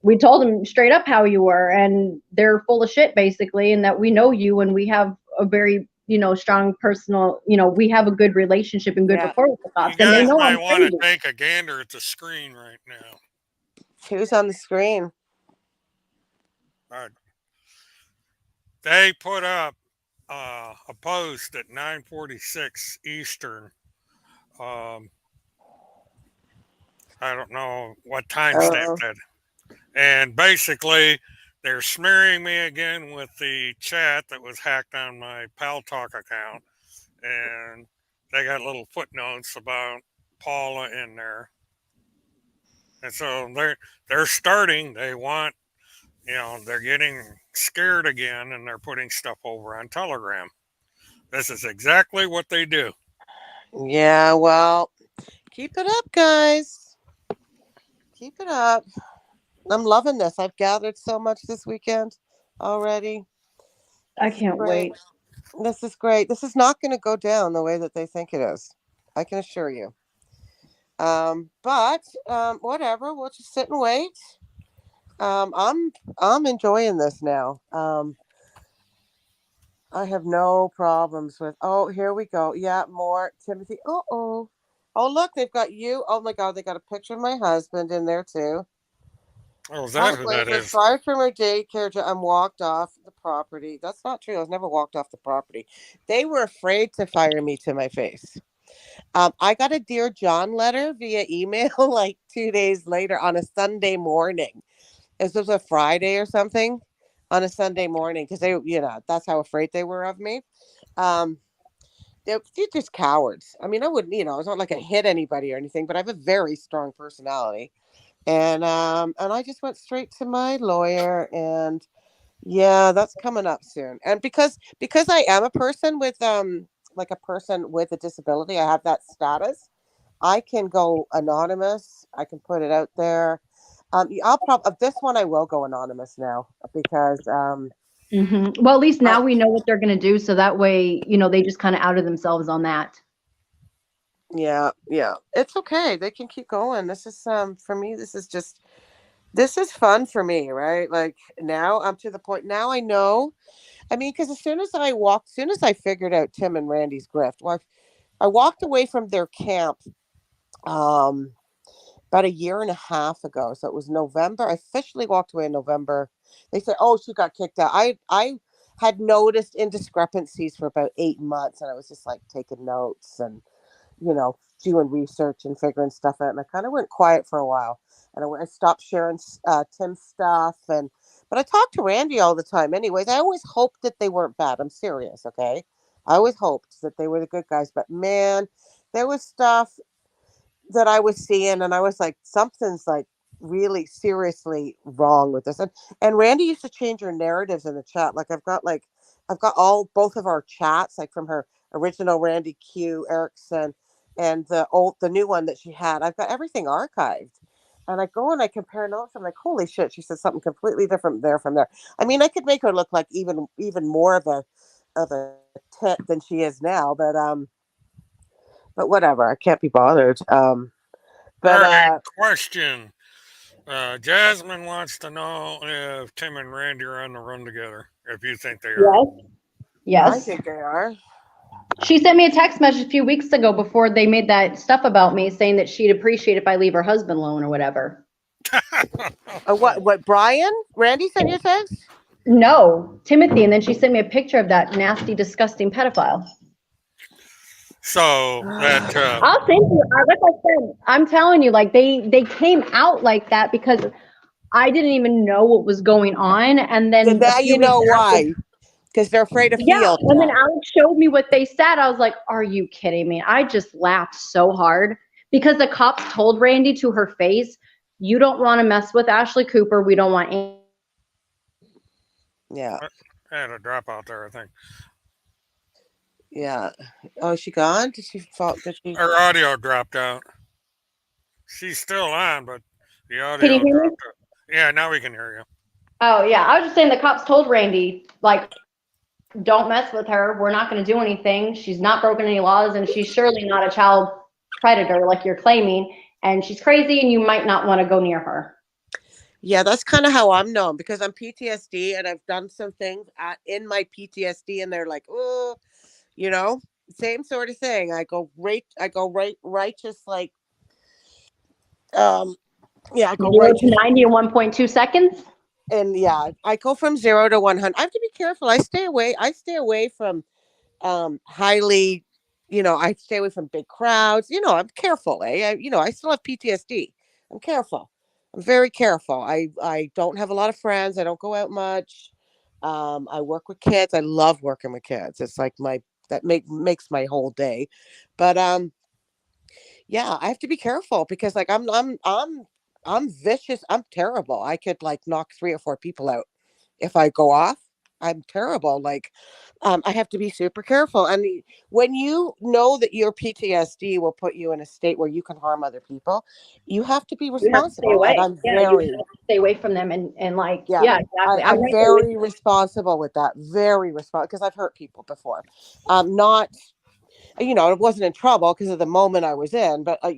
Speaker 3: "We told them straight up how you were, and they're full of shit, basically, and that we know you, and we have a very strong personal, we have a good relationship and good
Speaker 4: Yeah.
Speaker 3: rapport with the
Speaker 1: You
Speaker 3: cops, and they
Speaker 1: guys
Speaker 3: know
Speaker 1: might
Speaker 3: I'm
Speaker 1: want to
Speaker 3: crazy."
Speaker 1: take a gander at the screen right now.
Speaker 4: Who's on the screen?
Speaker 1: They put up a post at 9:46 Eastern. Um, I don't know what timestamp
Speaker 4: Oh,
Speaker 1: that. And basically, they're smearing me again with the chat that was hacked on my Pal Talk account, and they got little footnotes about Paula in there. And so they're starting. They want, they're getting scared again, and they're putting stuff over on Telegram. This is exactly what they do.
Speaker 4: yeah. Well, keep it up, guys. Keep it up. I'm loving this. I've gathered so much this weekend already.
Speaker 3: I
Speaker 4: This is
Speaker 3: can't
Speaker 4: great.
Speaker 3: wait.
Speaker 4: This is great. This is not going to go down the way that they think it is. I can assure you. But whatever. We'll just sit and wait. I'm enjoying this now. I have no problems with. Oh, here we go. Yeah, more Timothy. Oh. Oh, look, they've got you. Oh my God, they got a picture of my husband in there too.
Speaker 1: Oh, is that
Speaker 4: Hot
Speaker 1: who that
Speaker 4: Blaze was
Speaker 1: is?
Speaker 4: fired from her daycare and walked off the property. That's not true. I was never walked off the property. They were afraid to fire me to my face. I got a Dear John letter via email like 2 days later on a Sunday morning. This was a Friday or something on a Sunday morning because that's how afraid they were of me. Um, they're just cowards. I mean, I wouldn't, it's not like I hit anybody or anything, but I have a very strong personality. And I just went straight to my lawyer, and yeah, that's coming up soon. And because I am a person with like a person with a disability, I have that status. I can go anonymous. I can put it out there. I'll probably this one I will go anonymous now because
Speaker 3: Well, at least
Speaker 4: I
Speaker 3: now we know what they're going to do, so that way, they just kind of outed themselves on that.
Speaker 4: yeah, it's okay. They can keep going. This is for me. This is fun for me, right? Like now I'm to the point. Now I know. I mean, because as soon as I figured out Tim and Randy's grift, well, I walked away from their camp um about a year and a half ago. So it was November. I officially walked away in November. They said, "Oh, she got kicked out." I had noticed indiscrepancies for about 8 months, and I was just like taking notes and doing research and figuring stuff out. And I kind of went quiet for a while, and I stopped sharing Tim's stuff. But I talked to Randy all the time. Anyways, I always hoped that they weren't bad. I'm serious, okay? I always hoped that they were the good guys. But man, there was stuff that I was seeing, and I was like, something's like really seriously wrong with this. And Randy used to change her narratives in the chat. I've got all both of our chats, like from her original Randy Q Erickson and the new one that she had. I've got everything archived. And I go and I compare notes. I'm like, holy shit, she said something completely different there from there. I mean, I could make her look like even more of a tit than she is now, but whatever. I can't be bothered.
Speaker 1: All
Speaker 4: But
Speaker 1: right, question. Jasmine wants to know if Tim and Randy are on the run together. If you think they are.
Speaker 3: Yes.
Speaker 4: I
Speaker 3: Yes.
Speaker 4: think they are.
Speaker 3: She sent me a text message a few weeks ago before they made that stuff about me, saying that she'd appreciate if I leave her husband alone or whatever.
Speaker 4: What? Brian? Randy sent you a text?
Speaker 3: No, Timothy, and then she sent me a picture of that nasty, disgusting pedophile.
Speaker 1: So that
Speaker 3: I'll send you. Like I said, I'm telling you, like they came out like that because I didn't even know what was going on, and then a
Speaker 4: Now
Speaker 3: few
Speaker 4: you
Speaker 3: weeks
Speaker 4: know
Speaker 3: after,
Speaker 4: why. because they're afraid of
Speaker 3: Yeah,
Speaker 4: field.
Speaker 3: and then Alex showed me what they said. I was like, are you kidding me? I just laughed so hard because the cops told Randy to her face, you don't want to mess with Ashley Cooper. We don't want any.
Speaker 4: Yeah.
Speaker 1: I had a drop out there, I think.
Speaker 4: Yeah. Oh, is she gone? Did she fall? Did she?
Speaker 1: Her audio dropped out. She's still on, but the
Speaker 3: Can you
Speaker 1: audio
Speaker 3: hear me?
Speaker 1: dropped out. Yeah, now we can hear you.
Speaker 3: Oh, yeah. I was just saying the cops told Randy, like, don't mess with her. We're not going to do anything. She's not broken any laws, and she's surely not a child predator like you're claiming. And she's crazy, and you might not want to go near her.
Speaker 4: Yeah, that's kind of how I'm known because I'm PTSD and I've done some things in my PTSD, and they're like, oh, same sort of thing. I go righteous, like, yeah, I go
Speaker 3: 0
Speaker 4: righteous.
Speaker 3: to 90 in 1.2 seconds.
Speaker 4: And yeah, I go from 0 to 100. I have to be careful. I stay away from highly, I stay away from big crowds. I'm careful. I still have PTSD. I'm careful. I'm very careful. I don't have a lot of friends. I don't go out much. I work with kids. I love working with kids. It's like makes my whole day. But yeah, I have to be careful because like I'm vicious. I'm terrible. I could like knock 3 or 4 people out if I go off. I'm terrible. Like, I have to be super careful. And when you know that your PTSD will put you in a state where you can harm other people, you have to be
Speaker 3: You have to stay
Speaker 4: responsible.
Speaker 3: away.
Speaker 4: And I'm
Speaker 3: Yeah, you have to stay away from them and like,
Speaker 4: yeah,
Speaker 3: yeah, exactly. I'm
Speaker 4: I'm
Speaker 3: right there with
Speaker 4: very responsible with that. Very responsible because I've hurt people before. Not, I wasn't in trouble because of the moment I was in, but I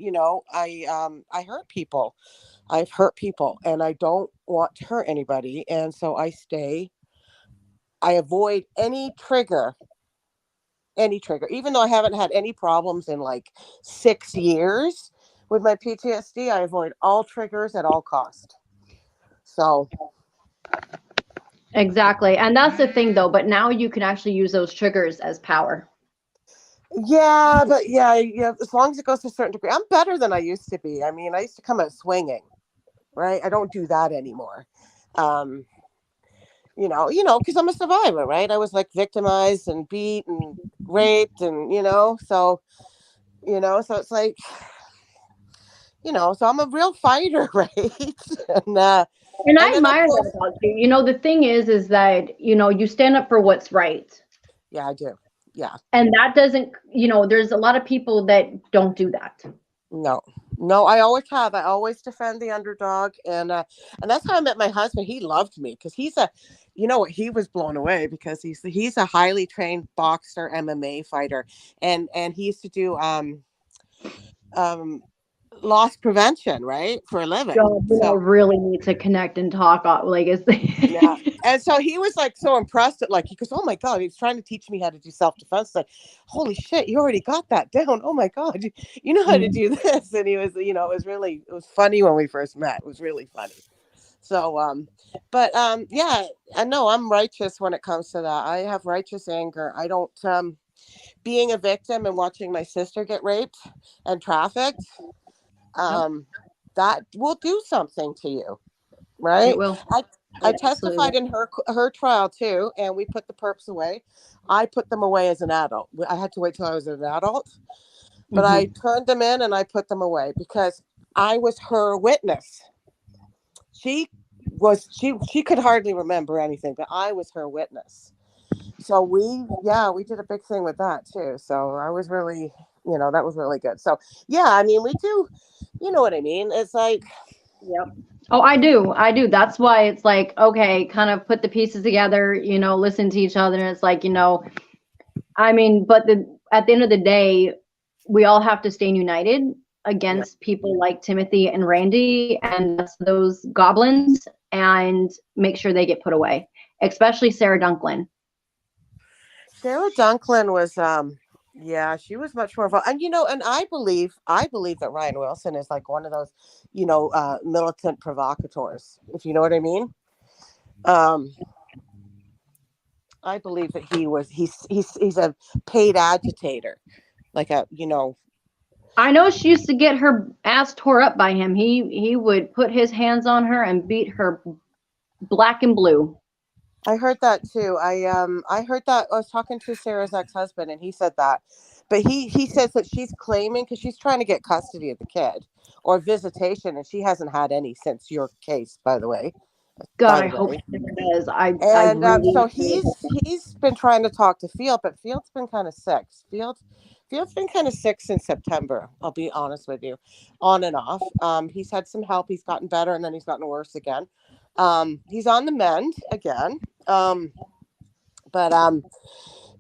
Speaker 4: hurt people. I've hurt people and I don't want to hurt anybody. And so I avoid any trigger, even though I haven't had any problems in like 6 years with my PTSD. I avoid all triggers at all cost. So
Speaker 3: Exactly. And that's the thing though, but now you can actually use those triggers as power.
Speaker 4: yeah, but yeah, as long as it goes to a certain degree, I'm better than I used to be. I mean, I used to come out swinging, right? I don't do that anymore. Um, because I'm a survivor, right? I was like victimized and beat and raped, and so it's like, so I'm a real fighter, right? and
Speaker 3: And I
Speaker 4: then of
Speaker 3: admire
Speaker 4: course,
Speaker 3: that about you. The thing is that, you stand up for what's right.
Speaker 4: yeah, I do. Yeah,
Speaker 3: And that doesn't, there's a lot of people that don't do that.
Speaker 4: no, I always have. I always defend the underdog, and that's how I met my husband. He loved me because he was blown away because he's a highly trained boxer, MMA fighter, and he used to do um loss prevention, right, for a living.
Speaker 3: God,
Speaker 4: So
Speaker 3: really need to connect and talk. Like, it's
Speaker 4: yeah. And so he was like so impressed at, like, he goes, oh my God, he's trying to teach me how to do self-defense. Like, holy shit, you already got that down. Oh my God, you know how to do this. And he was, it was funny when we first met. It was really funny. So yeah, I know I'm righteous when it comes to that. I have righteous anger. I don't being a victim and watching my sister get raped and trafficked, that will do something to you, right?
Speaker 3: It will.
Speaker 4: I
Speaker 3: It absolutely
Speaker 4: testified in her trial too, and we put the perps away. I put them away as an adult. I had to wait till I was an adult, but I turned them in and I put them away because I was her witness. She could hardly remember anything, but I was her witness. So we did a big thing with that too. So I was really, that was really good. So yeah, I mean, we do, you know what I mean? It's like,
Speaker 3: Yep. Oh, I do. I do. That's why it's like, okay, kind of put the pieces together, listen to each other. And it's like, I mean, but at the end of the day, we all have to stay united against people like Timothy and Randy and that's those goblins and make sure they get put away, especially Sarah Dunklin.
Speaker 4: Sarah Dunklin was, yeah, she was much more involved. And I believe that Ryan Wilson is like one of those, militant provocateurs, if you know what I mean. I believe that he's a paid agitator, like
Speaker 3: I know she used to get her ass tore up by him. He would put his hands on her and beat her black and blue.
Speaker 4: I heard that too. I heard that. I was talking to Sarah's ex-husband, and he said that. But he says that she's claiming because she's trying to get custody of the kid or visitation, and she hasn't had any since your case, by the way.
Speaker 3: God,
Speaker 4: By
Speaker 3: I
Speaker 4: the
Speaker 3: hope
Speaker 4: way.
Speaker 3: she does. I
Speaker 4: And
Speaker 3: really.
Speaker 4: so he's been trying to talk to Field, but Field's been kind of sick. Field's been kind of sick since September. I'll be honest with you, on and off. He's had some help. He's gotten better, and then he's gotten worse again. He's on the mend again. But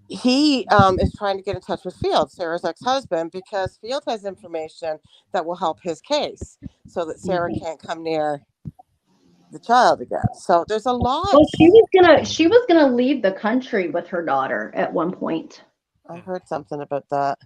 Speaker 4: he is trying to get in touch with Field, Sarah's ex-husband, because Field has information that will help his case, so that Sarah can't come near the child again. So there's a lot.
Speaker 3: Well, she was gonna leave the country with her daughter at one point.
Speaker 4: I heard something about that.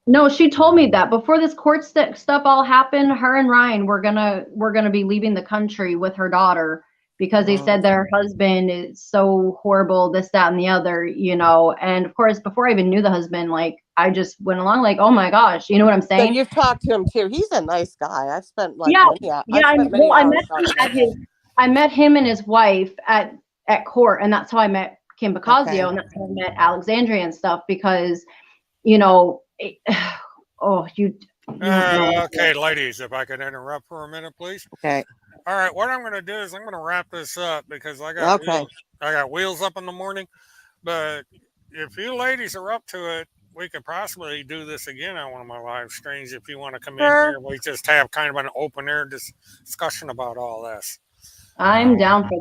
Speaker 3: No, she told me that before this court stuff all happened, her and Ryan were gonna be leaving the country with her daughter because they said that her husband is so horrible, this, that, and the other, you know. And of course, before I even knew the husband, like I just went along like, oh my gosh, you know what I'm
Speaker 4: So
Speaker 3: saying?
Speaker 4: you've talked to him too. He's a nice guy. I've spent like
Speaker 3: Yeah,
Speaker 4: many, I've spent many
Speaker 3: well,
Speaker 4: hours talking to him.
Speaker 3: I met him and his wife at court, and that's how I met Kim Bacasio,
Speaker 4: Okay.
Speaker 3: and that's how I met Alexandria and stuff because, you know,
Speaker 1: Okay, ladies, if I could interrupt for a minute, please.
Speaker 4: Okay.
Speaker 1: All right, what I'm going to do is I'm going to wrap this up because I got wheels up in the morning. But if you ladies are up to it, we could possibly do this again on one of my live streams. If you want to come in here, we just have kind of an open air discussion about all this.
Speaker 3: I'm down for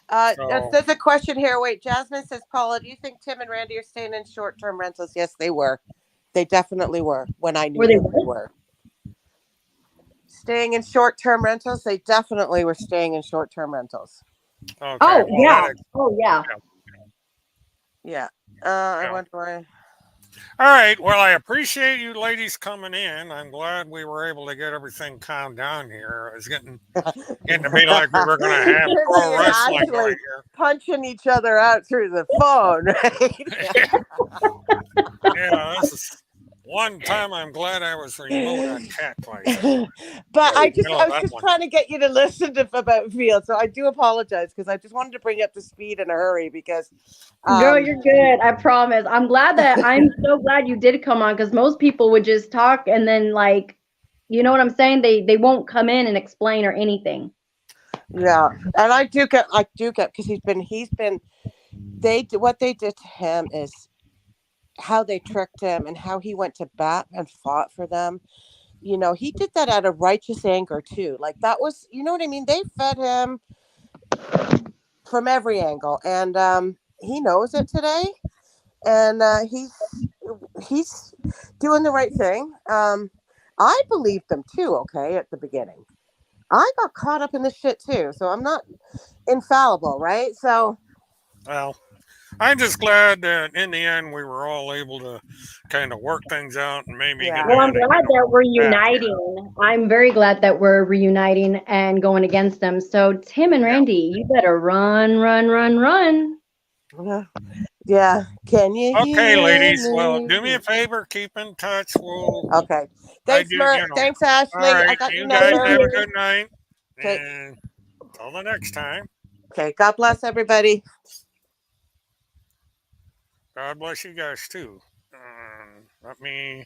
Speaker 3: that.
Speaker 4: There's a question here. Wait, Jasmine says, Paula, do you think Tim and Randy are staying in short-term rentals? Yes, they were. They definitely were when I knew they were. Staying in short-term rentals? They definitely were staying in short-term rentals.
Speaker 1: Okay.
Speaker 4: Yeah. I went by.
Speaker 1: All right. Well, I appreciate you ladies coming in. I'm glad we were able to get everything calmed down here. It's getting to be like we were going to have pro wrestling right here.
Speaker 4: Punching each other out through the phone, right?
Speaker 1: Yeah, this is one time I'm glad I was remote on cat fights.
Speaker 4: But I was just trying to get you to listen about Field, so I do apologize because I just wanted to bring you up to speed in a hurry because
Speaker 3: girl, you're good. I promise. I'm so glad you did come on because most people would just talk and then like, you know what I'm saying? They won't come in and explain or anything.
Speaker 4: Yeah, and I do get because what they did to him is how they tricked him and how he went to bat and fought for them. You know, he did that out of righteous anger too. Like that was, you know what I mean? They fed him from every angle, and he knows it today, and he's doing the right thing. I believed them too. Okay, at the beginning, I got caught up in this shit too, so I'm not infallible, right? So,
Speaker 1: well, I'm just glad that in the end we were all able to kind of work things out and maybe get.
Speaker 3: Well, I'm glad that we're uniting. I'm very glad that we're reuniting and going against them. So Tim and Randy, you better run.
Speaker 4: Yeah. Can you?
Speaker 1: Okay, ladies. Me? Well, do me a favor. Keep in touch.
Speaker 4: Okay. Thanks, Thanks, Ashley.
Speaker 1: All right,
Speaker 4: I got
Speaker 1: you
Speaker 4: your
Speaker 1: guys
Speaker 4: number.
Speaker 1: have a good night.
Speaker 4: Okay.
Speaker 1: And until the next time.
Speaker 4: Okay. God bless everybody.
Speaker 1: God bless you guys too. Let me.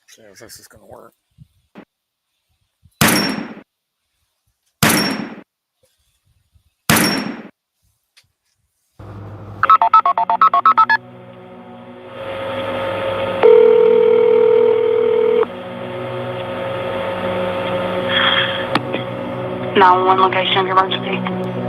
Speaker 1: See if this is going to work.
Speaker 2: Now, one location of emergency.